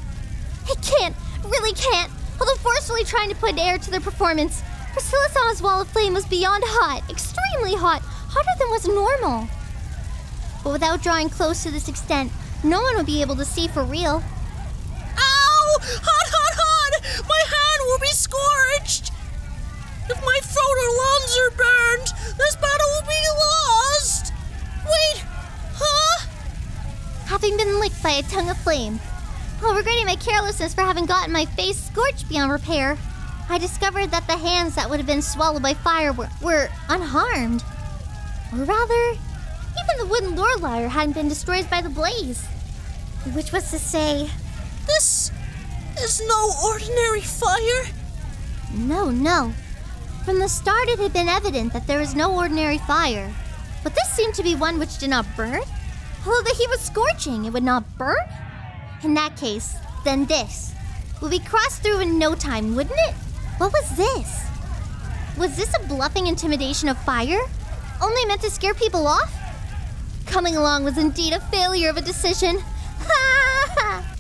It really can't. Although forcefully trying to put air to their performance, Priscilla Sama's wall of flame was beyond hot, extremely hot, hotter than was normal. But without drawing close to this extent, no one would be able to see for real. Ow! Hot, hot, hot! My hand will be scorched! If my throat or lungs are burned, this battle will be lost! Wait! Huh? Having been licked by a tongue of flame, while regretting my carelessness for having gotten my face scorched beyond repair, I discovered that the hands that would have been swallowed by fire were unharmed. Or rather, even the wooden lore lyre hadn't been destroyed by the blaze. Which was to say... This is no ordinary fire? No. From the start it had been evident that there was no ordinary fire. But this seemed to be one which did not burn. Although the heat was scorching, it would not burn? In that case, then this would be crossed through in no time, wouldn't it? What was this? Was this a bluffing intimidation of fire? Only meant to scare people off? Coming along was indeed a failure of a decision. Ha ha!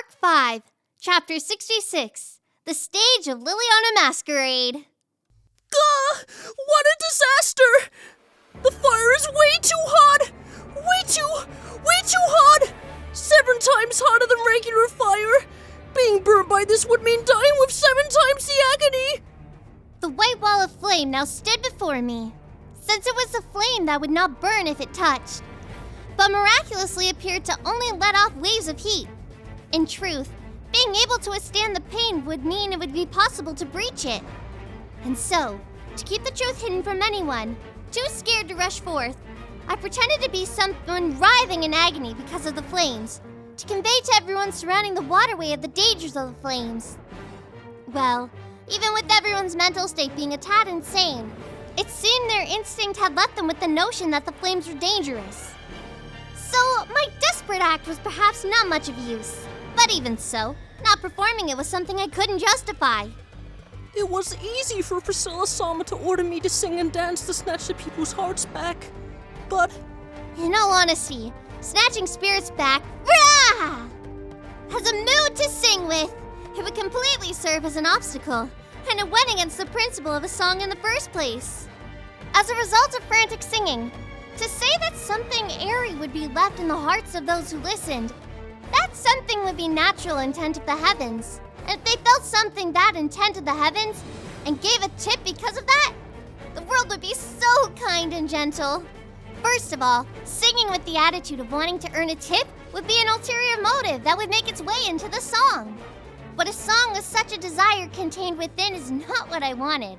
Arc 5, Chapter 66, The Stage of Liliana Masquerade. Gah! What a disaster! The fire is way too hot! Way too hot! 7 times hotter than regular fire! Being burned by this would mean dying with 7 times the agony! The white wall of flame now stood before me, since it was a flame that would not burn if it touched, but miraculously appeared to only let off waves of heat. In truth, being able to withstand the pain would mean it would be possible to breach it. And so, to keep the truth hidden from anyone, too scared to rush forth, I pretended to be someone writhing in agony because of the flames, to convey to everyone surrounding the waterway of the dangers of the flames. Well, even with everyone's mental state being a tad insane, it seemed their instinct had left them with the notion that the flames were dangerous. So, my desperate act was perhaps not much of use. But even so, Not performing it was something I couldn't justify. It was easy for Priscilla-sama to order me to sing and dance to snatch the people's hearts back. But In all honesty, snatching spirits back, rah! Has a mood to sing with. It would completely serve as an obstacle, and it went against the principle of a song in the first place. As a result of frantic singing, to say that something airy would be left in the hearts of those who listened, that something would be natural intent of the heavens. And if they felt something that intent of the heavens and gave a tip because of that, the world would be so kind and gentle. First of all, singing with the attitude of wanting to earn a tip would be an ulterior motive that would make its way into the song. But a song with such a desire contained within is not what I wanted.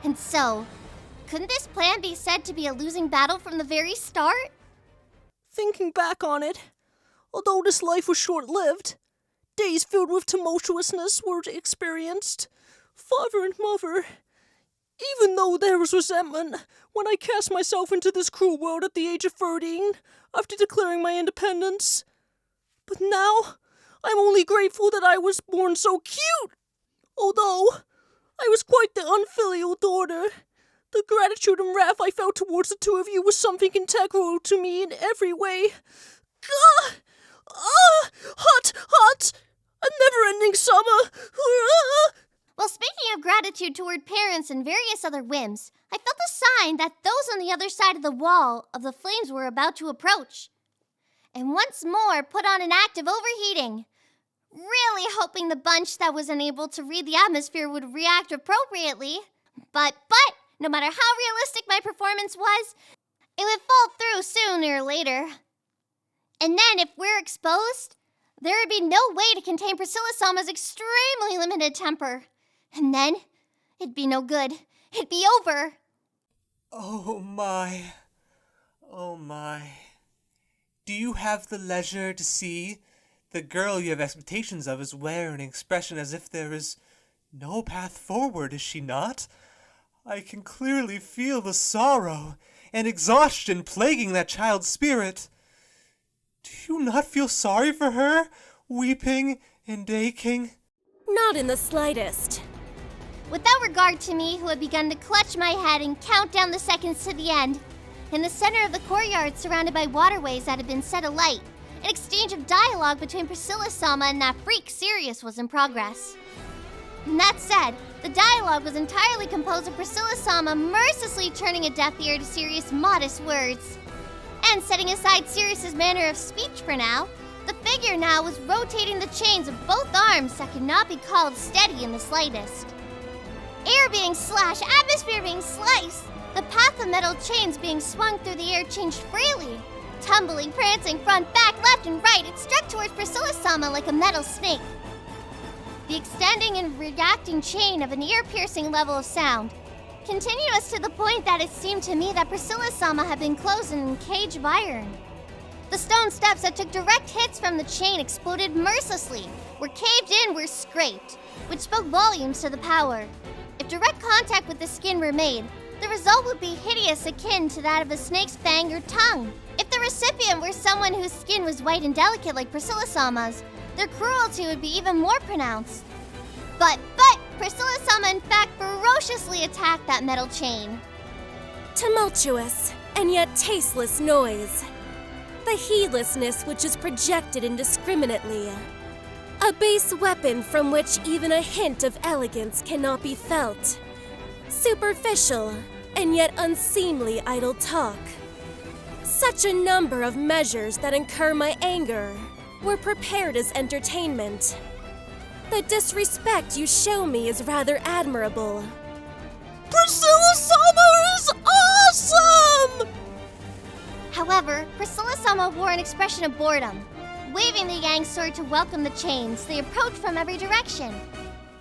And so, couldn't this plan be said to be a losing battle from the very start? thinking back on it, although this life was short-lived, days filled with tumultuousness were experienced. Father and mother, even though there was resentment when I cast myself into this cruel world at the age of 13, after declaring my independence. But now, I'm only grateful that I was born so cute. Although, I was quite the unfilial daughter. The gratitude and wrath I felt towards the two of you was something integral to me in every way. Gah! Hot! A never-ending summer! Well, speaking of gratitude toward parents and various other whims, I felt a sign that those on the other side of the wall of the flames were about to approach. And once more put on an act of overheating. Really hoping the bunch that was unable to read the atmosphere would react appropriately. But, no matter how realistic my performance was, it would fall through sooner or later. And then, if we're exposed, there would be no way to contain Priscilla-sama's extremely limited temper. And then, it'd be no good. It'd be over. Oh my. Do you have the leisure to see? The girl you have expectations of is wearing an expression as if there is no path forward, is she not? I can clearly feel the sorrow and exhaustion plaguing that child's spirit. Do you not feel sorry for her, weeping and aching? Not in the slightest. Without regard to me, who had begun to clutch my head and count down the seconds to the end, in the center of the courtyard surrounded by waterways that had been set alight, an exchange of dialogue between Priscilla-sama and that freak Sirius was in progress. And that said, the dialogue was entirely composed of Priscilla-sama mercilessly turning a deaf ear to Sirius' modest words. And setting aside Sirius's manner of speech for now, the figure now was rotating the chains of both arms that could not be called steady in the slightest. Air being slashed, atmosphere being sliced, the path of metal chains being swung through the air changed freely. Tumbling, prancing, front, back, left, and right, it struck towards Priscilla-sama like a metal snake. The extending and reacting chain of an ear-piercing level of sound, continuous to the point that it seemed to me that Priscilla-sama had been closed in a cage of iron. The stone steps that took direct hits from the chain exploded mercilessly, were caved in, were scraped, which spoke volumes to the power. If direct contact with the skin were made, the result would be hideous, akin to that of a snake's fang or tongue. If the recipient were someone whose skin was white and delicate like Priscilla-sama's, their cruelty would be even more pronounced. But Priscilla-sama in fact ferociously attacked that metal chain. Tumultuous and yet tasteless noise. The heedlessness which is projected indiscriminately. A base weapon from which even a hint of elegance cannot be felt. Superficial and yet unseemly idle talk. Such a number of measures that incur my anger were prepared as entertainment. The disrespect you show me is rather admirable. Priscilla-sama is awesome! However, Priscilla-sama wore an expression of boredom. Waving the yang sword to welcome the chains, they approached from every direction.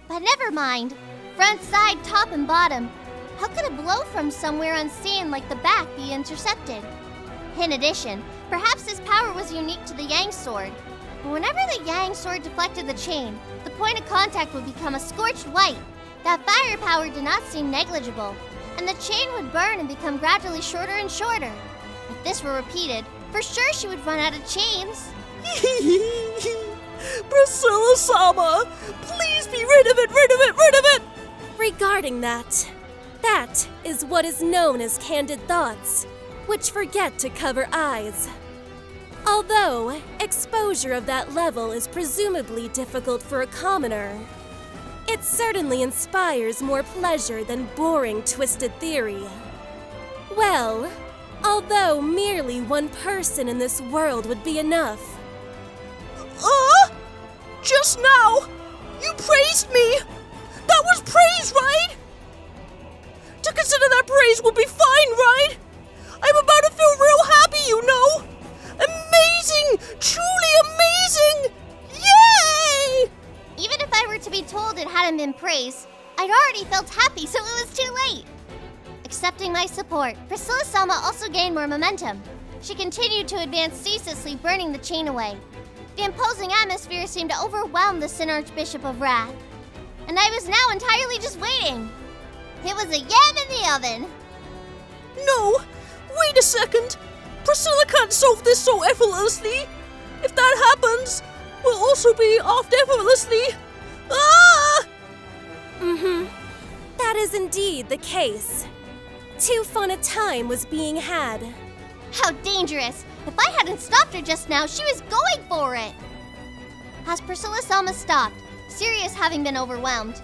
But never mind. Front, side, top, and bottom. How could a blow from somewhere unseen like the back be intercepted? In addition, perhaps this power was unique to the yang sword. But whenever the yang sword deflected the chain, the point of contact would become a scorched white. That firepower did not seem negligible, and the chain would burn and become gradually shorter and shorter. If this were repeated, for sure she would run out of chains. Priscilla-sama! Please be rid of it! Regarding that is what is known as candid thoughts, which forget to cover eyes. Although, exposure of that level is presumably difficult for a commoner, it certainly inspires more pleasure than boring, twisted theory. Well, although merely one person in this world would be enough. Just now, you praised me! That was praise, right? To consider that praise will be fine, right? I'm about to feel real happy, you know? Amazing! Truly amazing! Yay! Even if I were to be told it hadn't been praised, I'd already felt happy, so it was too late. Accepting my support, Priscilla-sama also gained more momentum. She continued to advance ceaselessly, burning the chain away. The imposing atmosphere seemed to overwhelm the Sin Archbishop of Wrath, and I was now entirely just waiting. It was a yam in the oven. No! Wait a second! Priscilla can't solve this so effortlessly! If that happens, we'll also be off effortlessly! Ah! That is indeed the case. Too fun a time was being had. How dangerous! If I hadn't stopped her just now, she was going for it! As Priscilla-sama stopped, Sirius, having been overwhelmed,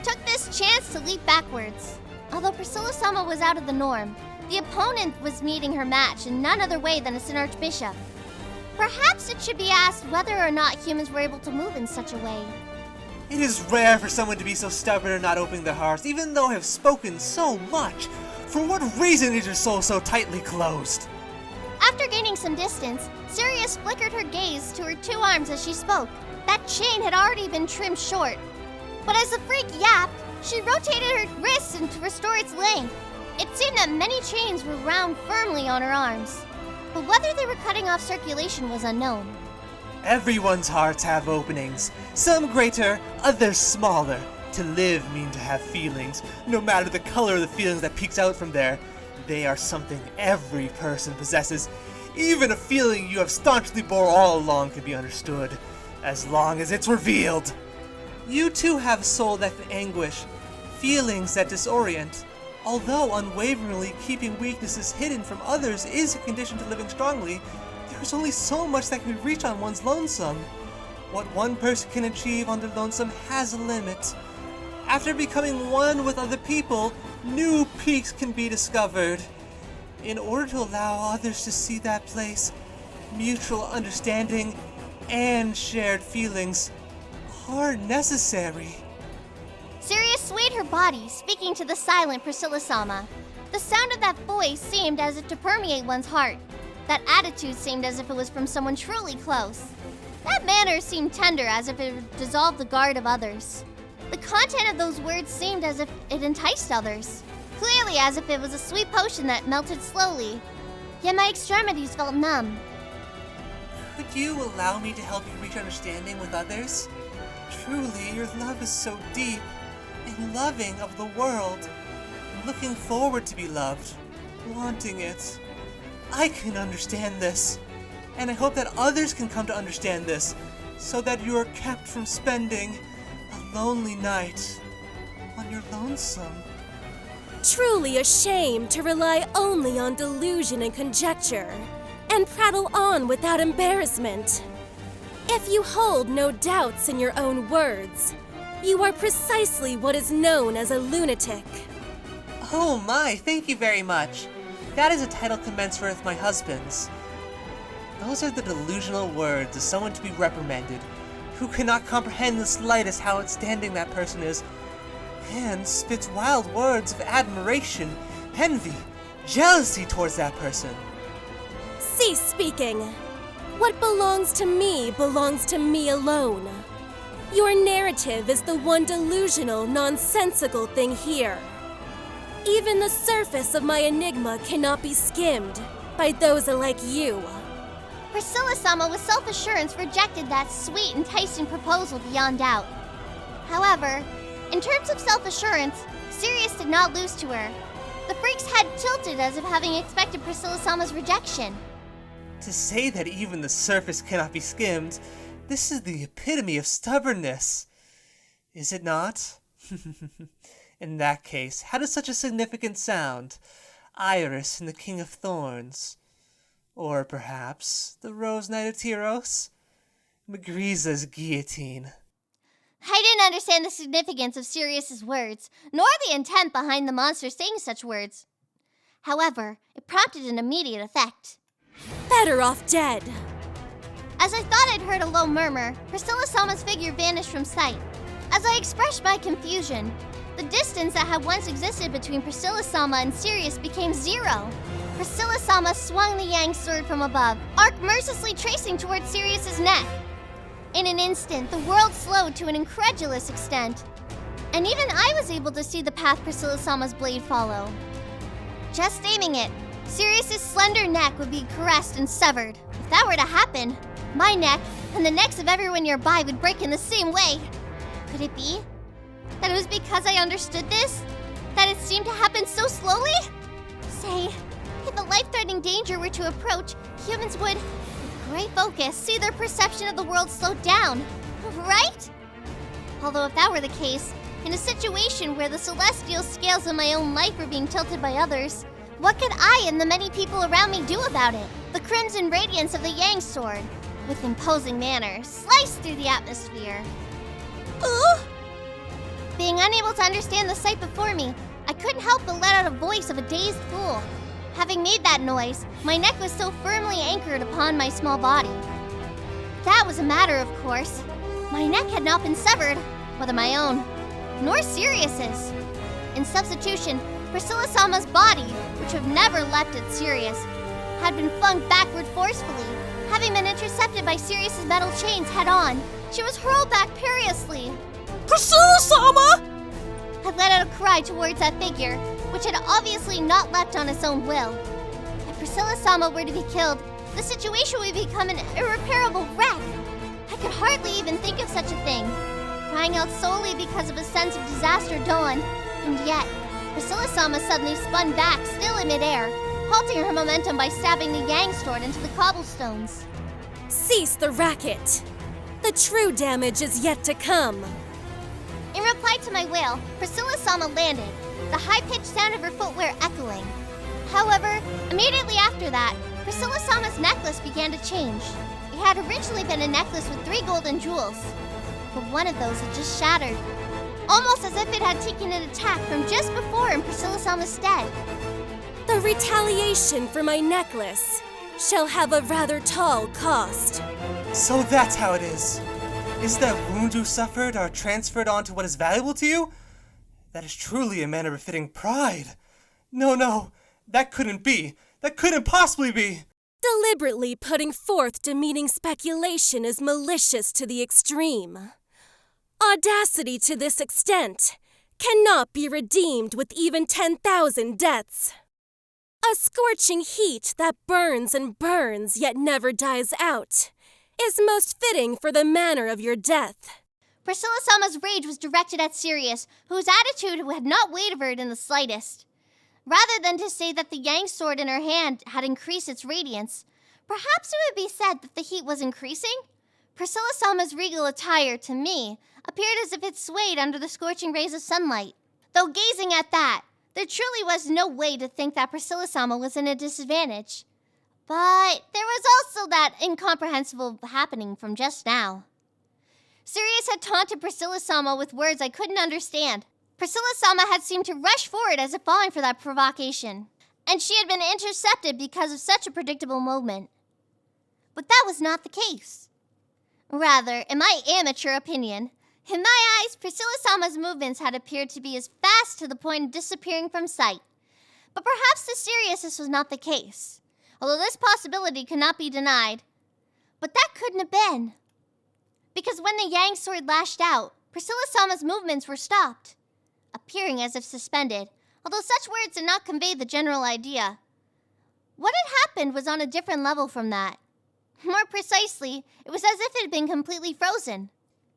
took this chance to leap backwards. Although Priscilla-sama was out of the norm, the opponent was meeting her match in none other way than a Sin Archbishop. Perhaps it should be asked whether or not humans were able to move in such a way. It is rare for someone to be so stubborn and not opening their hearts, even though I have spoken so much. For what reason is your soul so tightly closed? After gaining some distance, Sirius flickered her gaze to her two arms as she spoke. That chain had already been trimmed short. But as the freak yapped, she rotated her wrists to restore its length. It seemed that many chains were wound firmly on her arms. But whether they were cutting off circulation was unknown. Everyone's hearts have openings, some greater, others smaller. To live mean to have feelings, no matter the color of the feelings that peeks out from there. They are something every person possesses. Even a feeling you have staunchly bore all along can be understood, as long as it's revealed. You too have a soul that can anguish, feelings that disorient. Although unwaveringly keeping weaknesses hidden from others is a condition to living strongly, there is only so much that can be reached on one's lonesome. What one person can achieve on their lonesome has a limit. After becoming one with other people, new peaks can be discovered. In order to allow others to see that place, mutual understanding and shared feelings are necessary. Sirius swayed her body, speaking to the silent Priscilla-sama. The sound of that voice seemed as if to permeate one's heart. That attitude seemed as if it was from someone truly close. That manner seemed tender, as if it would dissolve the guard of others. The content of those words seemed as if it enticed others. Clearly as if it was a sweet potion that melted slowly. Yet my extremities felt numb. Could you allow me to help you reach understanding with others? Truly, your love is so deep and loving of the world. Looking forward to be loved, wanting it. I can understand this, and I hope that others can come to understand this, so that you are kept from spending a lonely night on your lonesome. Truly a shame to rely only on delusion and conjecture, and prattle on without embarrassment. If you hold no doubts in your own words, you are precisely what is known as a lunatic. Oh my, thank you very much. That is a title commensurate with my husband's. Those are the delusional words of someone to be reprimanded, who cannot comprehend the slightest how outstanding that person is, and spits wild words of admiration, envy, jealousy towards that person. Cease speaking. What belongs to me alone. Your narrative is the one delusional, nonsensical thing here. Even the surface of my enigma cannot be skimmed by those like you. Priscilla-sama with self-assurance rejected that sweet, enticing proposal beyond doubt. However, in terms of self-assurance, Sirius did not lose to her. The freak's head tilted as if having expected Priscilla-sama's rejection. To say that even the surface cannot be skimmed This is the epitome of stubbornness. Is it not? In that case, how does such a significant sound? Iris and the King of Thorns. Or perhaps the Rose Knight of Tyros? Magriza's guillotine. I didn't understand the significance of Sirius's words, nor the intent behind the monster saying such words. However, it prompted an immediate effect. Better off dead. As I thought I'd heard a low murmur, Priscilla Sama's figure vanished from sight. As I expressed my confusion, the distance that had once existed between Priscilla Sama and Sirius became 0. Priscilla Sama swung the Yang sword from above, arc mercilessly tracing towards Sirius's neck. In an instant, the world slowed to an incredulous extent, and even I was able to see the path Priscilla Sama's blade follow. Just aiming it, Sirius's slender neck would be caressed and severed. If that were to happen, my neck and the necks of everyone nearby would break in the same way. Could it be that it was because I understood this? That it seemed to happen so slowly? Say, if a life-threatening danger were to approach, humans would, with great focus, see their perception of the world slow down, right? Although if that were the case, in a situation where the celestial scales of my own life were being tilted by others, what could I and the many people around me do about it? The crimson radiance of the Yang sword, with imposing manner, sliced through the atmosphere. Being unable to understand the sight before me, I couldn't help but let out a voice of a dazed fool. Having made that noise, my neck was so firmly anchored upon my small body. That was a matter of course. My neck had not been severed, whether my own, nor Sirius's. In substitution, Priscilla Sama's body, which would have never leapt at Sirius, had been flung backward forcefully. Having been intercepted by Sirius's metal chains head-on, she was hurled back perilously. Priscilla Sama! I let out a cry towards that figure, which had obviously not leapt on its own will. If Priscilla Sama were to be killed, the situation would become an irreparable wreck. I could hardly even think of such a thing, crying out solely because of a sense of disaster dawned, and yet, Priscilla Sama suddenly spun back, still in midair, halting her momentum by stabbing the Yang sword into the cobblestones. Cease the racket. The true damage is yet to come. In reply to my wail, Priscilla Sama landed, the high-pitched sound of her footwear echoing. However, immediately after that, Priscilla Sama's necklace began to change. It had originally been a necklace with 3 golden jewels, but one of those had just shattered, almost as if it had taken an attack from just before in Priscilla Sama's stead. The retaliation for my necklace shall have a rather tall cost. So that's how it is. Is that wound you suffered are transferred onto what is valuable to you? That is truly a manner befitting pride. No, that couldn't be. That couldn't possibly be. Deliberately putting forth demeaning speculation is malicious to the extreme. Audacity to this extent cannot be redeemed with even 10,000 deaths. A scorching heat that burns and burns yet never dies out is most fitting for the manner of your death. Priscilla Sama's rage was directed at Sirius, whose attitude had not wavered in the slightest. Rather than to say that the Yang sword in her hand had increased its radiance, perhaps it would be said that the heat was increasing? Priscilla Sama's regal attire, to me, appeared as if it swayed under the scorching rays of sunlight. Though gazing at that, there truly was no way to think that Priscilla Sama was in a disadvantage. But there was also that incomprehensible happening from just now. Sirius had taunted Priscilla Sama with words I couldn't understand. Priscilla Sama had seemed to rush forward as if falling for that provocation, and she had been intercepted because of such a predictable movement. But that was not the case. Rather, in my amateur opinion, in my eyes, Priscilla Sama's movements had appeared to be as fast to the point of disappearing from sight. But perhaps to Sirius this was not the case, although this possibility could not be denied. But that couldn't have been. Because when the Yang sword lashed out, Priscilla Sama's movements were stopped, appearing as if suspended, although such words did not convey the general idea. What had happened was on a different level from that. More precisely, it was as if it had been completely frozen.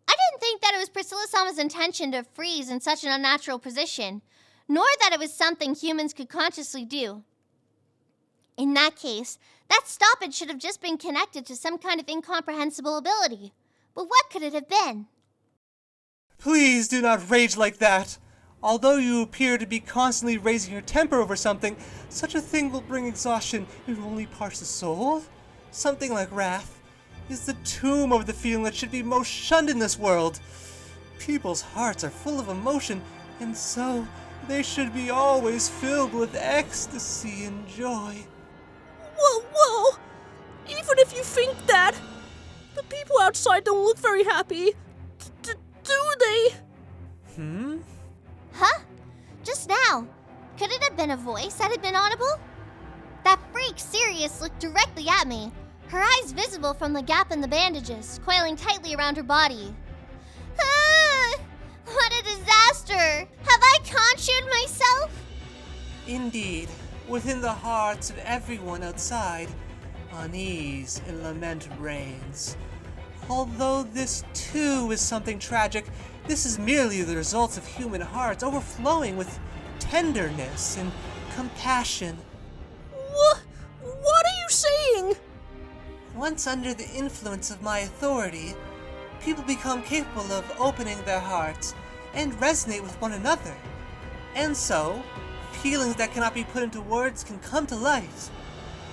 I didn't think that it was Priscilla Sama's intention to freeze in such an unnatural position, nor that it was something humans could consciously do. In that case, that stoppage should have just been connected to some kind of incomprehensible ability. But what could it have been? Please do not rage like that. Although you appear to be constantly raising your temper over something, such a thing will bring exhaustion if it only parts the soul. Something like wrath is the tomb of the feeling that should be most shunned in this world. People's hearts are full of emotion, and so they should be always filled with ecstasy and joy. Whoa! Even if you think that, the people outside don't look very happy. Do they? Huh? Just now. Could it have been a voice that had been audible? That freak Sirius looked directly at me, her eyes visible from the gap in the bandages, coiling tightly around her body. Ah! What a disaster! Have I conjured myself? Indeed, within the hearts of everyone outside, unease and lament reigns. Although this too is something tragic, this is merely the result of human hearts overflowing with tenderness and compassion. What are you saying? Once under the influence of my authority, people become capable of opening their hearts and resonate with one another. And so, feelings that cannot be put into words can come to light.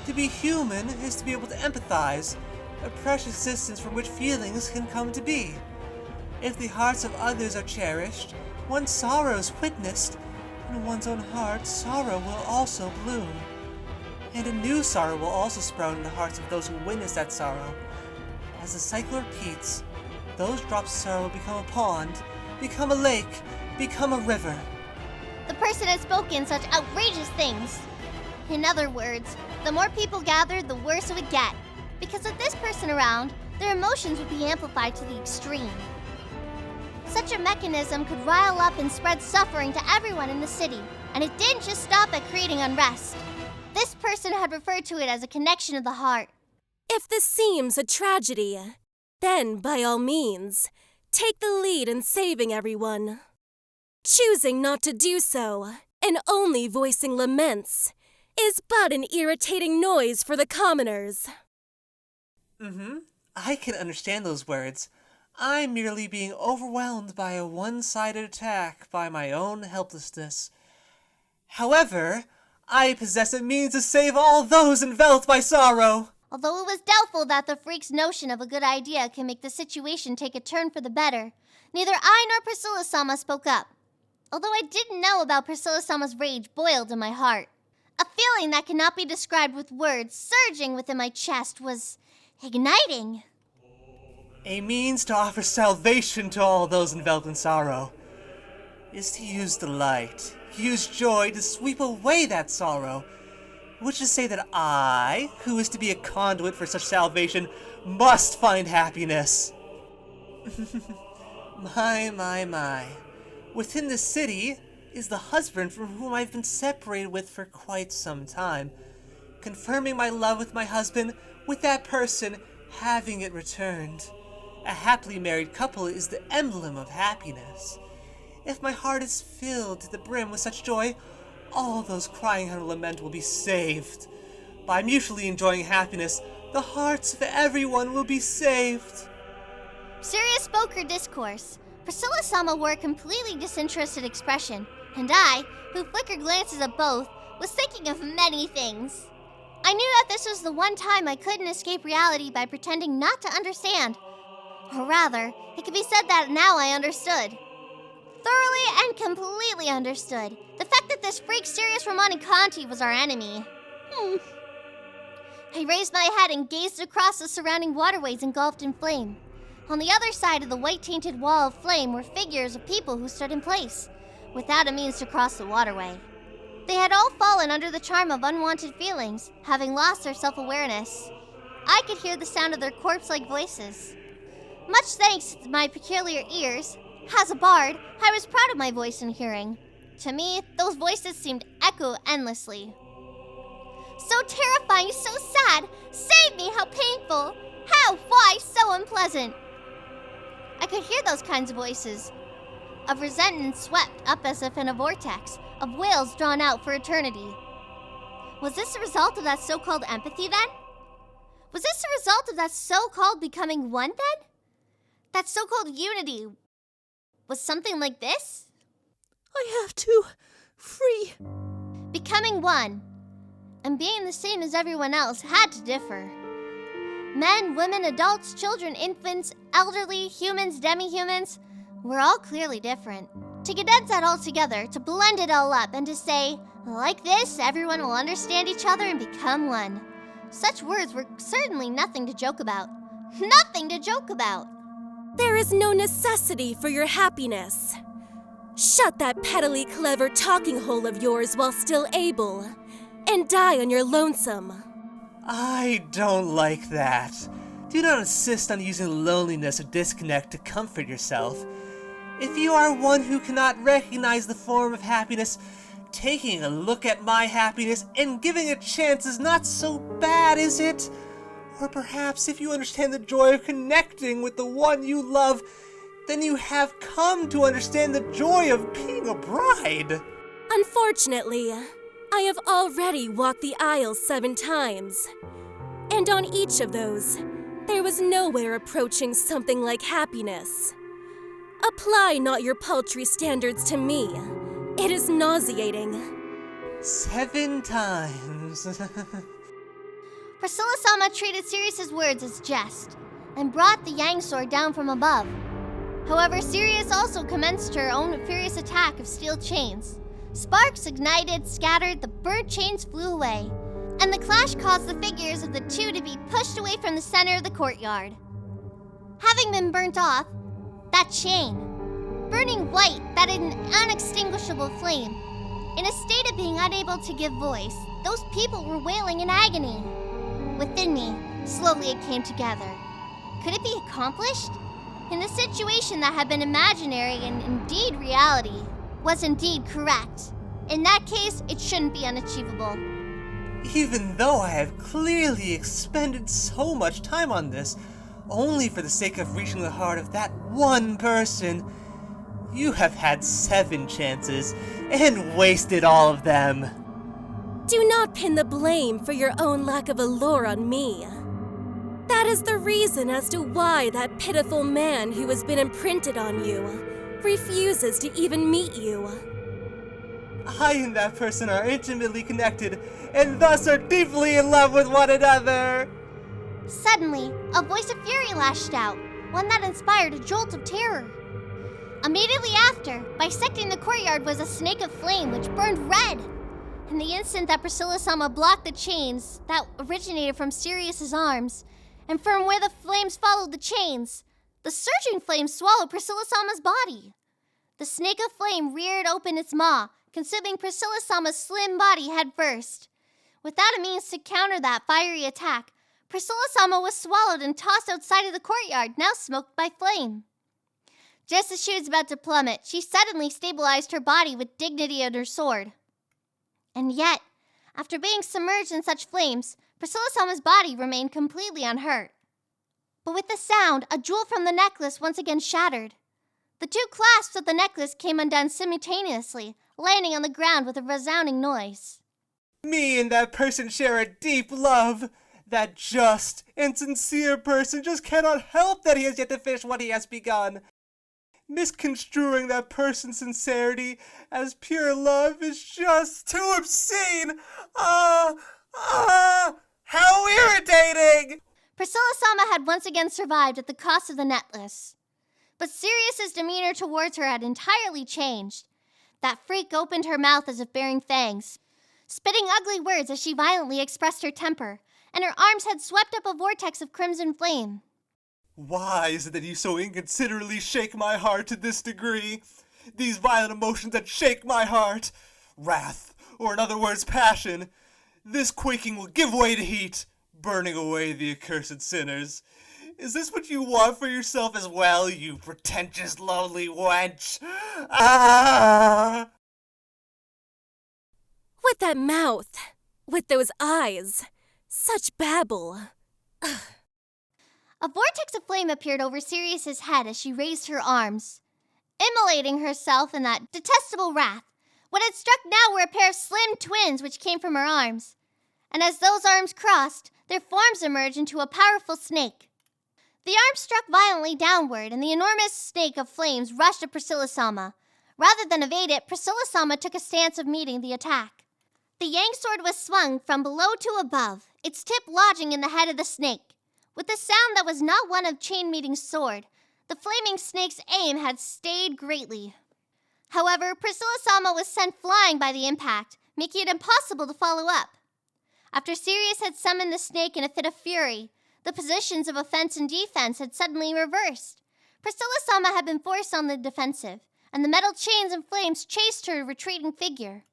To be human is to be able to empathize, a precious existence from which feelings can come to be. If the hearts of others are cherished, one's sorrow is witnessed, in one's own heart sorrow will also bloom. And a new sorrow will also sprout in the hearts of those who witness that sorrow. As the cycle repeats, those drops of sorrow become a pond, become a lake, become a river. The person had spoken such outrageous things. In other words, the more people gathered, the worse it would get. Because with this person around, their emotions would be amplified to the extreme. Such a mechanism could rile up and spread suffering to everyone in the city, and it didn't just stop at creating unrest. This person had referred to it as a connection of the heart. If this seems a tragedy, then by all means, take the lead in saving everyone. Choosing not to do so, and only voicing laments, is but an irritating noise for the commoners. I can understand those words. I'm merely being overwhelmed by a one-sided attack by my own helplessness. However, I possess a means to save all those enveloped by sorrow. Although it was doubtful that the freak's notion of a good idea can make the situation take a turn for the better, neither I nor Priscilla-sama spoke up. Although I didn't know about Priscilla-sama's rage boiled in my heart. A feeling that cannot be described with words surging within my chest was igniting. A means to offer salvation to all those enveloped in sorrow is to use the light, use joy to sweep away that sorrow, which is to say that I, who is to be a conduit for such salvation, must find happiness. My. Within the city is the husband from whom I've been separated with for quite some time. Confirming my love with my husband, with that person having it returned. A happily married couple is the emblem of happiness. If my heart is filled to the brim with such joy, all those crying out of lament will be saved. By mutually enjoying happiness, the hearts of everyone will be saved. Sirius spoke her discourse. Priscilla-sama wore a completely disinterested expression, and I, who flickered glances at both, was thinking of many things. I knew that this was the one time I couldn't escape reality by pretending not to understand. Or rather, it could be said that now I understood. Thoroughly and completely understood. The fact that this freak Sirius Romanicanti was our enemy. I raised my head and gazed across the surrounding waterways engulfed in flame. On the other side of the white-tainted wall of flame were figures of people who stood in place, without a means to cross the waterway. They had all fallen under the charm of unwanted feelings, having lost their self-awareness. I could hear the sound of their corpse-like voices. Much thanks to my peculiar ears, as a bard, I was proud of my voice and hearing. To me, those voices seemed echo endlessly. So terrifying, so sad, save me, how painful, how, why, so unpleasant. I could hear those kinds of voices, of resentment swept up as if in a vortex, of wails drawn out for eternity. Was this a result of that so-called empathy then? Was this a result of that so-called becoming one then? That so-called unity was something like this? I have to free. Becoming one and being the same as everyone else had to differ. Men, women, adults, children, infants, elderly, humans, demi-humans, we're all clearly different. To condense that all together, to blend it all up, and to say, like this, everyone will understand each other and become one. Such words were certainly nothing to joke about. Nothing to joke about! There is no necessity for your happiness. Shut that pettily clever talking hole of yours while still able, and die on your lonesome. I don't like that. Do not insist on using loneliness or disconnect to comfort yourself. If you are one who cannot recognize the form of happiness, taking a look at my happiness and giving a chance is not so bad, is it? Or perhaps if you understand the joy of connecting with the one you love, then you have come to understand the joy of being a bride. Unfortunately, I have already walked the aisles 7 times. And on each of those, there was nowhere approaching something like happiness. Apply not your paltry standards to me. It is nauseating. 7 times. Priscilla-sama treated Sirius's words as jest, and brought the Yang sword down from above. However, Sirius also commenced her own furious attack of steel chains. Sparks ignited, scattered, the burnt chains flew away, and the clash caused the figures of the two to be pushed away from the center of the courtyard. Having been burnt off, that chain, burning white, that an unextinguishable flame, in a state of being unable to give voice, those people were wailing in agony. Within me, slowly it came together. Could it be accomplished? In the situation that had been imaginary and indeed reality was indeed correct. In that case, it shouldn't be unachievable. Even though I have clearly expended so much time on this, only for the sake of reaching the heart of that one person, you have had 7 chances and wasted all of them. Do not pin the blame for your own lack of allure on me. That is the reason as to why that pitiful man who has been imprinted on you refuses to even meet you. I and that person are intimately connected, and thus are deeply in love with one another. Suddenly, a voice of fury lashed out, one that inspired a jolt of terror. Immediately after, bisecting the courtyard was a snake of flame which burned red. In the instant that Priscilla-sama blocked the chains that originated from Sirius's arms, and from where the flames followed the chains, the surging flames swallowed Priscilla-sama's body. The snake of flame reared open its maw, consuming Priscilla-sama's slim body head first. Without a means to counter that fiery attack, Priscilla-sama was swallowed and tossed outside of the courtyard, now smoked by flame. Just as she was about to plummet, she suddenly stabilized her body with dignity on her sword. And yet, after being submerged in such flames, Priscilla-sama's body remained completely unhurt. But with the sound, a jewel from the necklace once again shattered. The 2 clasps of the necklace came undone simultaneously, landing on the ground with a resounding noise. Me and that person share a deep love. That just and sincere person just cannot help that he has yet to finish what he has begun. Misconstruing that person's sincerity as pure love is just too obscene. How irritating! Priscilla-sama had once again survived at the cost of the necklace. But Sirius's demeanor towards her had entirely changed. That freak opened her mouth as if bearing fangs, spitting ugly words as she violently expressed her temper, and her arms had swept up a vortex of crimson flame. Why is it that you so inconsiderately shake my heart to this degree? These violent emotions that shake my heart. Wrath, or in other words, passion. This quaking will give way to heat, burning away the accursed sinners. Is this what you want for yourself as well, you pretentious, lonely wench? Ah! With that mouth, with those eyes, such babble. A vortex of flame appeared over Sirius's head as she raised her arms, immolating herself in that detestable wrath. What had struck now were a pair of slim twins which came from her arms, and as those arms crossed, their forms emerged into a powerful snake. The arm struck violently downward, and the enormous snake of flames rushed at Priscilla-sama. Rather than evade it, Priscilla-sama took a stance of meeting the attack. The yang sword was swung from below to above, its tip lodging in the head of the snake. With a sound that was not one of chain meeting sword, the flaming snake's aim had stayed greatly. However, Priscilla-sama was sent flying by the impact, making it impossible to follow up. After Sirius had summoned the snake in a fit of fury, the positions of offense and defense had suddenly reversed. Priscilla-sama had been forced on the defensive, and the metal chains and flames chased her retreating figure.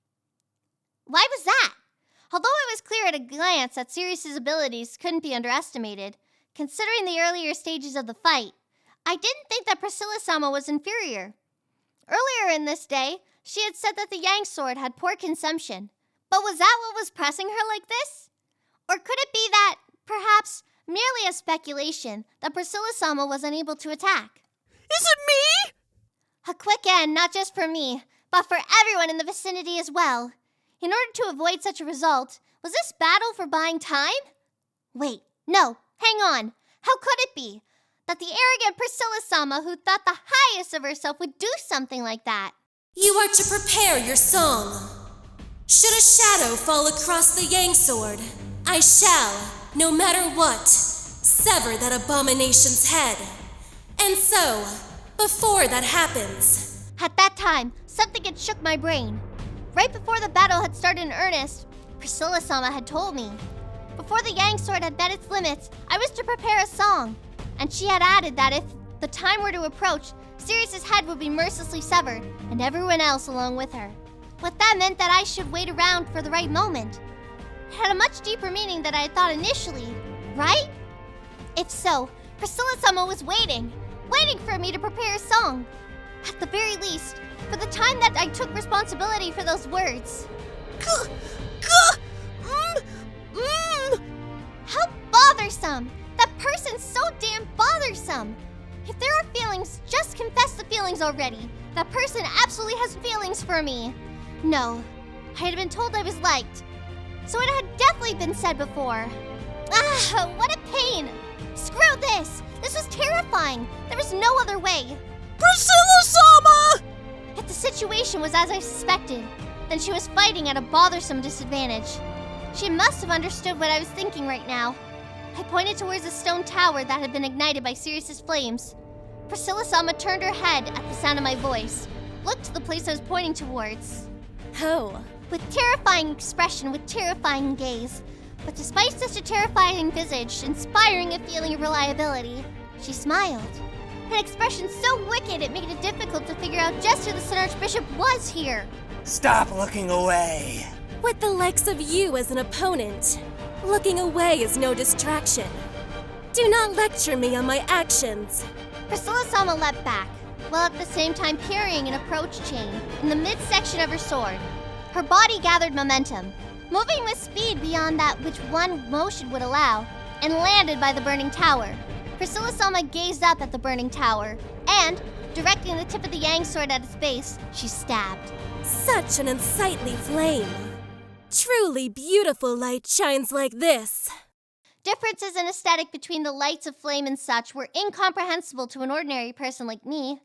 Why was that? Although it was clear at a glance that Sirius's abilities couldn't be underestimated, considering the earlier stages of the fight, I didn't think that Priscilla-sama was inferior. Earlier in this day, she had said that the yang sword had poor consumption. But was that what was pressing her like this? Or could it be that, perhaps, merely a speculation, that Priscilla-sama was unable to attack? Is it me? A quick end, not just for me, but for everyone in the vicinity as well. In order to avoid such a result, was this battle for buying time? Wait, no, hang on. How could it be that the arrogant Priscilla-sama who thought the highest of herself would do something like that? You are to prepare your song. Should a shadow fall across the yang sword, I shall, no matter what, sever that abomination's head. And so, before that happens... At that time, something had shook my brain. Right before the battle had started in earnest, Priscilla-sama had told me. Before the yang sword had met its limits, I was to prepare a song. And she had added that if the time were to approach, Sirius's head would be mercilessly severed, and everyone else along with her. But that meant that I should wait around for the right moment. It had a much deeper meaning than I had thought initially, right? If so, Priscilla-sama was waiting for me to prepare a song. At the very least, for the time that I took responsibility for those words. How bothersome! That person's so damn bothersome! If there are feelings, just confess the feelings already. That person absolutely has feelings for me. No, I had been told I was liked. So it had definitely been said before. Ah, what a pain! Screw this! This was terrifying! There was no other way. Priscilla-sama! If the situation was as I suspected, then she was fighting at a bothersome disadvantage. She must have understood what I was thinking right now. I pointed towards a stone tower that had been ignited by Sirius's flames. Priscilla-sama turned her head at the sound of my voice, looked to the place I was pointing towards. Oh. With terrifying expression, with terrifying gaze. But despite such a terrifying visage, inspiring a feeling of reliability, she smiled. An expression so wicked it made it difficult to figure out just who the Sin Archbishop was here. Stop looking away. With the likes of you as an opponent, looking away is no distraction. Do not lecture me on my actions. Priscilla-sama leapt back, while at the same time parrying an approach chain in the midsection of her sword. Her body gathered momentum, moving with speed beyond that which one motion would allow, and landed by the burning tower. Priscilla-sama gazed up at the burning tower, and, directing the tip of the yang sword at its base, she stabbed. Such an unsightly flame. Truly beautiful light shines like this. Differences in aesthetic between the lights of flame and such were incomprehensible to an ordinary person like me.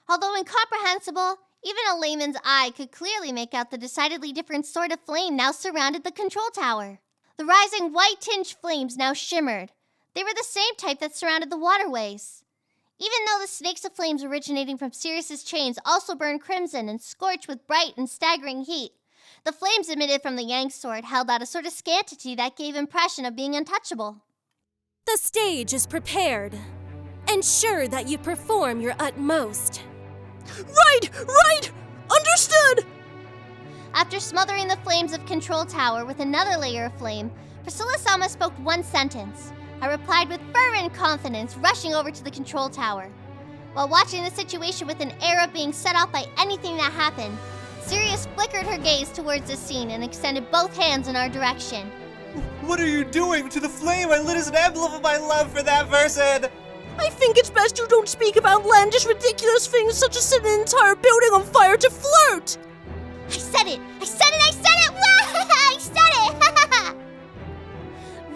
Although incomprehensible, even a layman's eye could clearly make out the decidedly different sort of flame now surrounded the control tower. The rising white-tinged flames now shimmered. They were the same type that surrounded the waterways. Even though the snakes of flames originating from Sirius's chains also burned crimson and scorched with bright and staggering heat, the flames emitted from the yang sword held out a sort of scantity that gave impression of being untouchable. The stage is prepared. Ensure that you perform your utmost. Right! Understood! After smothering the flames of Control Tower with another layer of flame, Priscilla-sama spoke one sentence. I replied with fervent confidence, rushing over to the Control Tower. While watching the situation with an air of being set off by anything that happened, Sirius flickered her gaze towards the scene and extended both hands in our direction. What are you doing to the flame I lit as an emblem of my love for that person? I think it's best you don't speak of outlandish, ridiculous things such as setting an entire building on fire to flirt! I said it! I said it!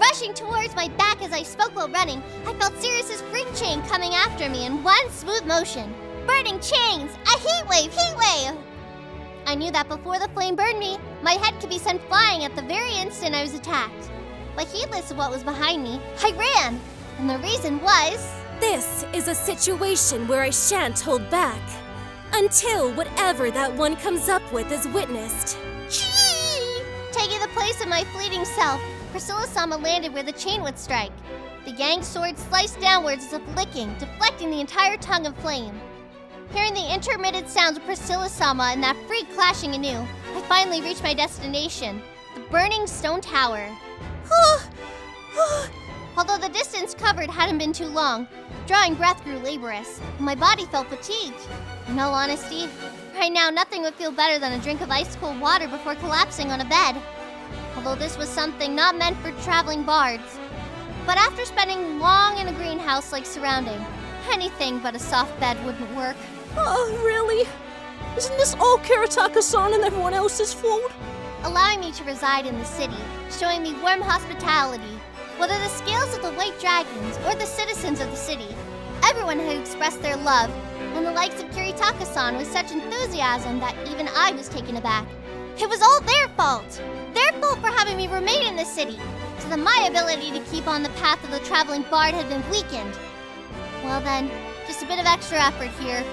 Rushing towards my back as I spoke while running, I felt Sirius's spring chain coming after me in one smooth motion. Burning chains! A heat wave! Heat wave! I knew that before the flame burned me, my head could be sent flying at the very instant I was attacked. But heedless of what was behind me, I ran. And the reason was... This is a situation where I shan't hold back. Until whatever that one comes up with is witnessed. Chee! Taking the place of my fleeting self, Priscilla-sama landed where the chain would strike. The Yang sword sliced downwards as if licking, deflecting the entire tongue of flame. Hearing the intermittent sounds of Priscilla-sama and that freak clashing anew, I finally reached my destination, the burning stone tower. Although the distance covered hadn't been too long, drawing breath grew laborious, and my body felt fatigued. In all honesty, right now nothing would feel better than a drink of ice-cold water before collapsing on a bed. Although this was something not meant for traveling bards. But after spending long in a greenhouse-like surrounding, anything but a soft bed wouldn't work. Oh, really? Isn't this all Kiritaka-san and everyone else's fault? Allowing me to reside in the city, showing me warm hospitality, whether the scales of the White Dragons or the citizens of the city, everyone had expressed their love, and the likes of Kiritaka-san with such enthusiasm that even I was taken aback. It was all their fault! Their fault for having me remain in the city, so that my ability to keep on the path of the traveling bard had been weakened. Well then, just a bit of extra effort here.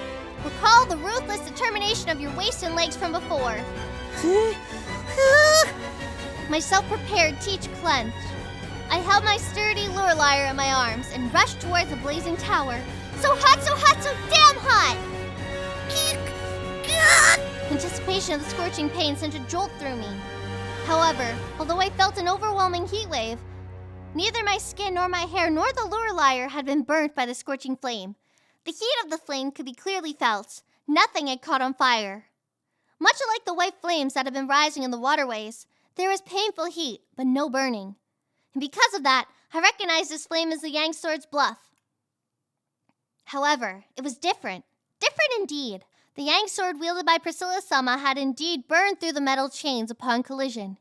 Recall the ruthless determination of your waist and legs from before. My self-prepared teach clenched. I held my sturdy lure lyre in my arms and rushed towards the blazing tower. So hot, so hot, so damn hot! Anticipation of the scorching pain sent a jolt through me. However, although I felt an overwhelming heat wave, neither my skin nor my hair nor the lure lyre had been burnt by the scorching flame. The heat of the flame could be clearly felt. Nothing had caught on fire. Much like the white flames that had been rising in the waterways, there was painful heat, but no burning. And because of that, I recognized this flame as the Yang sword's bluff. However, it was different. Different indeed. The Yang sword wielded by Priscilla-sama had indeed burned through the metal chains upon collision.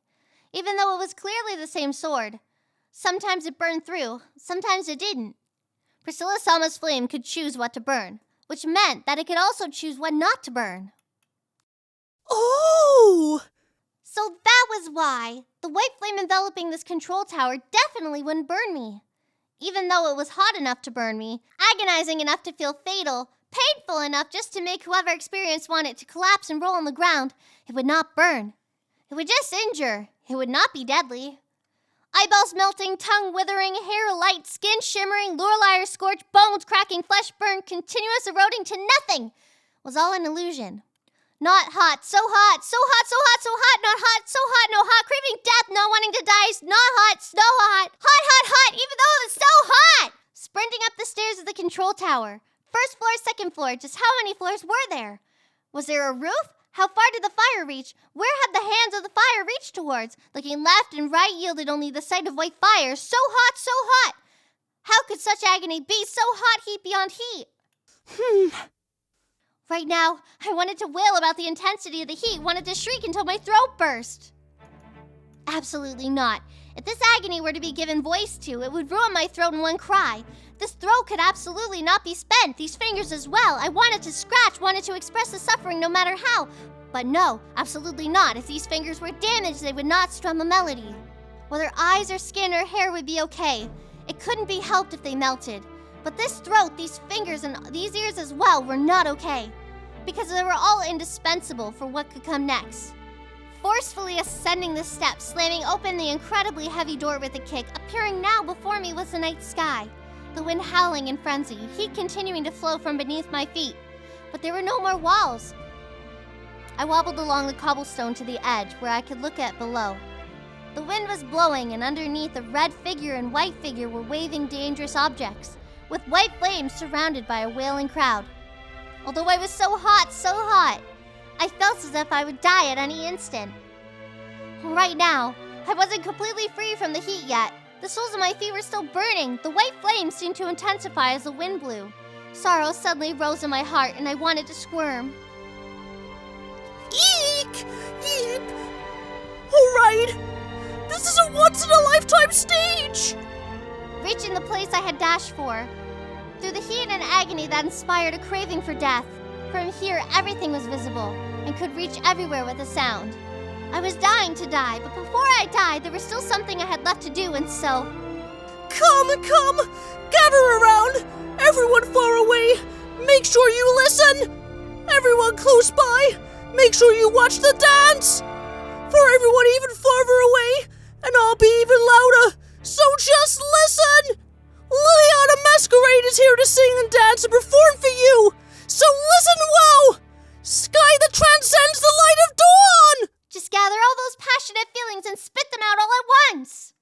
Even though it was clearly the same sword, sometimes it burned through, sometimes it didn't. Priscilla-sama's flame could choose what to burn, which meant that it could also choose what not to burn. Oh! So that was why the white flame enveloping this control tower definitely wouldn't burn me. Even though it was hot enough to burn me, agonizing enough to feel fatal, painful enough just to make whoever experienced want it to collapse and roll on the ground, it would not burn. It would just injure. It would not be deadly. Eyeballs melting, tongue withering, hair light, skin shimmering, lure lyre scorched, bones cracking, flesh burned, continuous eroding to nothing was all an illusion. Not hot, so hot, so hot, so hot, so hot, not hot, so hot, no hot, craving death, not wanting to die, not hot, snow hot, hot, hot, hot, even though it was so hot! Sprinting up the stairs of the control tower. First floor, second floor, just how many floors were there? Was there a roof? How far did the fire reach? Where had the hands of the fire reached towards? Looking left and right yielded only the sight of white fire, so hot, so hot! How could such agony be? So hot, heat beyond heat. Right now, I wanted to wail about the intensity of the heat, wanted to shriek until my throat burst. Absolutely not. If this agony were to be given voice to, it would ruin my throat in one cry. This throat could absolutely not be spent, these fingers as well. I wanted to scratch, wanted to express the suffering no matter how. But no, absolutely not. If these fingers were damaged, they would not strum a melody. Whether eyes or skin or hair would be okay. It couldn't be helped if they melted. But this throat, these fingers, and these ears as well were not okay. Because they were all indispensable for what could come next. Forcefully ascending the steps, slamming open the incredibly heavy door with a kick, appearing now before me was the night sky. The wind howling in frenzy, heat continuing to flow from beneath my feet. But there were no more walls. I wobbled along the cobblestone to the edge where I could look at below. The wind was blowing, and underneath a red figure and white figure were waving dangerous objects, with white flames surrounded by a wailing crowd. Although I was so hot, I felt as if I would die at any instant. Right now, I wasn't completely free from the heat yet. The soles of my feet were still burning. The white flames seemed to intensify as the wind blew. Sorrow suddenly rose in my heart, and I wanted to squirm. Eek! Eep! Alright! This is a once-in-a-lifetime stage! Reaching the place I had dashed for. Through the heat and agony that inspired a craving for death. From here, everything was visible and could reach everywhere with a sound. I was dying to die, but before I died, there was still something I had left to do, and so... Come! Gather around! Everyone far away, make sure you listen! Everyone close by, make sure you watch the dance! For everyone even farther away, and I'll be even louder, so just listen! Liliana Masquerade is here to sing and dance and perform for you! So listen well! Sky that transcends the light of dawn! Just gather all those passionate feelings and spit them out all at once!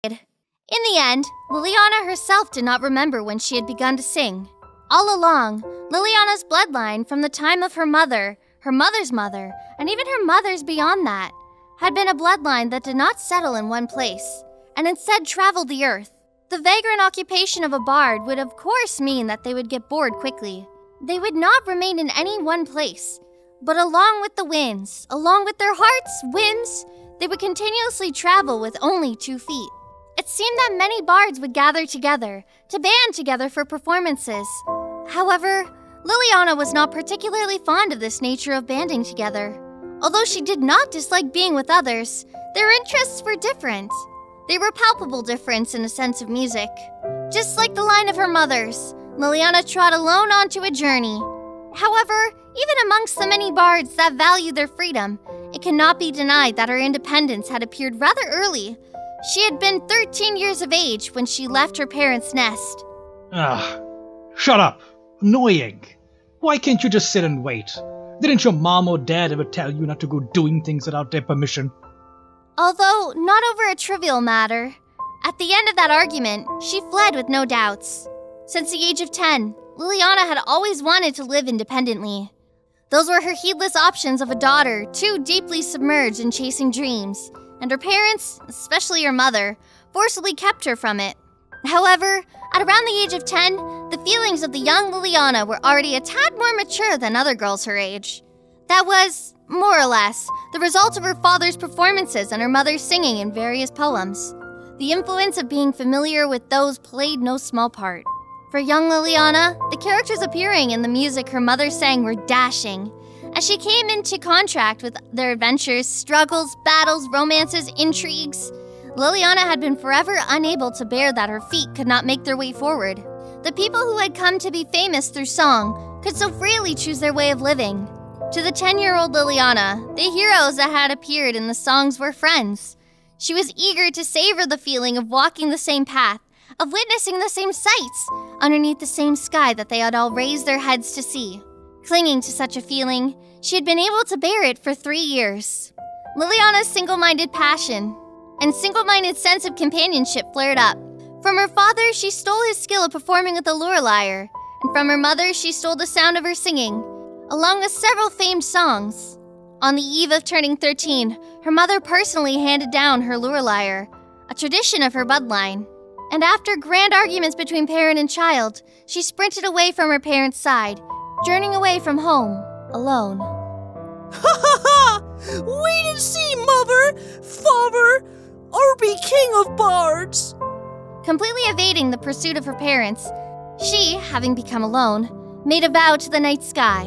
In the end, Liliana herself did not remember when she had begun to sing. All along, Liliana's bloodline from the time of her mother, her mother's mother, and even her mother's beyond that, had been a bloodline that did not settle in one place, and instead traveled the earth. The vagrant occupation of a bard would of course mean that they would get bored quickly. They would not remain in any one place, but along with the winds, along with their hearts' whims, they would continuously travel with only 2 feet. It seemed that many bards would gather together, to band together for performances. However, Liliana was not particularly fond of this nature of banding together. Although she did not dislike being with others, their interests were different. They were palpable difference in a sense of music. Just like the line of her mother's, Liliana trod alone onto a journey. However, even amongst the many bards that value their freedom, it cannot be denied that her independence had appeared rather early. She had been 13 years of age when she left her parents' nest. Shut up. Annoying. Why can't you just sit and wait? Didn't your mom or dad ever tell you not to go doing things without their permission? Although not over a trivial matter. At the end of that argument, she fled with no doubts. Since the age of 10, Liliana had always wanted to live independently. Those were her heedless options of a daughter too deeply submerged in chasing dreams, and her parents, especially her mother, forcibly kept her from it. However, At around the age of 10, the feelings of the young Liliana were already a tad more mature than other girls her age. That was, more or less, the result of her father's performances and her mother's singing in various poems. The influence of being familiar with those played no small part. For young Liliana, the characters appearing in the music her mother sang were dashing. As she came into contact with their adventures, struggles, battles, romances, intrigues, Liliana had been forever unable to bear that her feet could not make their way forward. The people who had come to be famous through song could so freely choose their way of living. To the 10-year-old Liliana, the heroes that had appeared in the songs were friends. She was eager to savor the feeling of walking the same path, of witnessing the same sights, underneath the same sky that they had all raised their heads to see. Clinging to such a feeling, she had been able to bear it for 3 years. Liliana's single-minded passion and single-minded sense of companionship flared up. From her father, she stole his skill of performing with the lure lyre, and from her mother, she stole the sound of her singing, along with several famed songs. On the eve of turning 13, her mother personally handed down her lure lyre, a tradition of her bloodline. And after grand arguments between parent and child, she sprinted away from her parents' side, journeying away from home, alone. Ha ha ha! Wait and see, mother, father, or be king of bards! Completely evading the pursuit of her parents, she, having become alone, made a vow to the night sky.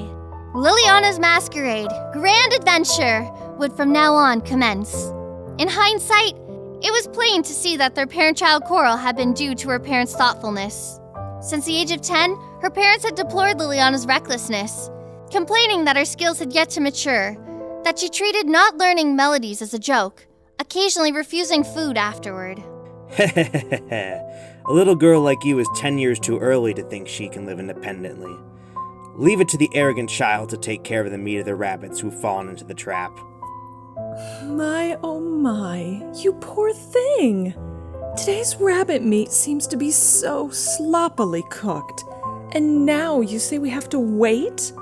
Liliana's Masquerade, grand adventure, would from now on commence. In hindsight, it was plain to see that their parent-child quarrel had been due to her parents' thoughtfulness. Since the age of 10, her parents had deplored Liliana's recklessness, complaining that her skills had yet to mature, that she treated not learning melodies as a joke, occasionally refusing food afterward. A little girl like you is 10 years too early to think she can live independently. Leave it to the arrogant child to take care of the meat of the rabbits who've fallen into the trap. My, oh my, you poor thing. Today's rabbit meat seems to be so sloppily cooked. And now you say we have to wait?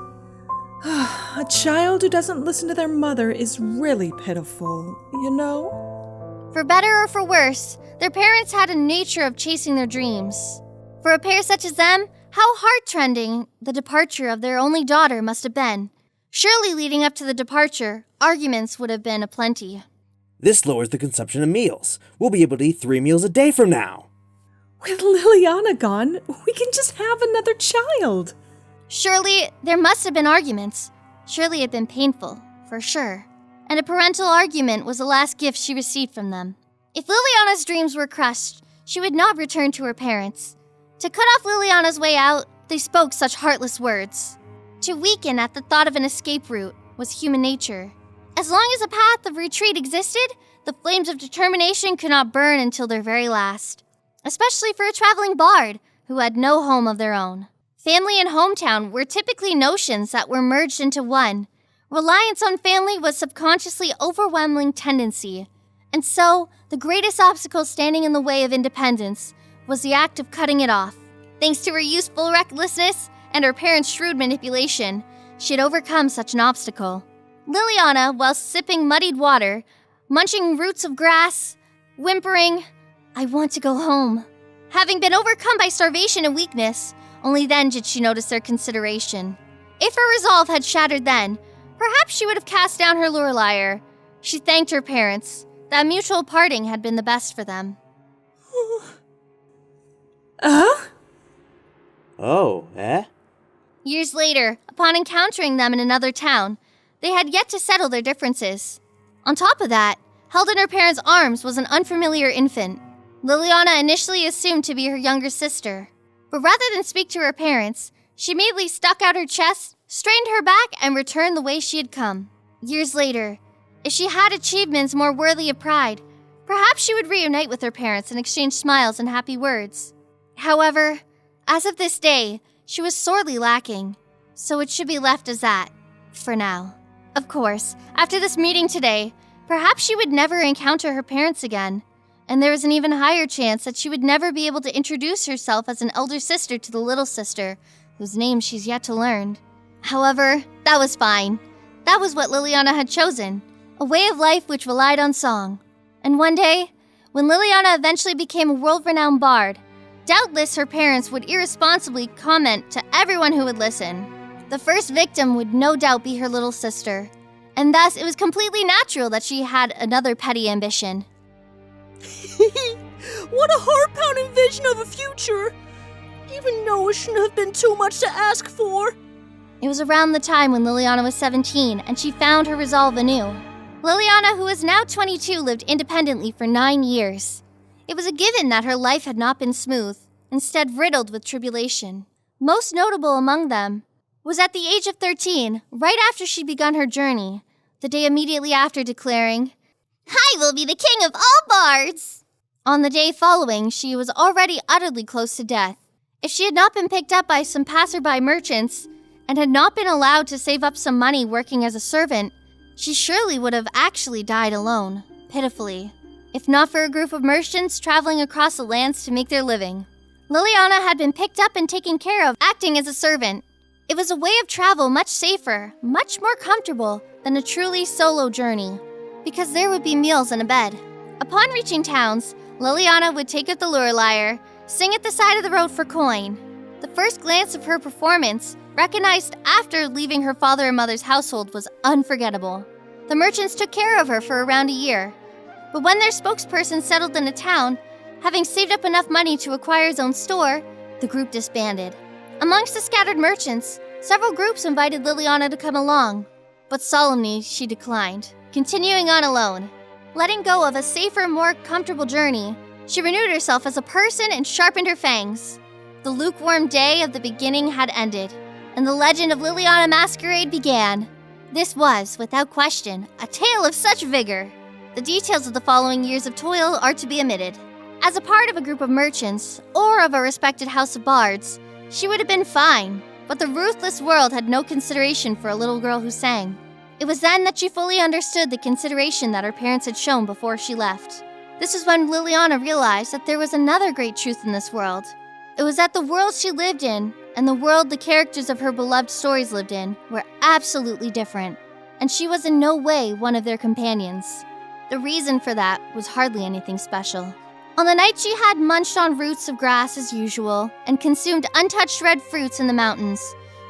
A child who doesn't listen to their mother is really pitiful, you know? For better or for worse, their parents had a nature of chasing their dreams. For a pair such as them, how heart-rending the departure of their only daughter must have been. Surely leading up to the departure, arguments would have been aplenty. This lowers the consumption of meals. We'll be able to eat 3 meals a day from now. With Liliana gone, we can just have another child. Surely there must have been arguments. Surely it had been painful, for sure. And a parental argument was the last gift she received from them. If Liliana's dreams were crushed, she would not return to her parents. To cut off Liliana's way out, they spoke such heartless words. To weaken at the thought of an escape route was human nature. As long as a path of retreat existed, the flames of determination could not burn until their very last. Especially for a traveling bard who had no home of their own. Family and hometown were typically notions that were merged into one. Reliance on family was subconsciously overwhelming tendency. And so, the greatest obstacle standing in the way of independence was the act of cutting it off. Thanks to her youthful recklessness and her parents' shrewd manipulation, she had overcome such an obstacle. Liliana, while sipping muddied water, munching roots of grass, whimpering, "I want to go home." Having been overcome by starvation and weakness, only then did she notice their consideration. If her resolve had shattered then, perhaps she would have cast down her lure lyre. She thanked her parents. That mutual parting had been the best for them. Oh, eh? Years later, upon encountering them in another town, they had yet to settle their differences. On top of that, held in her parents' arms was an unfamiliar infant. Liliana initially assumed to be her younger sister. But rather than speak to her parents, she immediately stuck out her chest, straightened her back, and returned the way she had come. Years later, if she had achievements more worthy of pride, perhaps she would reunite with her parents and exchange smiles and happy words. However, as of this day, she was sorely lacking, so it should be left as that, for now. Of course, after this meeting today, perhaps she would never encounter her parents again, and there is an even higher chance that she would never be able to introduce herself as an elder sister to the little sister, whose name she's yet to learn. However, that was fine. That was what Liliana had chosen, a way of life which relied on song. And one day, when Liliana eventually became a world-renowned bard, Doubtless her parents would irresponsibly comment to everyone who would listen. The first victim would no doubt be her little sister, and thus it was completely natural that she had another petty ambition. What a heart-pounding vision of a future! Even Noah shouldn't have been too much to ask for. It was around the time when Liliana was 17, and she found her resolve anew. Liliana, who was now 22, lived independently for 9 years. It was a given that her life had not been smooth, instead riddled with tribulation. Most notable among them was at the age of 13, right after she'd begun her journey, the day immediately after declaring, "I will be the king of all bards!" On the day following, she was already utterly close to death. If she had not been picked up by some passerby merchants and had not been allowed to save up some money working as a servant, she surely would have actually died alone, pitifully, if not for a group of merchants traveling across the lands to make their living. Liliana had been picked up and taken care of, acting as a servant. It was a way of travel much safer, much more comfortable than a truly solo journey, because there would be meals and a bed. Upon reaching towns, Liliana would take up the lure lyre, sing at the side of the road for coin. The first glance of her performance, recognized after leaving her father and mother's household, was unforgettable. The merchants took care of her for around a year, but when their spokesperson settled in a town, having saved up enough money to acquire his own store, the group disbanded. Amongst the scattered merchants, several groups invited Liliana to come along, but solemnly she declined, continuing on alone. Letting go of a safer, more comfortable journey, she renewed herself as a person and sharpened her fangs. The lukewarm day of the beginning had ended, and the legend of Liliana Masquerade began. This was, without question, a tale of such vigor. The details of the following years of toil are to be omitted. As a part of a group of merchants, or of a respected house of bards, she would have been fine, but the ruthless world had no consideration for a little girl who sang. It was then that she fully understood the consideration that her parents had shown before she left. This was when Liliana realized that there was another great truth in this world. It was that the world she lived in, and the world the characters of her beloved stories lived in, were absolutely different, and she was in no way one of their companions. The reason for that was hardly anything special. On the night she had munched on roots of grass as usual, and consumed untouched red fruits in the mountains,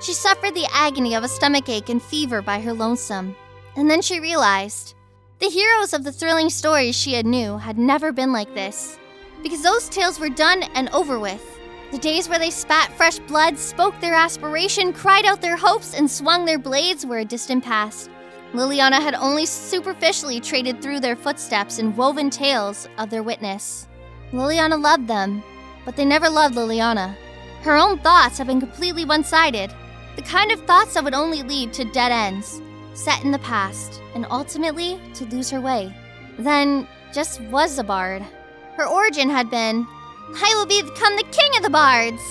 she suffered the agony of a stomachache and fever by her lonesome. And then she realized the heroes of the thrilling stories she had knew had never been like this, because those tales were done and over with. The days where they spat fresh blood, spoke their aspiration, cried out their hopes, and swung their blades were a distant past. Liliana had only superficially traded through their footsteps and woven tales of their witness. Liliana loved them, but they never loved Liliana. Her own thoughts had been completely one-sided, the kind of thoughts that would only lead to dead ends, set in the past, and ultimately to lose her way. Then, just was a bard. Her origin had been, "I will become the king of the bards!"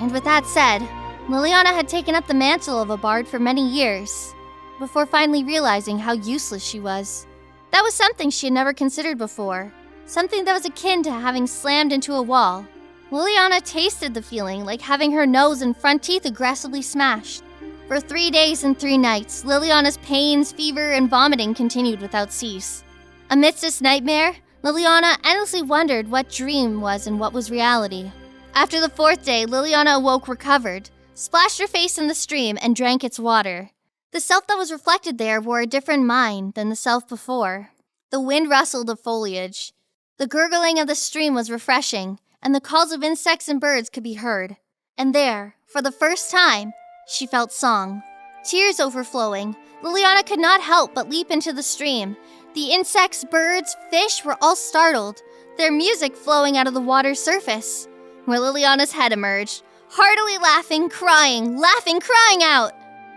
And with that said, Liliana had taken up the mantle of a bard for many years, before finally realizing how useless she was. That was something she had never considered before, something that was akin to having slammed into a wall. Liliana tasted the feeling like having her nose and front teeth aggressively smashed. For 3 days and 3 nights, Liliana's pains, fever, and vomiting continued without cease. Amidst this nightmare, Liliana endlessly wondered what dream was and what was reality. After the 4th day, Liliana awoke recovered, splashed her face in the stream, and drank its water. The self that was reflected there wore a different mind than the self before. The wind rustled the foliage. The gurgling of the stream was refreshing, and the calls of insects and birds could be heard. And there, for the first time, she felt song. Tears overflowing, Liliana could not help but leap into the stream. The insects, birds, fish were all startled, their music flowing out of the water's surface, where Liliana's head emerged, heartily laughing, crying out.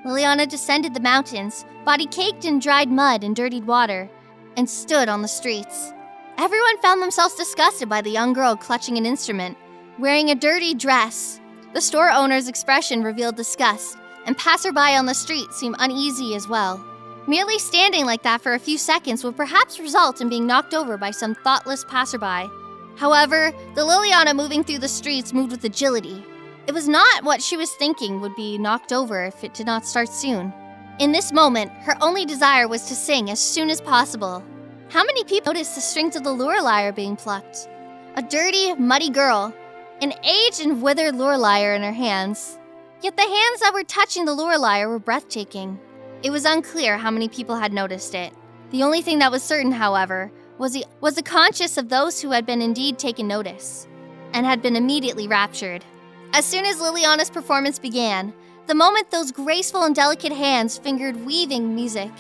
Liliana descended the mountains, body caked in dried mud and dirtied water, and stood on the streets. Everyone found themselves disgusted by the young girl clutching an instrument, wearing a dirty dress. The store owner's expression revealed disgust, and passerby on the street seemed uneasy as well. Merely standing like that for a few seconds would perhaps result in being knocked over by some thoughtless passerby. However, the Liliana moving through the streets moved with agility. It was not what she was thinking would be knocked over if it did not start soon. In this moment, her only desire was to sing as soon as possible. How many people noticed the strings of the lure lyre being plucked? A dirty, muddy girl, an aged and withered lure lyre in her hands. Yet the hands that were touching the lure lyre were breathtaking. It was unclear how many people had noticed it. The only thing that was certain, however, was the conscience of those who had been indeed taken notice, and had been immediately raptured. As soon as Liliana's performance began, the moment those graceful and delicate hands fingered weaving music,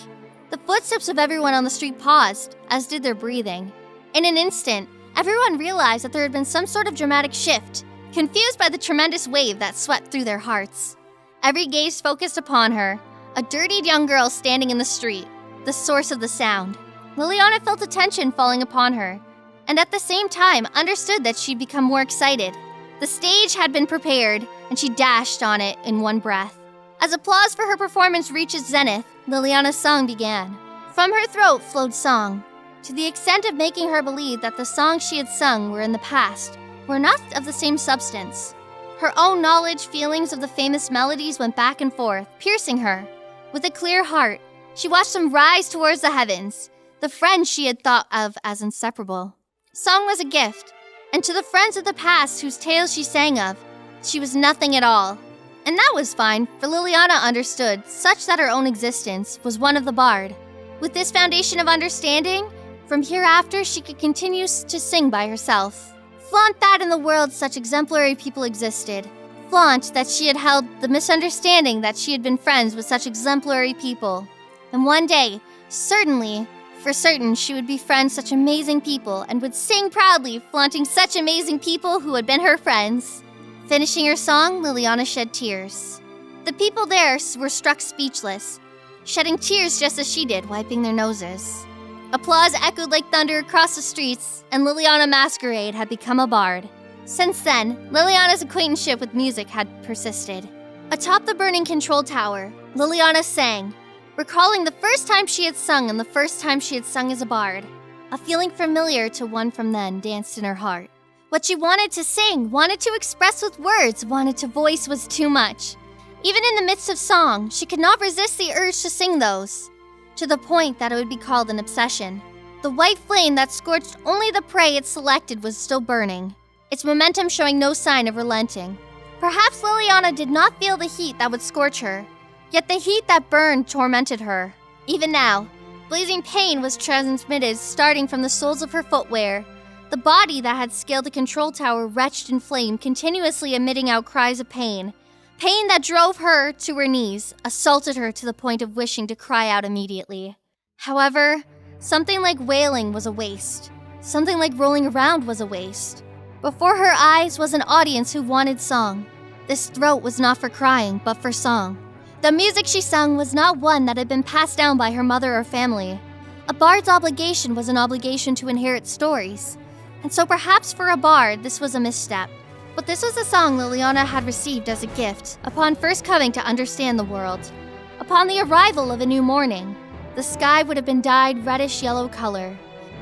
the footsteps of everyone on the street paused, as did their breathing. In an instant, everyone realized that there had been some sort of dramatic shift, confused by the tremendous wave that swept through their hearts. Every gaze focused upon her, a dirtied young girl standing in the street, the source of the sound. Liliana felt attention falling upon her, and at the same time understood that she'd become more excited. The stage had been prepared, and she dashed on it in one breath. As applause for her performance reached its zenith, Liliana's song began. From her throat flowed song, to the extent of making her believe that the songs she had sung were in the past, were not of the same substance. Her own knowledge, feelings of the famous melodies went back and forth, piercing her. With a clear heart, she watched them rise towards the heavens, the friends she had thought of as inseparable. Song was a gift, and to the friends of the past whose tales she sang of, she was nothing at all. And that was fine, for Liliana understood, such that her own existence was one of the bard. With this foundation of understanding, from hereafter she could continue to sing by herself. Flaunt that in the world such exemplary people existed. Flaunt that she had held the misunderstanding that she had been friends with such exemplary people. And one day, certainly, for certain, she would befriend such amazing people and would sing proudly, flaunting such amazing people who had been her friends. Finishing her song, Liliana shed tears. The people there were struck speechless, shedding tears just as she did, wiping their noses. Applause echoed like thunder across the streets, and Liliana Masquerade had become a bard. Since then, Liliana's acquaintanceship with music had persisted. Atop the burning control tower, Liliana sang, recalling the first time she had sung and the first time she had sung as a bard. A feeling familiar to one from then danced in her heart. What she wanted to sing, wanted to express with words, wanted to voice was too much. Even in the midst of song, she could not resist the urge to sing those, to the point that it would be called an obsession. The white flame that scorched only the prey it selected was still burning, its momentum showing no sign of relenting. Perhaps Liliana did not feel the heat that would scorch her, yet the heat that burned tormented her. Even now, blazing pain was transmitted starting from the soles of her footwear. The body that had scaled the control tower retched in flame, continuously emitting out cries of pain. Pain that drove her to her knees, assaulted her to the point of wishing to cry out immediately. However, something like wailing was a waste. Something like rolling around was a waste. Before her eyes was an audience who wanted song. This throat was not for crying, but for song. The music she sung was not one that had been passed down by her mother or family. A bard's obligation was an obligation to inherit stories. And so perhaps for a bard, this was a misstep. But this was a song Liliana had received as a gift upon first coming to understand the world. Upon the arrival of a new morning, the sky would have been dyed reddish-yellow color.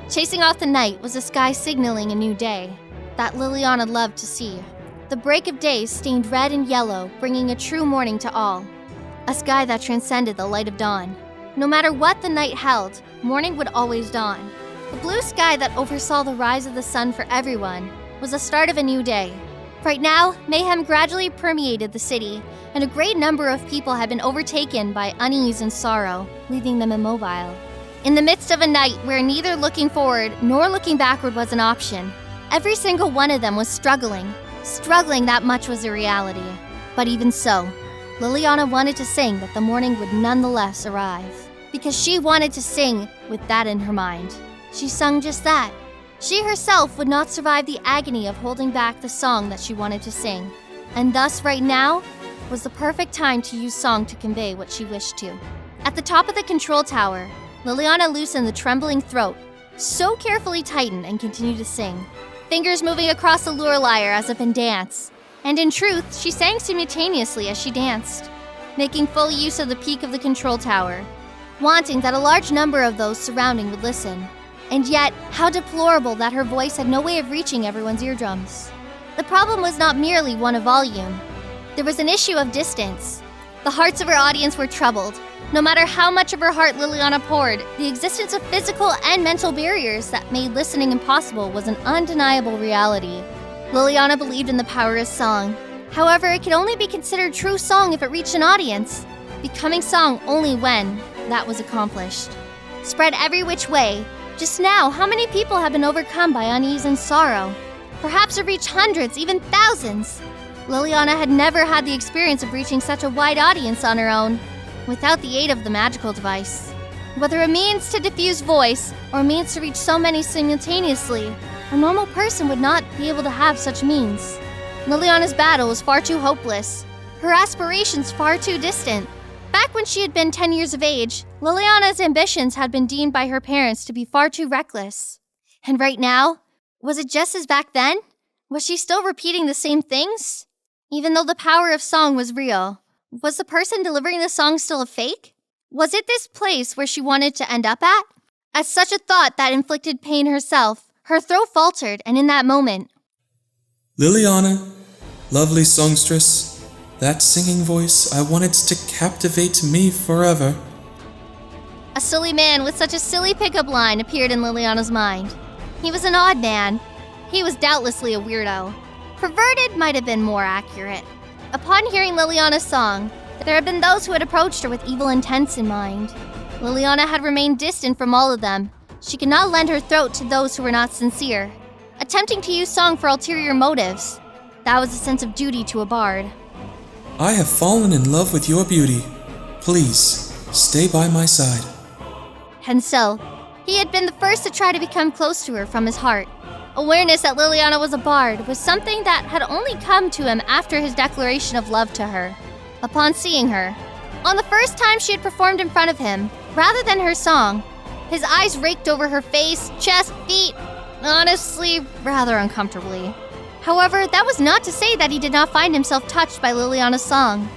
Chasing off the night was a sky signaling a new day that Liliana loved to see. The break of day stained red and yellow, bringing a true morning to all. A sky that transcended the light of dawn. No matter what the night held, morning would always dawn. The blue sky that oversaw the rise of the sun for everyone was the start of a new day. Right now, mayhem gradually permeated the city, and a great number of people had been overtaken by unease and sorrow, leaving them immobile. In the midst of a night where neither looking forward nor looking backward was an option, every single one of them was struggling. Struggling, that much was a reality. But even so, Liliana wanted to sing that the morning would nonetheless arrive, because she wanted to sing with that in her mind. She sung just that. She herself would not survive the agony of holding back the song that she wanted to sing, and thus right now was the perfect time to use song to convey what she wished to. At the top of the control tower, Liliana loosened the trembling throat, so carefully tightened, and continued to sing, fingers moving across the lure lyre as if in dance. And in truth, she sang simultaneously as she danced, making full use of the peak of the control tower, wanting that a large number of those surrounding would listen. And yet, how deplorable that her voice had no way of reaching everyone's eardrums. The problem was not merely one of volume. There was an issue of distance. The hearts of her audience were troubled. No matter how much of her heart Liliana poured, the existence of physical and mental barriers that made listening impossible was an undeniable reality. Liliana believed in the power of song. However, it could only be considered true song if it reached an audience, becoming song only when that was accomplished. Spread every which way, just now, how many people have been overcome by unease and sorrow? Perhaps it reached hundreds, even thousands. Liliana had never had the experience of reaching such a wide audience on her own, without the aid of the magical device. Whether a means to diffuse voice, or a means to reach so many simultaneously, a normal person would not be able to have such means. Liliana's battle was far too hopeless, her aspirations far too distant. Back when she had been 10 years of age, Liliana's ambitions had been deemed by her parents to be far too reckless. And right now, was it just as back then? Was she still repeating the same things? Even though the power of song was real, was the person delivering the song still a fake? Was it this place where she wanted to end up at? At such a thought that inflicted pain herself, her throat faltered, and in that moment, Liliana, lovely songstress, that singing voice, I wanted to captivate me forever. a silly man with such a silly pickup line appeared in Liliana's mind. He was an odd man. He was doubtlessly a weirdo. Perverted might have been more accurate. Upon hearing Liliana's song, there had been those who had approached her with evil intents in mind. Liliana had remained distant from all of them. She could not lend her throat to those who were not sincere, attempting to use song for ulterior motives. That was a sense of duty to a bard. I have fallen in love with your beauty. Please, stay by my side. And so, he had been the first to try to become close to her from his heart. Awareness that Liliana was a bard was something that had only come to him after his declaration of love to her. Upon seeing her, on the first time she had performed in front of him, rather than her song, his eyes raked over her face, chest, feet, honestly, rather uncomfortably. However, that was not to say that he did not find himself touched by Liliana's song,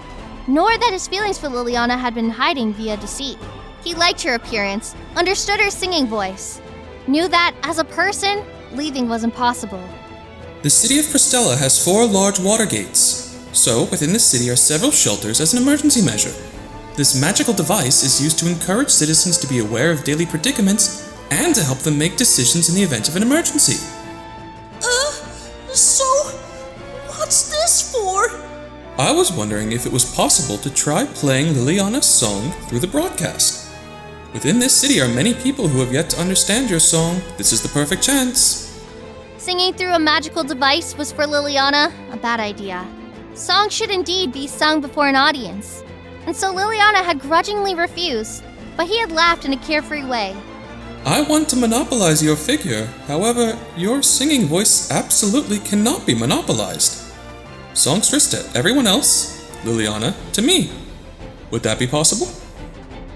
nor that his feelings for Liliana had been hiding via deceit. He liked her appearance, understood her singing voice, knew that, as a person, leaving was impossible. The city of Pristella has 4 large water gates, so within the city are several shelters as an emergency measure. This magical device is used to encourage citizens to be aware of daily predicaments and to help them make decisions in the event of an emergency. So, what's this for? I was wondering if it was possible to try playing Liliana's song through the broadcast. Within this city are many people who have yet to understand your song. This is the perfect chance. Singing through a magical device was for Liliana a bad idea. Song should indeed be sung before an audience, and so Liliana had grudgingly refused, but he had laughed in a carefree way. I want to monopolize your figure, however, your singing voice absolutely cannot be monopolized. Songstress to everyone else, Liliana to me. Would that be possible?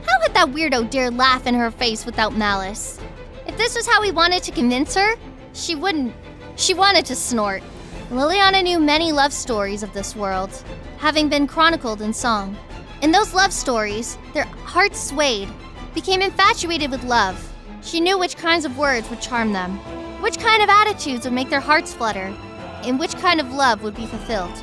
How had that weirdo dared laugh in her face without malice? If this was how he wanted to convince her, she wouldn't. She wanted to snort. Liliana knew many love stories of this world, having been chronicled in song. In those love stories, their hearts swayed, became infatuated with love. She knew which kinds of words would charm them, which kind of attitudes would make their hearts flutter, and which kind of love would be fulfilled.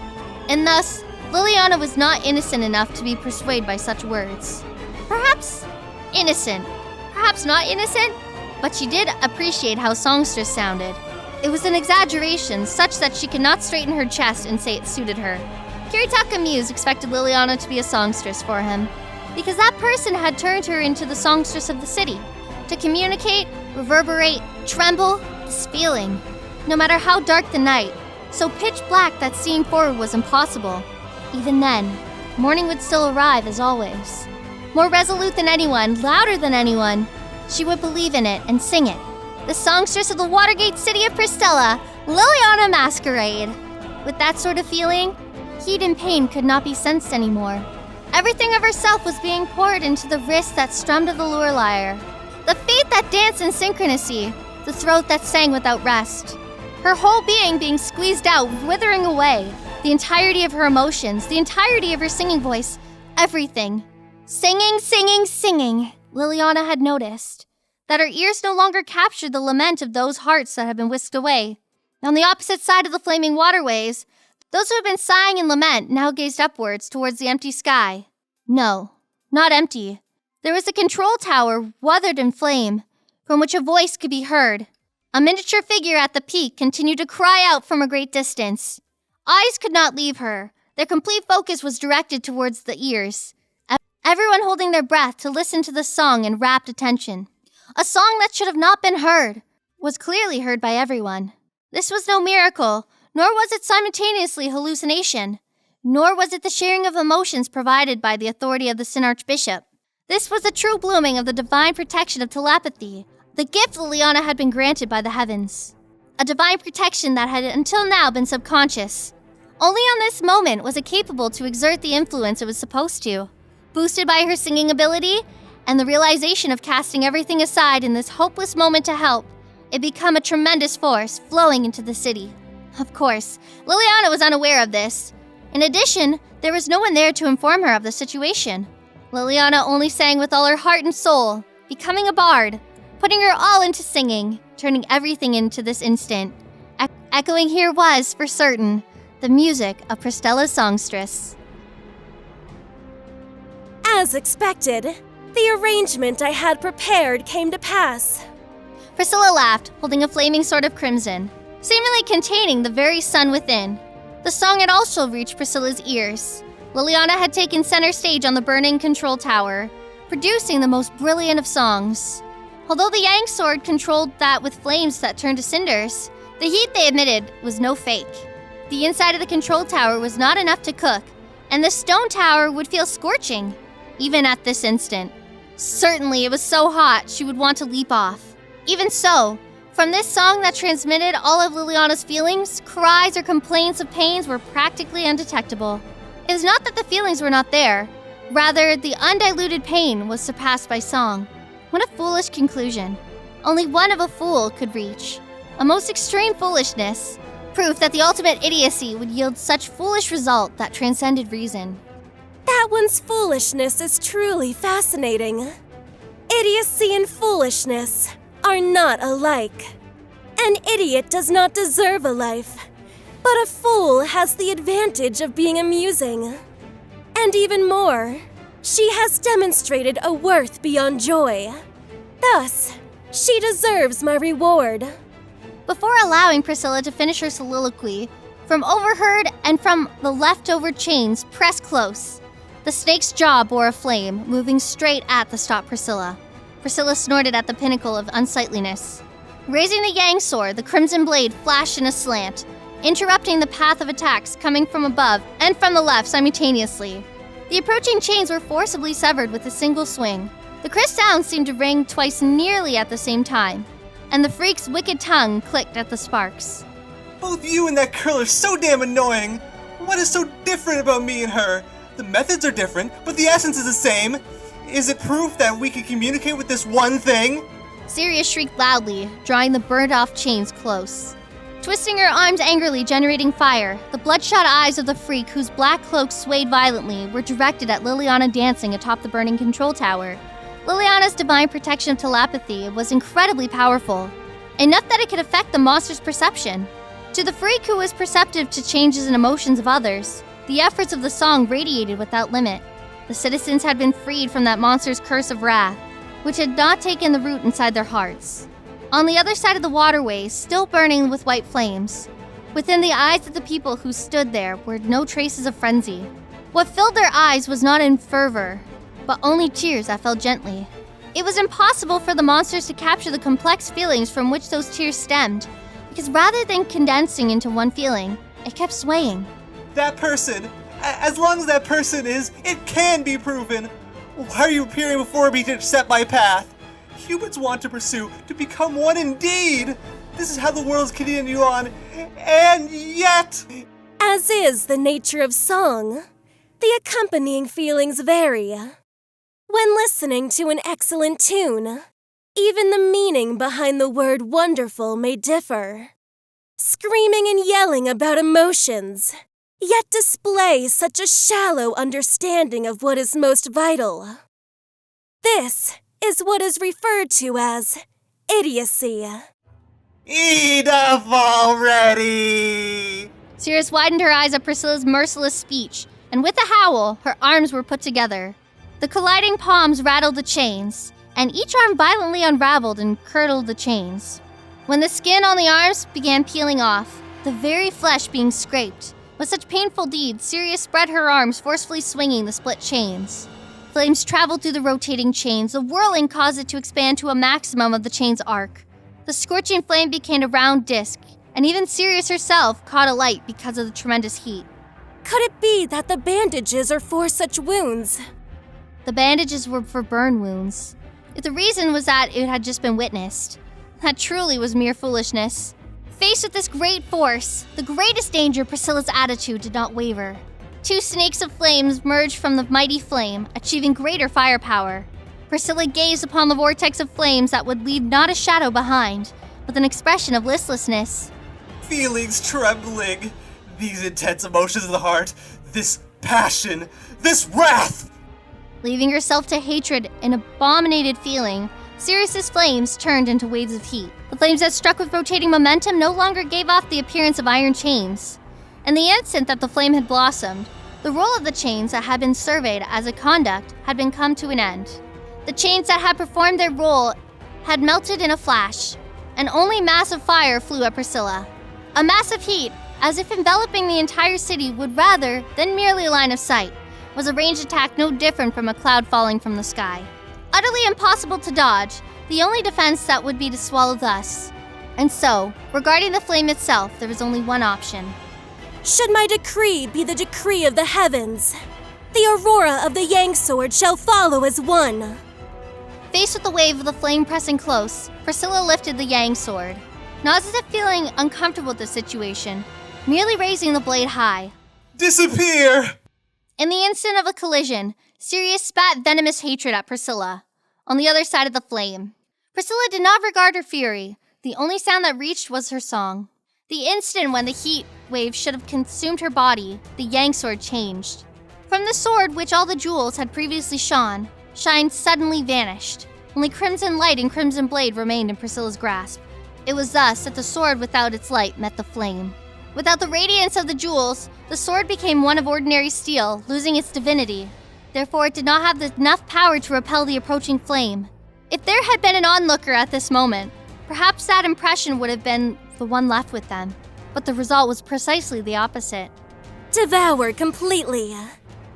And thus, Liliana was not innocent enough to be persuaded by such words. Perhaps innocent, perhaps not innocent, but she did appreciate how songstress sounded. It was an exaggeration such that she could not straighten her chest and say it suited her. Kiritaka Muse expected Liliana to be a songstress for him, because that person had turned her into the songstress of the city, to communicate, reverberate, tremble, this feeling. No matter how dark the night, so pitch black that seeing forward was impossible. Even then, morning would still arrive as always. More resolute than anyone, louder than anyone, she would believe in it and sing it. The songstress of the Watergate city of Pristella, Liliana Masquerade. With that sort of feeling, heat and pain could not be sensed anymore. Everything of herself was being poured into the wrist that strummed of the lure lyre, the feet that danced in synchronicity, the throat that sang without rest. Her whole being squeezed out, withering away. The entirety of her emotions, the entirety of her singing voice, everything. Singing, singing, singing. Liliana had noticed that her ears no longer captured the lament of those hearts that had been whisked away. On the opposite side of the flaming waterways, those who had been sighing in lament now gazed upwards towards the empty sky. No, not empty. There was a control tower, weathered in flame, from which a voice could be heard. A miniature figure at the peak continued to cry out from a great distance. Eyes could not leave her. Their complete focus was directed towards the ears. Everyone holding their breath to listen to the song in rapt attention. A song that should have not been heard was clearly heard by everyone. This was no miracle, nor was it simultaneously hallucination, nor was it the sharing of emotions provided by the authority of the Sin Archbishop. This was the true blooming of the divine protection of telepathy, the gift Liliana had been granted by the heavens. A divine protection that had until now been subconscious. Only on this moment was it capable to exert the influence it was supposed to. Boosted by her singing ability and the realization of casting everything aside in this hopeless moment to help, it became a tremendous force flowing into the city. Of course, Liliana was unaware of this. In addition, there was no one there to inform her of the situation. Liliana only sang with all her heart and soul, becoming a bard, putting her all into singing, turning everything into this instant. Echoing here was, for certain, the music of Pristella's songstress. As expected, the arrangement I had prepared came to pass. Priscilla laughed, holding a flaming sword of crimson, seemingly containing the very sun within. The song had also reached Priscilla's ears. Liliana had taken center stage on the burning control tower, producing the most brilliant of songs. Although the Yang sword controlled that with flames that turned to cinders, the heat they emitted was no fake. The inside of the control tower was not enough to cook, and the stone tower would feel scorching, even at this instant. Certainly, it was so hot she would want to leap off. Even so, from this song that transmitted all of Liliana's feelings, cries or complaints of pains were practically undetectable. It was not that the feelings were not there, rather the undiluted pain was surpassed by song. What a foolish conclusion. Only one of a fool could reach. A most extreme foolishness. Proof that the ultimate idiocy would yield such foolish result that transcended reason. That one's foolishness is truly fascinating. Idiocy and foolishness are not alike. An idiot does not deserve a life, but a fool has the advantage of being amusing. And even more, she has demonstrated a worth beyond joy. Thus, she deserves my reward. Before allowing Priscilla to finish her soliloquy, from overheard and from the leftover chains pressed close, the snake's jaw bore a flame, moving straight at the stopped Priscilla. Priscilla snorted at the pinnacle of unsightliness. Raising the Yang sword, the crimson blade flashed in a slant, interrupting the path of attacks coming from above and from the left simultaneously. The approaching chains were forcibly severed with a single swing. The crisp sound seemed to ring twice nearly at the same time, and the freak's wicked tongue clicked at the sparks. Both you and that girl are so damn annoying. What is so different about me and her? The methods are different, but the essence is the same. Is it proof that we can communicate with this one thing? Sirius shrieked loudly, drawing the burned-off chains close. Twisting her arms angrily, generating fire, the bloodshot eyes of the freak, whose black cloak swayed violently, were directed at Liliana dancing atop the burning control tower. Liliana's divine protection of telepathy was incredibly powerful, enough that it could affect the monster's perception. To the freak who was perceptive to changes in emotions of others, the efforts of the song radiated without limit. The citizens had been freed from that monster's curse of wrath, which had not taken the root inside their hearts. On the other side of the waterway, still burning with white flames, within the eyes of the people who stood there were no traces of frenzy. What filled their eyes was not in fervor, but only tears that fell gently. It was impossible for the monsters to capture the complex feelings from which those tears stemmed, because rather than condensing into one feeling, it kept swaying. That person, as long as that person is, it can be proven. Why are you appearing before me to set my path? Humans want to pursue, to become one indeed. This is how the world's continue on, and yet... As is the nature of song, the accompanying feelings vary. When listening to an excellent tune, even the meaning behind the word wonderful may differ. Screaming and yelling about emotions, yet display such a shallow understanding of what is most vital. This is what is referred to as idiocy. Enough already! Sirius widened her eyes at Priscilla's merciless speech, and with a howl, her arms were put together. The colliding palms rattled the chains, and each arm violently unraveled and curdled the chains. When the skin on the arms began peeling off, the very flesh being scraped, with such painful deeds, Sirius spread her arms, forcefully swinging the split chains. Flames traveled through the rotating chains. The whirling caused it to expand to a maximum of the chain's arc. The scorching flame became a round disc, and even Sirius herself caught alight because of the tremendous heat. Could it be that the bandages are for such wounds? The bandages were for burn wounds. If the reason was that it had just been witnessed, that truly was mere foolishness. Faced with this great force, the greatest danger, Priscilla's attitude did not waver. 2 snakes of flames merged from the mighty flame, achieving greater firepower. Priscilla gazed upon the vortex of flames that would leave not a shadow behind, with an expression of listlessness. Feelings trembling, these intense emotions of the heart, this passion, this wrath! Leaving herself to hatred and abominated feeling, Sirius's flames turned into waves of heat. The flames that struck with rotating momentum no longer gave off the appearance of iron chains. In the instant that the flame had blossomed, the role of the chains that had been surveyed as a conduct had been come to an end. The chains that had performed their role had melted in a flash, and only mass of fire flew at Priscilla. A mass of heat, as if enveloping the entire city would rather than merely a line of sight, was a ranged attack no different from a cloud falling from the sky. Utterly impossible to dodge, the only defense that would be to swallow thus. And so, regarding the flame itself, there was only one option. Should my decree be the decree of the heavens, the aurora of the Yang Sword shall follow as one. Faced with the wave of the flame pressing close, Priscilla lifted the Yang Sword, not as if feeling uncomfortable with the situation, merely raising the blade high. Disappear! In the instant of a collision, Sirius spat venomous hatred at Priscilla, on the other side of the flame. Priscilla did not regard her fury. The only sound that reached was her song. The instant when the heat wave should have consumed her body, the Yang Sword changed. From the sword which all the jewels had previously shone, shine suddenly vanished. Only crimson light and crimson blade remained in Priscilla's grasp. It was thus that the sword without its light met the flame. Without the radiance of the jewels, the sword became one of ordinary steel, losing its divinity. Therefore, it did not have enough power to repel the approaching flame. If there had been an onlooker at this moment, perhaps that impression would have been the one left with them. But the result was precisely the opposite. Devour completely.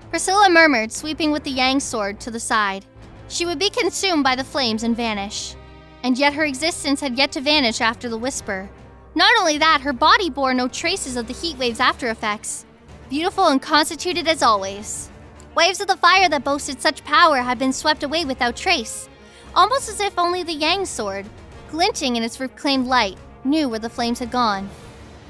Priscilla murmured, sweeping with the Yang Sword to the side. She would be consumed by the flames and vanish. And yet her existence had yet to vanish after the whisper. Not only that, her body bore no traces of the heat wave's after effects. Beautiful and constituted as always. Waves of the fire that boasted such power had been swept away without trace, almost as if only the Yang Sword, glinting in its reclaimed light, knew where the flames had gone.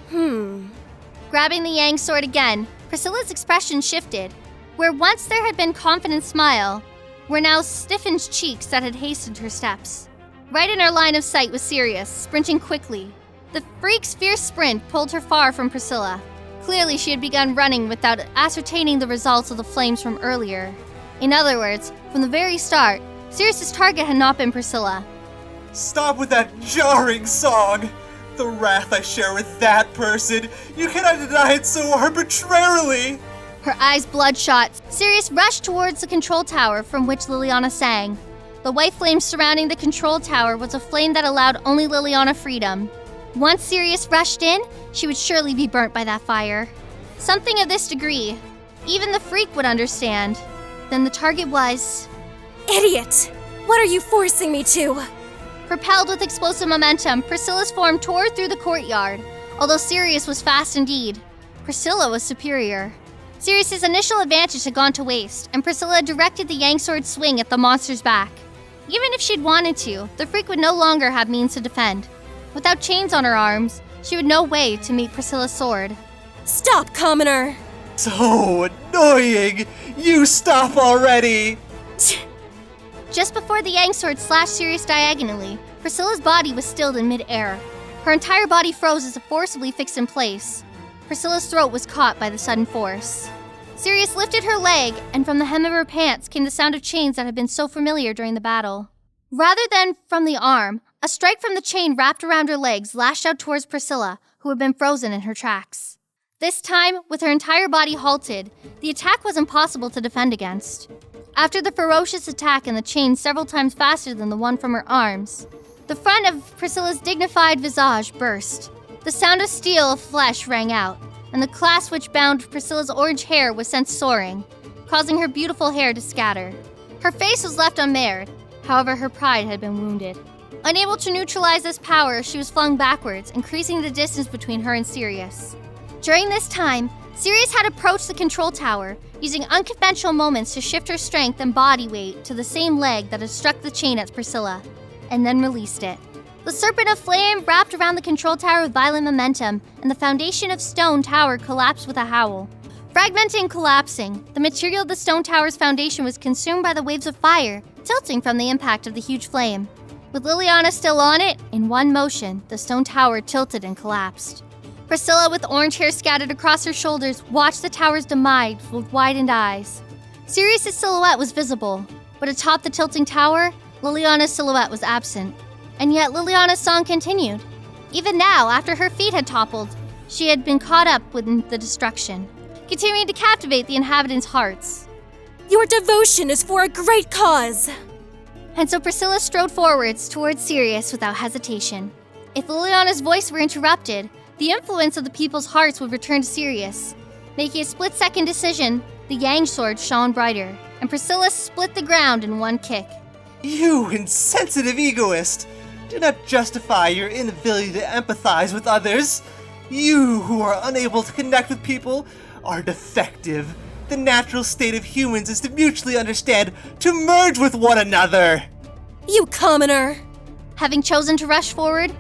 Grabbing the Yang Sword again, Priscilla's expression shifted. Where once there had been confident smile, were now stiffened cheeks that had hastened her steps. Right in her line of sight was Sirius, sprinting quickly. The freak's fierce sprint pulled her far from Priscilla. Clearly, she had begun running without ascertaining the results of the flames from earlier. In other words, from the very start, Sirius's target had not been Priscilla. Stop with that jarring song! The wrath I share with that person, you cannot deny it so arbitrarily! Her eyes bloodshot, Sirius rushed towards the control tower from which Liliana sang. The white flame surrounding the control tower was a flame that allowed only Liliana freedom. Once Sirius rushed in, she would surely be burnt by that fire. Something of this degree, even the freak would understand. Then the target was... Idiot! What are you forcing me to? Propelled with explosive momentum, Priscilla's form tore through the courtyard. Although Sirius was fast indeed, Priscilla was superior. Sirius's initial advantage had gone to waste, and Priscilla directed the Yang Sword swing at the monster's back. Even if she'd wanted to, the freak would no longer have means to defend. Without chains on her arms, she would no way to meet Priscilla's sword. Stop, commoner! So annoying! You stop already! Just before the Yang Sword slashed Sirius diagonally, Priscilla's body was stilled in mid-air. Her entire body froze as if forcibly fixed in place. Priscilla's throat was caught by the sudden force. Sirius lifted her leg, and from the hem of her pants came the sound of chains that had been so familiar during the battle. Rather than from the arm, a strike from the chain wrapped around her legs lashed out towards Priscilla, who had been frozen in her tracks. This time, with her entire body halted, the attack was impossible to defend against. After the ferocious attack and the chain several times faster than the one from her arms, The front of Priscilla's dignified visage burst. The sound of steel of flesh rang out, and the clasp which bound Priscilla's orange hair was sent soaring, causing her beautiful hair to scatter. Her face was left unmarred, however her pride had been wounded. Unable to neutralize this power, she was flung backwards, increasing the distance between her and Sirius. During this time, Sirius had approached the control tower, using unconventional moments to shift her strength and body weight to the same leg that had struck the chain at Priscilla, and then released it. The serpent of flame wrapped around the control tower with violent momentum, and the foundation of stone tower collapsed with a howl. Fragmenting and collapsing, the material of the stone tower's foundation was consumed by the waves of fire, tilting from the impact of the huge flame. With Liliana still on it, in one motion, the stone tower tilted and collapsed. Priscilla, with orange hair scattered across her shoulders, watched the tower's demise with widened eyes. Sirius's silhouette was visible, but atop the tilting tower, Liliana's silhouette was absent. And yet Liliana's song continued. Even now, after her feet had toppled, she had been caught up within the destruction, continuing to captivate the inhabitants' hearts. Your devotion is for a great cause! And so Priscilla strode forwards towards Sirius without hesitation. If Liliana's voice were interrupted, the influence of the people's hearts would return to Sirius. Making a split-second decision, the Yang sword shone brighter, and Priscilla split the ground in one kick. You insensitive egoist! Do not justify your inability to empathize with others. You who are unable to connect with people are defective. The natural state of humans is to mutually understand, to merge with one another. You commoner! Having chosen to rush forward,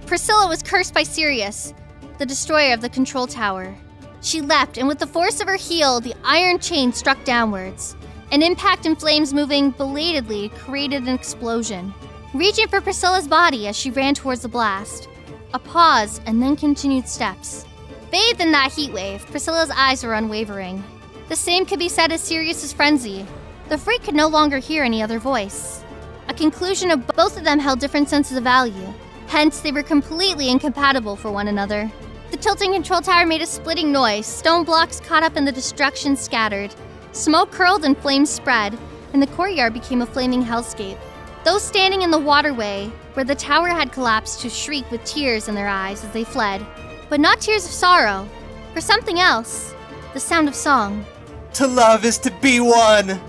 Priscilla was cursed by Sirius, the destroyer of the control tower. She leapt, and with the force of her heel, the iron chain struck downwards. An impact and flames moving belatedly created an explosion, reaching for Priscilla's body as she ran towards the blast. A pause, and then continued steps. Bathed in that heat wave, Priscilla's eyes were unwavering. The same could be said of Sirius's frenzy. The freak could no longer hear any other voice. A conclusion of both of them held different senses of value. Hence, they were completely incompatible for one another. The tilting control tower made a splitting noise, stone blocks caught up in the destruction scattered. Smoke curled and flames spread, and the courtyard became a flaming hellscape. Those standing in the waterway, where the tower had collapsed, to shriek with tears in their eyes as they fled. But not tears of sorrow, for something else. The sound of song. To love is to be one!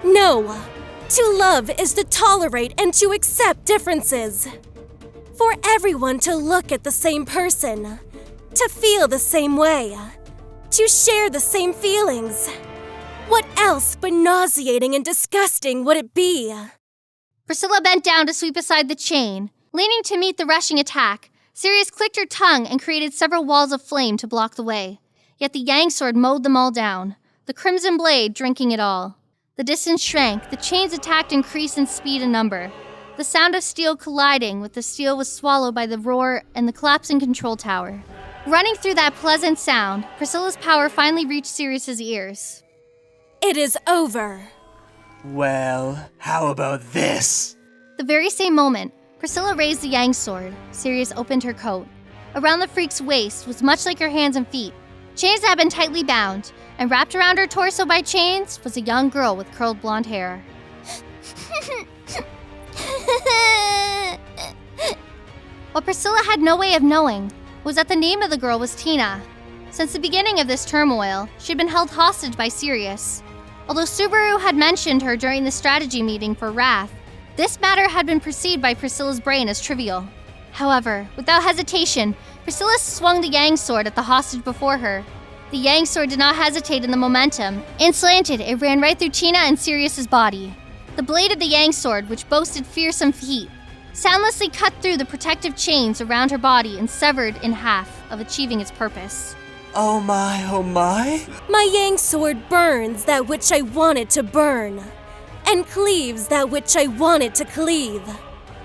No! To love is to tolerate and to accept differences. For everyone to look at the same person, to feel the same way, to share the same feelings. What else but nauseating and disgusting would it be? Priscilla bent down to sweep aside the chain. Leaning to meet the rushing attack, Sirius clicked her tongue and created several walls of flame to block the way. Yet the Yang sword mowed them all down, the crimson blade drinking it all. The distance shrank, the chain's attack increased in speed and number. The sound of steel colliding with the steel was swallowed by the roar and the collapsing control tower. Running through that pleasant sound, Priscilla's power finally reached Sirius's ears. It is over. Well, how about this? The very same moment, Priscilla raised the Yang sword. Sirius opened her coat. Around the freak's waist was much like her hands and feet. Chains that had been tightly bound, and wrapped around her torso by chains was a young girl with curled blonde hair. What Priscilla had no way of knowing was that the name of the girl was Tina. Since the beginning of this turmoil, she had been held hostage by Sirius. Although Subaru had mentioned her during the strategy meeting for Wrath, this matter had been perceived by Priscilla's brain as trivial. However, without hesitation, Priscilla swung the Yang sword at the hostage before her. The Yang sword did not hesitate in the momentum, and slanted, it ran right through Tina and Sirius's body. The blade of the Yang sword, which boasted fearsome heat, soundlessly cut through the protective chains around her body and severed in half of achieving its purpose. Oh my, oh my. My Yang sword burns that which I wanted to burn, and cleaves that which I wanted to cleave.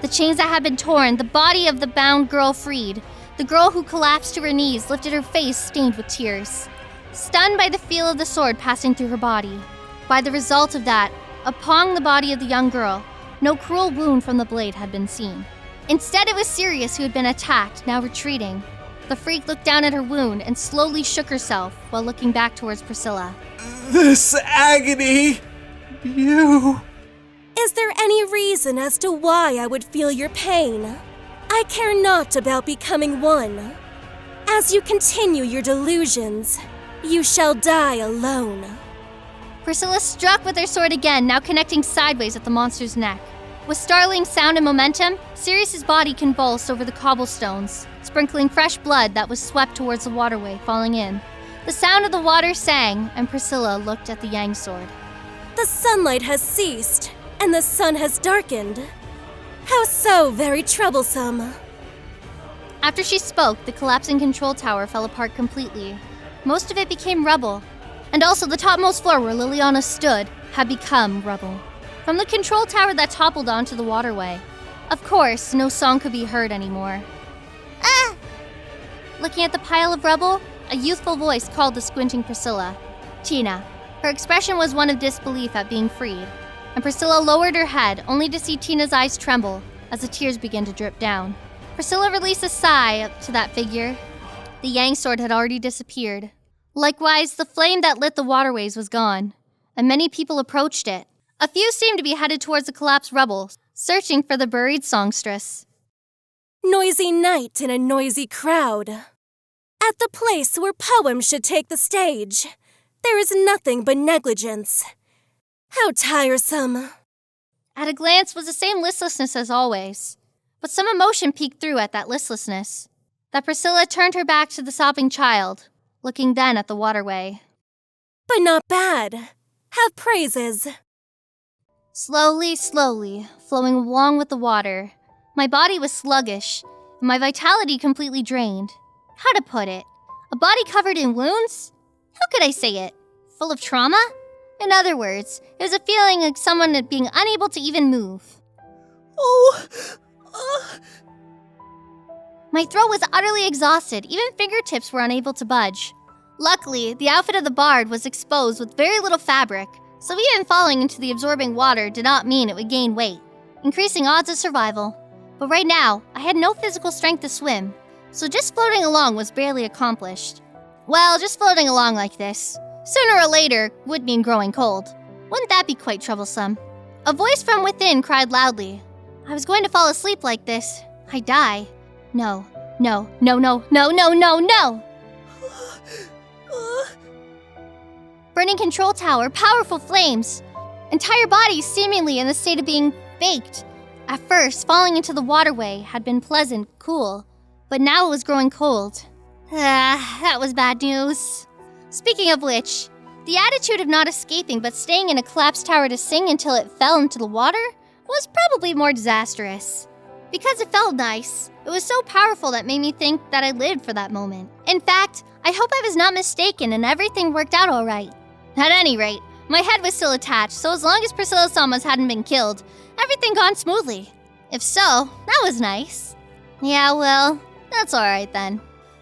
The chains that had been torn, the body of the bound girl freed. The girl who collapsed to her knees lifted her face stained with tears, stunned by the feel of the sword passing through her body. By the result of that, upon the body of the young girl, no cruel wound from the blade had been seen. Instead, it was Sirius who had been attacked, now retreating. The freak looked down at her wound and slowly shook herself while looking back towards Priscilla. This agony! You... Is there any reason as to why I would feel your pain? I care not about becoming one. As you continue your delusions, you shall die alone. Priscilla struck with her sword again, now connecting sideways at the monster's neck. With startling sound and momentum, Sirius's body convulsed over the cobblestones, sprinkling fresh blood that was swept towards the waterway, falling in. The sound of the water sang, and Priscilla looked at the Yang sword. The sunlight has ceased, and the sun has darkened. How so very troublesome. After she spoke, the collapsing control tower fell apart completely. Most of it became rubble, and also the topmost floor where Liliana stood had become rubble. From the control tower that toppled onto the waterway. Of course, no song could be heard anymore. Ah! Looking at the pile of rubble, a youthful voice called the squinting Priscilla. Tina. Her expression was one of disbelief at being freed, and Priscilla lowered her head only to see Tina's eyes tremble as the tears began to drip down. Priscilla released a sigh up to that figure. The Yang sword had already disappeared. Likewise, the flame that lit the waterways was gone, and many people approached it. A few seemed to be headed towards the collapsed rubble, searching for the buried songstress. Noisy night in a noisy crowd. At the place where poems should take the stage, there is nothing but negligence. How tiresome. At a glance was the same listlessness as always, but some emotion peeked through at that listlessness. That Priscilla turned her back to the sobbing child, looking then at the waterway. But not bad. Have praises. Slowly, flowing along with the water. My body was sluggish, and my vitality completely drained. How to put it? A body covered in wounds? How could I say it? Full of trauma? In other words, it was a feeling like someone being unable to even move. My throat was utterly exhausted, even fingertips were unable to budge. Luckily, the outfit of the bard was exposed with very little fabric, so even falling into the absorbing water did not mean it would gain weight, increasing odds of survival. But right now, I had no physical strength to swim, so just floating along was barely accomplished. Well, just floating along like this, sooner or later, would mean growing cold. Wouldn't that be quite troublesome? A voice from within cried loudly. I was going to fall asleep like this. I'd die. No. Burning control tower, powerful flames. Entire bodies seemingly in the state of being baked. At first, falling into the waterway had been pleasant, cool, but now it was growing cold. That was bad news. Speaking of which, the attitude of not escaping but staying in a collapsed tower to sing until it fell into the water was probably more disastrous. Because it felt nice, it was so powerful that made me think that I lived for that moment. In fact, I hope I was not mistaken and everything worked out all right. At any rate, my head was still attached, so as long as Priscilla Samas hadn't been killed, everything gone smoothly. If so, that was nice. Yeah, well, that's alright then.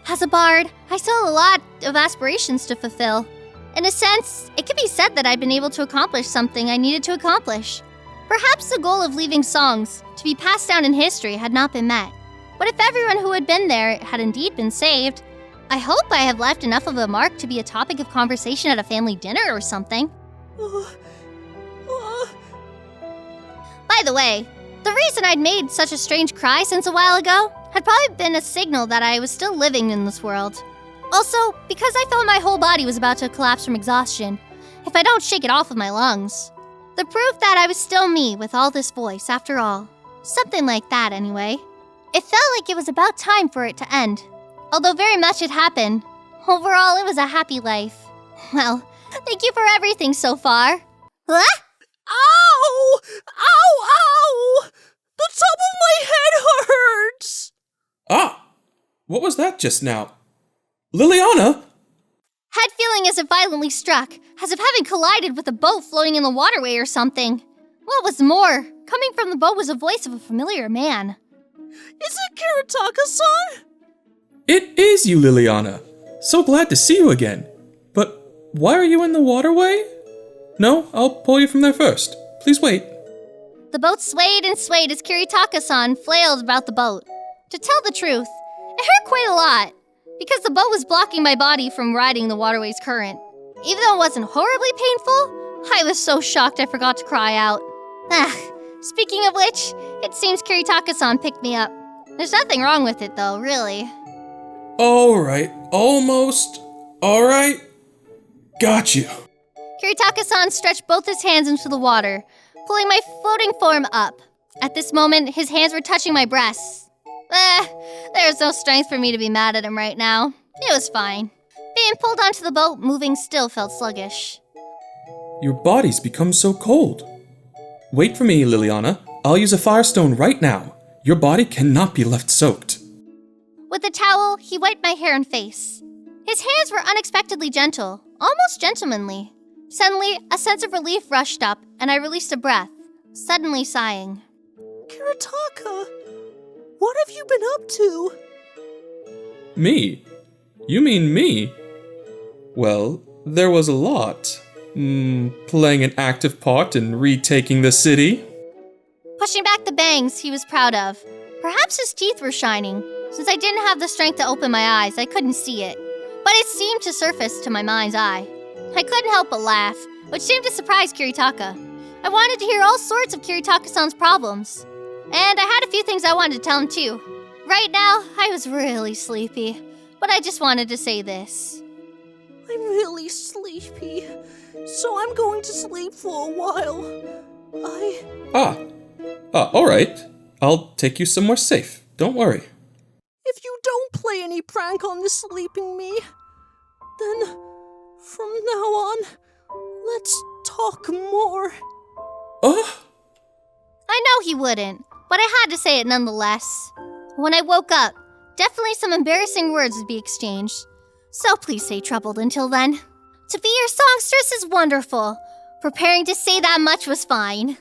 As a bard, I still have a lot of aspirations to fulfill. In a sense, it could be said that I'd been able to accomplish something I needed to accomplish. Perhaps the goal of leaving songs to be passed down in history had not been met. But if everyone who had been there had indeed been saved, I hope I have left enough of a mark to be a topic of conversation at a family dinner or something. By the way, the reason I'd made such a strange cry since a while ago had probably been a signal that I was still living in this world. Also, because I felt my whole body was about to collapse from exhaustion, if I don't shake it off with my lungs. The proof that I was still me with all this voice, after all. Something like that, anyway. It felt like it was about time for it to end. Although very much had happened, overall it was a happy life. Well, thank you for everything so far. Huh? Ow! Ow! The top of my head hurts! Ah! What was that just now? Liliana! Head feeling as if violently struck, as if having collided with a boat floating in the waterway or something. What was more, coming from the boat was the voice of a familiar man. Is it Kiritaka-san? It is you, Liliana. So glad to see you again. But why are you in the waterway? No, I'll pull you from there first. Please wait. The boat swayed and swayed as Kiritaka-san flailed about the boat. To tell the truth, it hurt quite a lot, because the boat was blocking my body from riding the waterway's current. Even though it wasn't horribly painful, I was so shocked I forgot to cry out. Speaking of which, it seems Kiritaka-san picked me up. There's nothing wrong with it though, really. Alright, almost. Alright. Got you. Kiritaka-san stretched both his hands into the water, pulling my floating form up. At this moment, his hands were touching my breasts. There was no strength for me to be mad at him right now. It was fine. Being pulled onto the boat, moving still felt sluggish. Your body's become so cold. Wait for me, Liliana. I'll use a firestone right now. Your body cannot be left soaked. With a towel, he wiped my hair and face. His hands were unexpectedly gentle, almost gentlemanly. Suddenly, a sense of relief rushed up, and I released a breath, suddenly sighing. Kiritaka, what have you been up to? Me? You mean me? Well, there was a lot. Playing an active part in retaking the city. Pushing back the bangs he was proud of. Perhaps his teeth were shining. Since I didn't have the strength to open my eyes, I couldn't see it. But it seemed to surface to my mind's eye. I couldn't help but laugh, which seemed to surprise Kiritaka. I wanted to hear all sorts of Kiritaka-san's problems. And I had a few things I wanted to tell him too. Right now, I was really sleepy. But I just wanted to say this. I'm really sleepy, so I'm going to sleep for a while. Alright. I'll take you somewhere safe. Don't worry. If you don't play any prank on the sleeping me, then from now on, let's talk more. I know he wouldn't, but I had to say it nonetheless. When I woke up, definitely some embarrassing words would be exchanged. So please stay troubled until then. To be your songstress is wonderful. Preparing to say that much was fine.